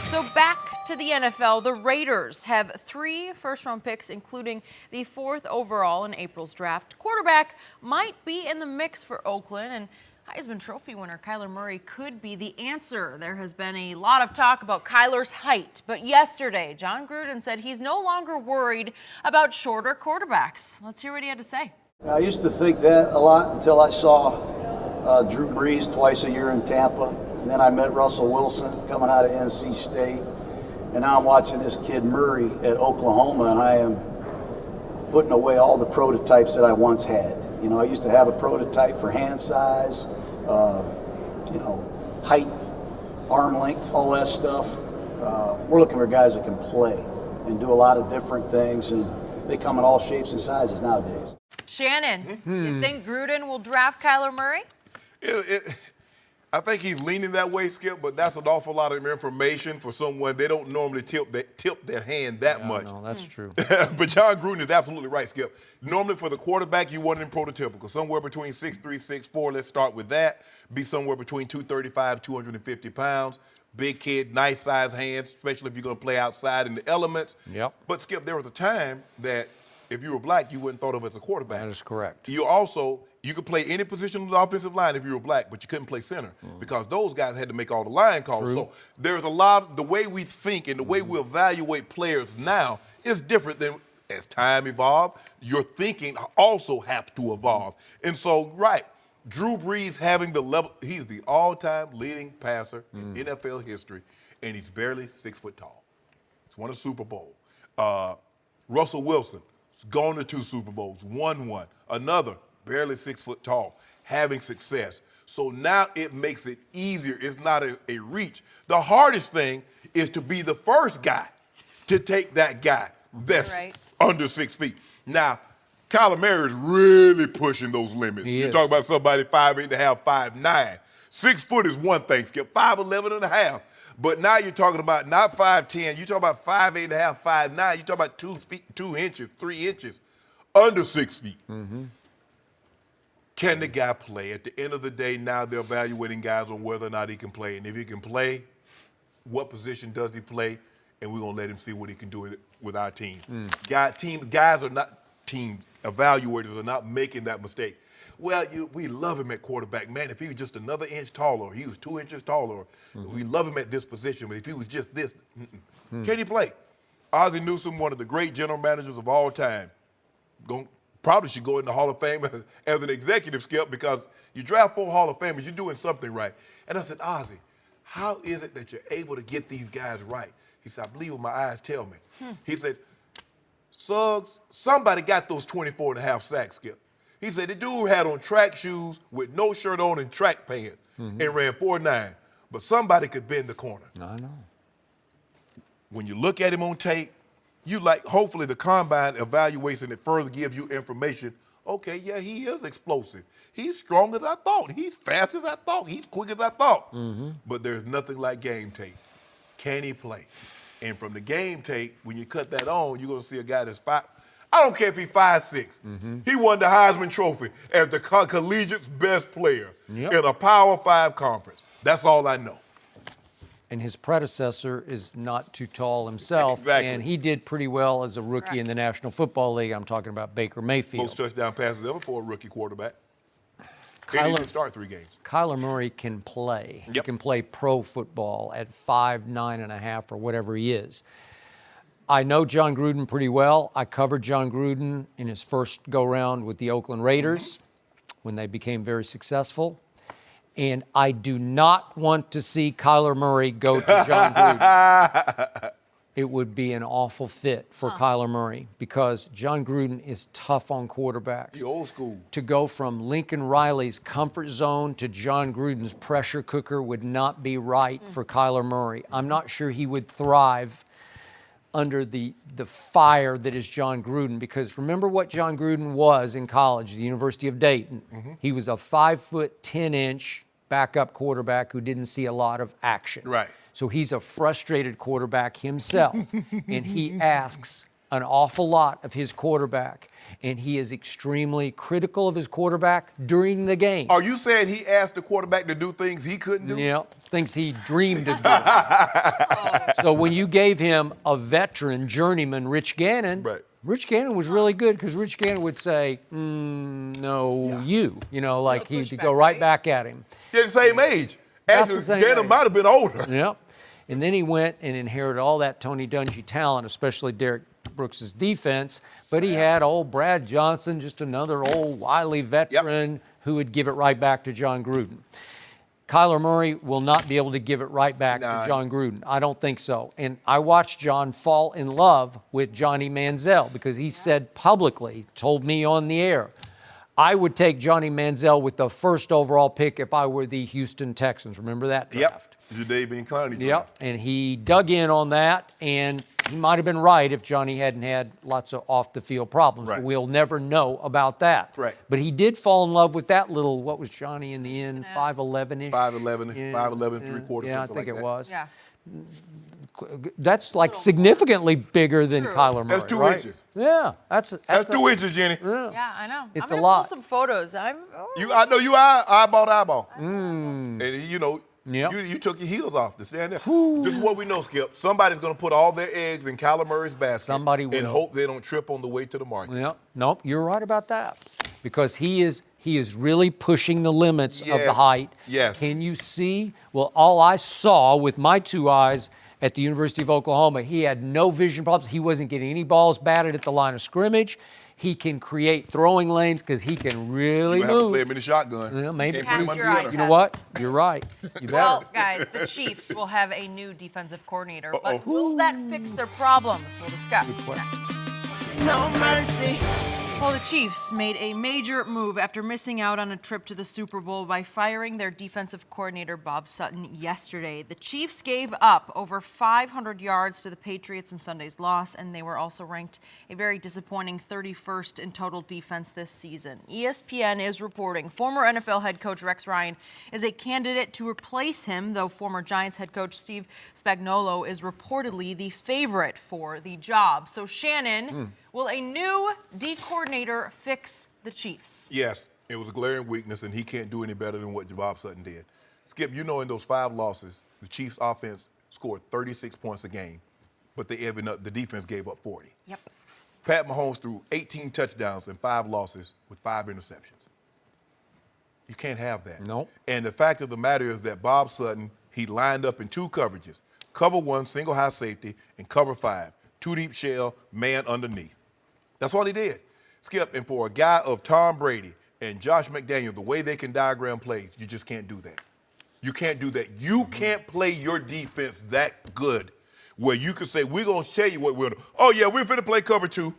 So back to the NFL, the Raiders have 3 first-round picks, including the 4th overall in April's draft. Quarterback might be in the mix for Oakland, and Heisman Trophy winner Kyler Murray could be the answer. There has been a lot of talk about Kyler's height, but yesterday, John Gruden said he's no longer worried about shorter quarterbacks. Let's hear what he had to say. I used to think that a lot until I saw Drew Brees twice a year in Tampa. And then I met Russell Wilson coming out of NC State. And now I'm watching this kid Murray at Oklahoma, and I am putting away all the prototypes that I once had. You know, I used to have a prototype for hand size, height, arm length, all that stuff. We're looking for guys that can play and do a lot of different things, and they come in all shapes and sizes nowadays. Shannon, you think Gruden will draft Kyler Murray? I think he's leaning that way, Skip, but that's an awful lot of information for someone. They don't normally tip their hand that much. No, that's true. But John Gruden is absolutely right, Skip. Normally for the quarterback, you want him prototypical, somewhere between 6'3", 6'4". Let's start with that. Be somewhere between 235, 250 pounds. Big kid, nice size hands, especially if you're going to play outside in the elements. Yep. But, Skip, there was a time that if you were black, you wouldn't thought of as a quarterback. That is correct. You could play any position on the offensive line if you were black, but you couldn't play center because those guys had to make all the line calls. True. So there's a lot, the way we think and the way we evaluate players now is different than as time evolved. Your thinking also has to evolve. And so, right, Drew Brees having the level, he's the all-time leading passer in NFL history, and he's barely 6 foot tall. He's won a Super Bowl. Russell Wilson has gone to 2 Super Bowls, won one. Another, barely 6 foot tall, having success. So now it makes it easier. It's not a reach. The hardest thing is to be the first guy to take that guy that's under 6 feet. Now, Kyler Murray is really pushing those limits. You're talking about somebody 5'8.5", 5'9". 6 foot is one thing, Skip, 5'11.5". But now you're talking about not 5'10", you're talking about 5'8.5", 5'9". You're talking about 2 feet, 2 inches, 3 inches, under 6 feet. Can the guy play? At the end of the day, now they're evaluating guys on whether or not he can play. And if he can play, what position does he play? And we're going to let him see what he can do with our team. Guys are not, team evaluators are not making that mistake. Well, we love him at quarterback. Man, if he was just another inch taller, he was 2 inches taller, we love him at this position. But if he was just this, can he play? Ozzie Newsome, one of the great general managers of all time, probably should go in the Hall of Fame as an executive, Skip, because you draft 4 Hall of Famers, you're doing something right. And I said, Ozzie, how is it that you're able to get these guys right? He said, I believe what my eyes tell me. He said, Suggs, somebody got those 24.5 sacks, Skip. He said, the dude had on track shoes with no shirt on and track pants and ran 4.9. But somebody could bend the corner. I know. When you look at him on tape, hopefully the combine evaluation it further gives you information. Okay, yeah, he is explosive. He's strong as I thought. He's fast as I thought. He's quick as I thought. But there's nothing like game tape. Can he play? And from the game tape, when you cut that on, you're going to see a guy that's I don't care if he's 5'6". He won the Heisman Trophy as the collegiate's best player in a Power 5 conference. That's all I know. And his predecessor is not too tall himself. Exactly. And he did pretty well as a rookie in the National Football League. I'm talking about Baker Mayfield. Most touchdown passes ever for a rookie quarterback. Didn't even start 3 games. Kyler Murray can play. He can play pro football at 5'9.5" or whatever he is. I know John Gruden pretty well. I covered John Gruden in his first go-round with the Oakland Raiders when they became very successful. And I do not want to see Kyler Murray go to John Gruden. It would be an awful fit for Kyler Murray because John Gruden is tough on quarterbacks. The old school. To go from Lincoln Riley's comfort zone to John Gruden's pressure cooker would not be right for Kyler Murray. I'm not sure he would thrive under the fire that is John Gruden, because remember what John Gruden was in college, the University of Dayton. He was a 5'10" backup quarterback who didn't see a lot of action. Right. So he's a frustrated quarterback himself, and he asks an awful lot of his quarterback, and he is extremely critical of his quarterback during the game. Are you saying he asked the quarterback to do things he couldn't do? Yeah, things he dreamed of doing. So when you gave him a veteran journeyman, Rich Gannon, Rich Gannon was really good because Rich Gannon would say, no, you know, like he'd go right back at him. They're the same age. Actually, Gannon might have been older. Yep. And then he went and inherited all that Tony Dungy talent, especially Derek Brooks' defense. But he had old Brad Johnson, just another old wily veteran who would give it right back to John Gruden. Kyler Murray will not be able to give it right back to John Gruden. I don't think so. And I watched John fall in love with Johnny Manziel because he said publicly, told me on the air, I would take Johnny Manziel with the first overall pick if I were the Houston Texans. Remember that draft? Yep. Jadeveon Clowney draft. Yep. And he dug in on that, and he might have been right if Johnny hadn't had lots of off-the-field problems. Right. But we'll never know about that. Correct. But he did fall in love with that little, what was Johnny in the end, 5'11"-ish? 5'11", 5'11", three-quarters, Yeah, I something think like it that. was. Yeah. That's like significantly bigger than True. Kyler Murray, That's 2 right? inches. Yeah, that's That's 2 inches, Jenny. Yeah, I know. It's I'm a gonna lot. pull some photos. I know you eyeball to eyeball. And you know, Yep. you took your heels off to stand there. This is what we know, Skip. Somebody's going to put all their eggs in Kyler Murray's basket. Somebody will. And hope they don't trip on the way to the market. Yeah, nope, you're right about that. Because he is really pushing the limits of the Yes, height. yes. Can you see? Well, all I saw with my 2 eyes at the University of Oklahoma, he had no vision problems. He wasn't getting any balls batted at the line of scrimmage. He can create throwing lanes because he can really You have to move. play him in the shotgun. Yeah, maybe. Can't put him Pass under your eye center. You know what? You're right. You better. Well, guys, the Chiefs will have a new defensive coordinator, Uh-oh. but will that fix their problems? We'll discuss next. No mercy. Well, the Chiefs made a major move after missing out on a trip to the Super Bowl by firing their defensive coordinator, Bob Sutton, yesterday. The Chiefs gave up over 500 yards to the Patriots in Sunday's loss, and they were also ranked a very disappointing 31st in total defense this season. ESPN is reporting former NFL head coach Rex Ryan is a candidate to replace him, though former Giants head coach Steve Spagnuolo is reportedly the favorite for the job. So, Shannon, will a new D coordinator fix the Chiefs? Yes, it was a glaring weakness, and he can't do any better than what Bob Sutton did. Skip, you know in those 5 losses, the Chiefs' offense scored 36 points a game, but the defense gave up 40. Yep. Pat Mahomes threw 18 touchdowns and 5 losses with 5 interceptions. You can't have that. Nope. And the fact of the matter is that Bob Sutton, he lined up in 2 coverages. Cover 1, single high safety, and cover 5, 2 deep shell, man underneath. That's all he did. Skip, and for a guy of Tom Brady and Josh McDaniel, the way they can diagram plays, you just can't do that. You can't do that. You can't play your defense that good where you can say, we're going to tell you what we're going to do. Oh, yeah, we're going to play cover 2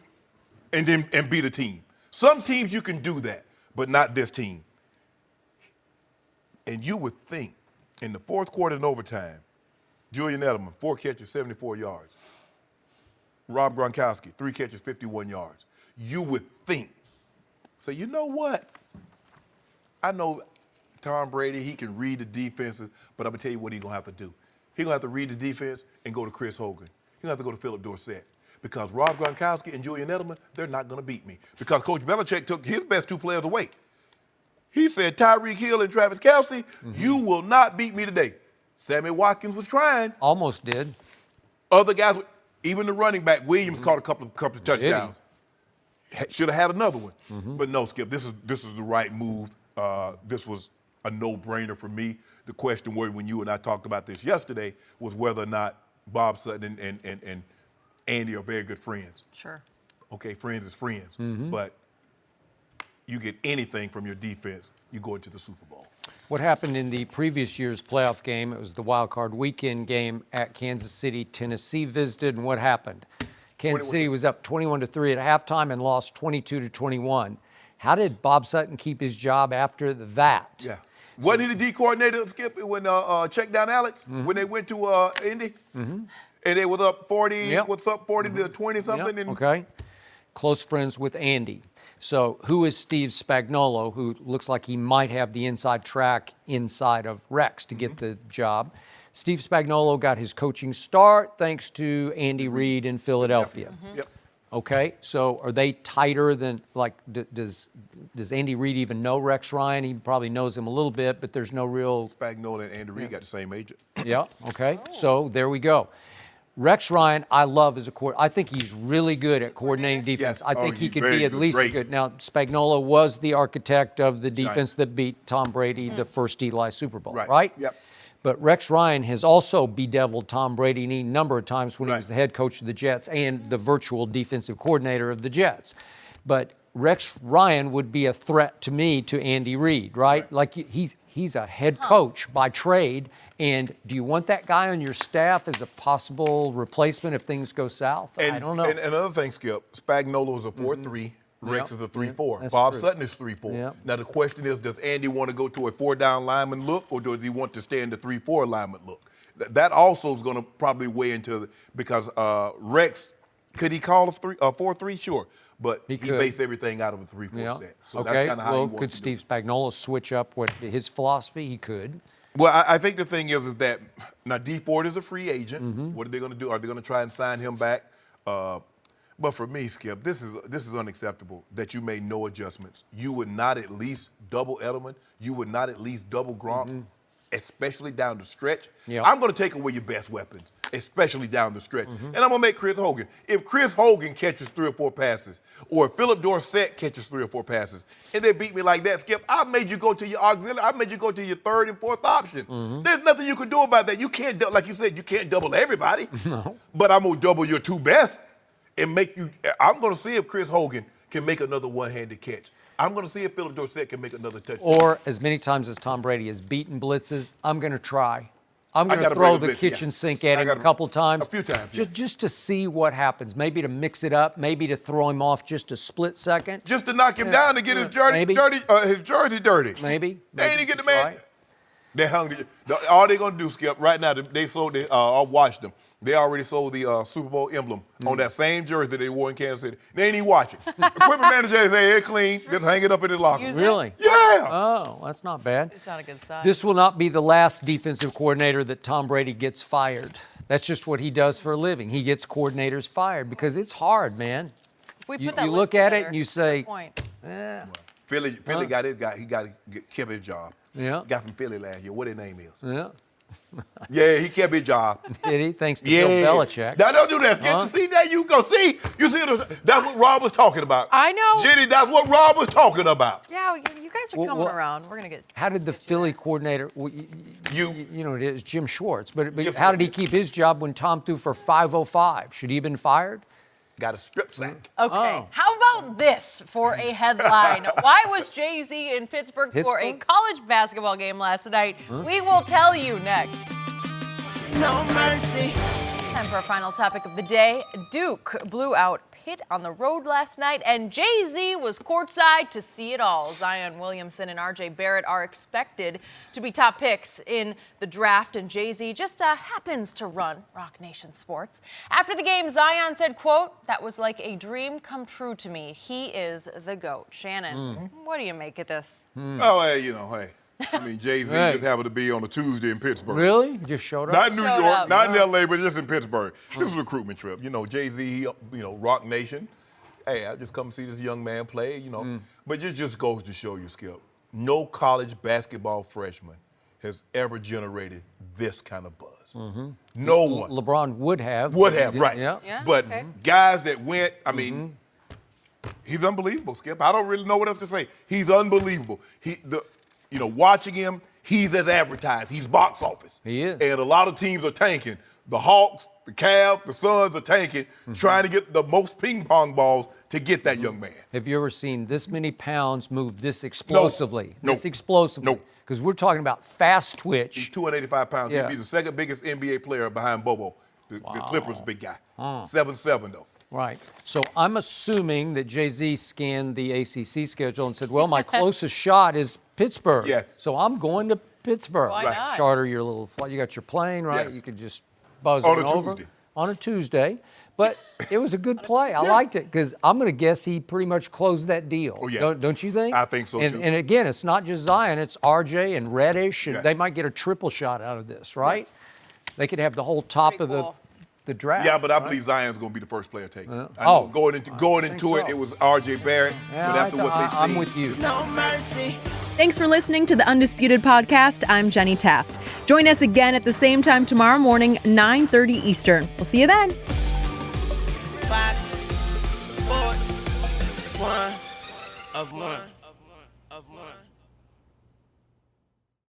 and beat a team. Some teams you can do that, but not this team. And you would think in the 4th quarter and overtime, Julian Edelman, 4 catches, 74 yards. Rob Gronkowski, 3 catches, 51 yards. You would think. So you know what? I know Tom Brady, he can read the defenses, but I'm going to tell you what he's going to have to do. He's going to have to read the defense and go to Chris Hogan. He's going to have to go to Philip Dorsett. Because Rob Gronkowski and Julian Edelman, they're not going to beat me. Because Coach Belichick took his best 2 players away. He said, Tyreek Hill and Travis Kelce, you will not beat me today. Sammy Watkins was trying. Almost did. Other guys, even the running back, Williams caught a couple of touchdowns. Should have had another one. But no, Skip, this is the right move. This was a no-brainer for me. The question when you and I talked about this yesterday was whether or not Bob Sutton and Andy are very good friends. Sure. Okay, friends is friends. But you get anything from your defense, you go into the Super Bowl. What happened in the previous year's playoff game? It was the wild card weekend game at Kansas City. Tennessee visited, and what happened? Kansas City was up 21-3 at halftime and lost 22-21. How did Bob Sutton keep his job after that? Yeah. Wasn't he the D coordinator, Skip, when check down Alex, when they went to Indy? And they was up 40, what's up, 40 to 20 something? Yep. Okay. Close friends with Andy. So who is Steve Spagnuolo, who looks like he might have the inside track inside of Rex to get the job? Steve Spagnuolo got his coaching start thanks to Andy Reid in Philadelphia. Yep. Okay, so are they tighter than, like, does Andy Reid even know Rex Ryan? He probably knows him a little bit, but there's no real... Spagnuolo and Andy Reid got the same agent. Yeah, okay, so there we go. Rex Ryan, I love as a coordinator. I think he's really good at coordinating defense. Yes. I think he he's could very be at good. least Great. good. Now, Spagnuolo was the architect of the defense that beat Tom Brady the first Eli Super Bowl, right? Yep. But Rex Ryan has also bedeviled Tom Brady any number of times when he was the head coach of the Jets and the virtual defensive coordinator of the Jets. But Rex Ryan would be a threat to me to Andy Reid, right? Like he's a head coach by trade. And do you want that guy on your staff as a possible replacement if things go south? I don't know. And another thing, Skip, Spagnuolo is a 4-3. Rex is a 3-4. That's Bob true. Sutton is 3-4. Yep. Now the question is, does Andy want to go to a 4-down lineman look, or does he want to stay in the 3-4 lineman look? That also is going to probably weigh into because Rex, could he call a 4-3? Sure. But he based everything out of a 3-4 set. So that's kind of how he wants could to Steve do it. Spagnuolo switch up what his philosophy? He could. Well, I think the thing is that now D Ford is a free agent. What are they going to do? Are they going to try and sign him back? But for me, Skip, this is unacceptable that you made no adjustments. You would not at least double Edelman. You would not at least double Gronk, especially down the stretch. Yep. I'm going to take away your best weapons, especially down the stretch. And I'm going to make Chris Hogan. If Chris Hogan catches 3 or 4 passes, or if Philip Dorsett catches 3 or 4 passes, and they beat me like that, Skip, I made you go to your auxiliary. I made you go to your 3rd and 4th option. There's nothing you can do about that. You can't, like you said, you can't double everybody. No. But I'm going to double your 2 best and make you. I'm going to see if Chris Hogan can make another one-handed catch. I'm going to see if Philip Dorsett can make another touchdown. Or as many times as Tom Brady has beaten blitzes, I'm going to try. I'm going to throw the kitchen sink at him a couple times. A few times. Just to see what happens. Maybe to mix it up. Maybe to throw him off just a split second. Just to knock him down to get his jersey dirty. Maybe. They ain't get the man. They're hungry. All they're going to do, Skip, right now, they sold I watched them. They already sold the Super Bowl emblem on that same jersey that they wore in Kansas City. They ain't even watch it. Equipment manager say it's clean. Just hang it up in the locker. Really? Yeah. Oh, that's not bad. It's not a good sign. This will not be the last defensive coordinator that Tom Brady gets fired. That's just what he does for a living. He gets coordinators fired because it's hard, man. If we put You that look list at it together, and you say, point. Philly got his guy. He got to keep his job. Yeah. Guy from Philly last year. What his name is? Yeah. Yeah, he kept his job. Did he? Thanks to Bill Belichick. Now, don't do that, Skip. See, there you go. See, that's what Rob was talking about. I know. Jenny, that's what Rob was talking about. Yeah, you guys are coming around. We're going to get. How did the Philly coordinator, You know, it is Jim Schwartz, but how did he keep his job when Tom threw for 505? Should he have been fired? got a strip sack. Okay. Oh. How about this for a headline? Why was Jay-Z in Pittsburgh for a college basketball game last night? We will tell you next. No mercy. Time for our final topic of the day. Duke blew out Pitt on the road last night, and Jay-Z was courtside to see it all. Zion Williamson and RJ Barrett are expected to be top picks in the draft, and Jay-Z just happens to run Rock Nation Sports. After the game, Zion said, quote, "That was like a dream come true to me. He is the GOAT." Shannon, what do you make of this? Oh, hey, hey. I mean, Jay-Z just happened to be on a Tuesday in Pittsburgh. Really? Just showed up? Not in New York, not in L.A., but just in Pittsburgh. This was a recruitment trip. Jay-Z, Rock Nation. Hey, I just come see this young man play, But it just goes to show you, Skip, no college basketball freshman has ever generated this kind of buzz. No one. LeBron would have. Right. Yeah. But guys that went, I mean, he's unbelievable, Skip. I don't really know what else to say. He's unbelievable. Watching him, he's as advertised. He's box office. He is. And a lot of teams are tanking. The Hawks, the Cavs, the Suns are tanking, trying to get the most ping pong balls to get that young man. Have you ever seen this many pounds move this explosively? No. This explosively? No. Because we're talking about fast twitch. He's 285 pounds. Yeah. He'd be the second biggest NBA player behind Bobo, the Clippers' big guy. 7'7", though. Right. So I'm assuming that Jay-Z scanned the ACC schedule and said, well, my closest shot is Pittsburgh. Yes. So I'm going to Pittsburgh. Why not? Charter your little flight. You got your plane, right? Yes. You could just buzz On it a over. Tuesday. On a Tuesday. But it was a good play. I liked it because I'm going to guess he pretty much closed that deal. Oh, yeah. Don't you think? I think so, too. And again, it's not just Zion. It's RJ and Reddish. And Yeah. they might get a triple shot out of this, right? They could have the whole top Pretty of cool. the draft. Yeah, but I right? believe Zion's going to be the first player taken. I Oh. know going into it, so. it was R.J. Barrett. Yeah, but after what they've seen, I'm with you. No mercy. Thanks for listening to the Undisputed Podcast. I'm Jenny Taft. Join us again at the same time tomorrow morning, 9:30 Eastern. We'll see you then. Fox Sports. One of one.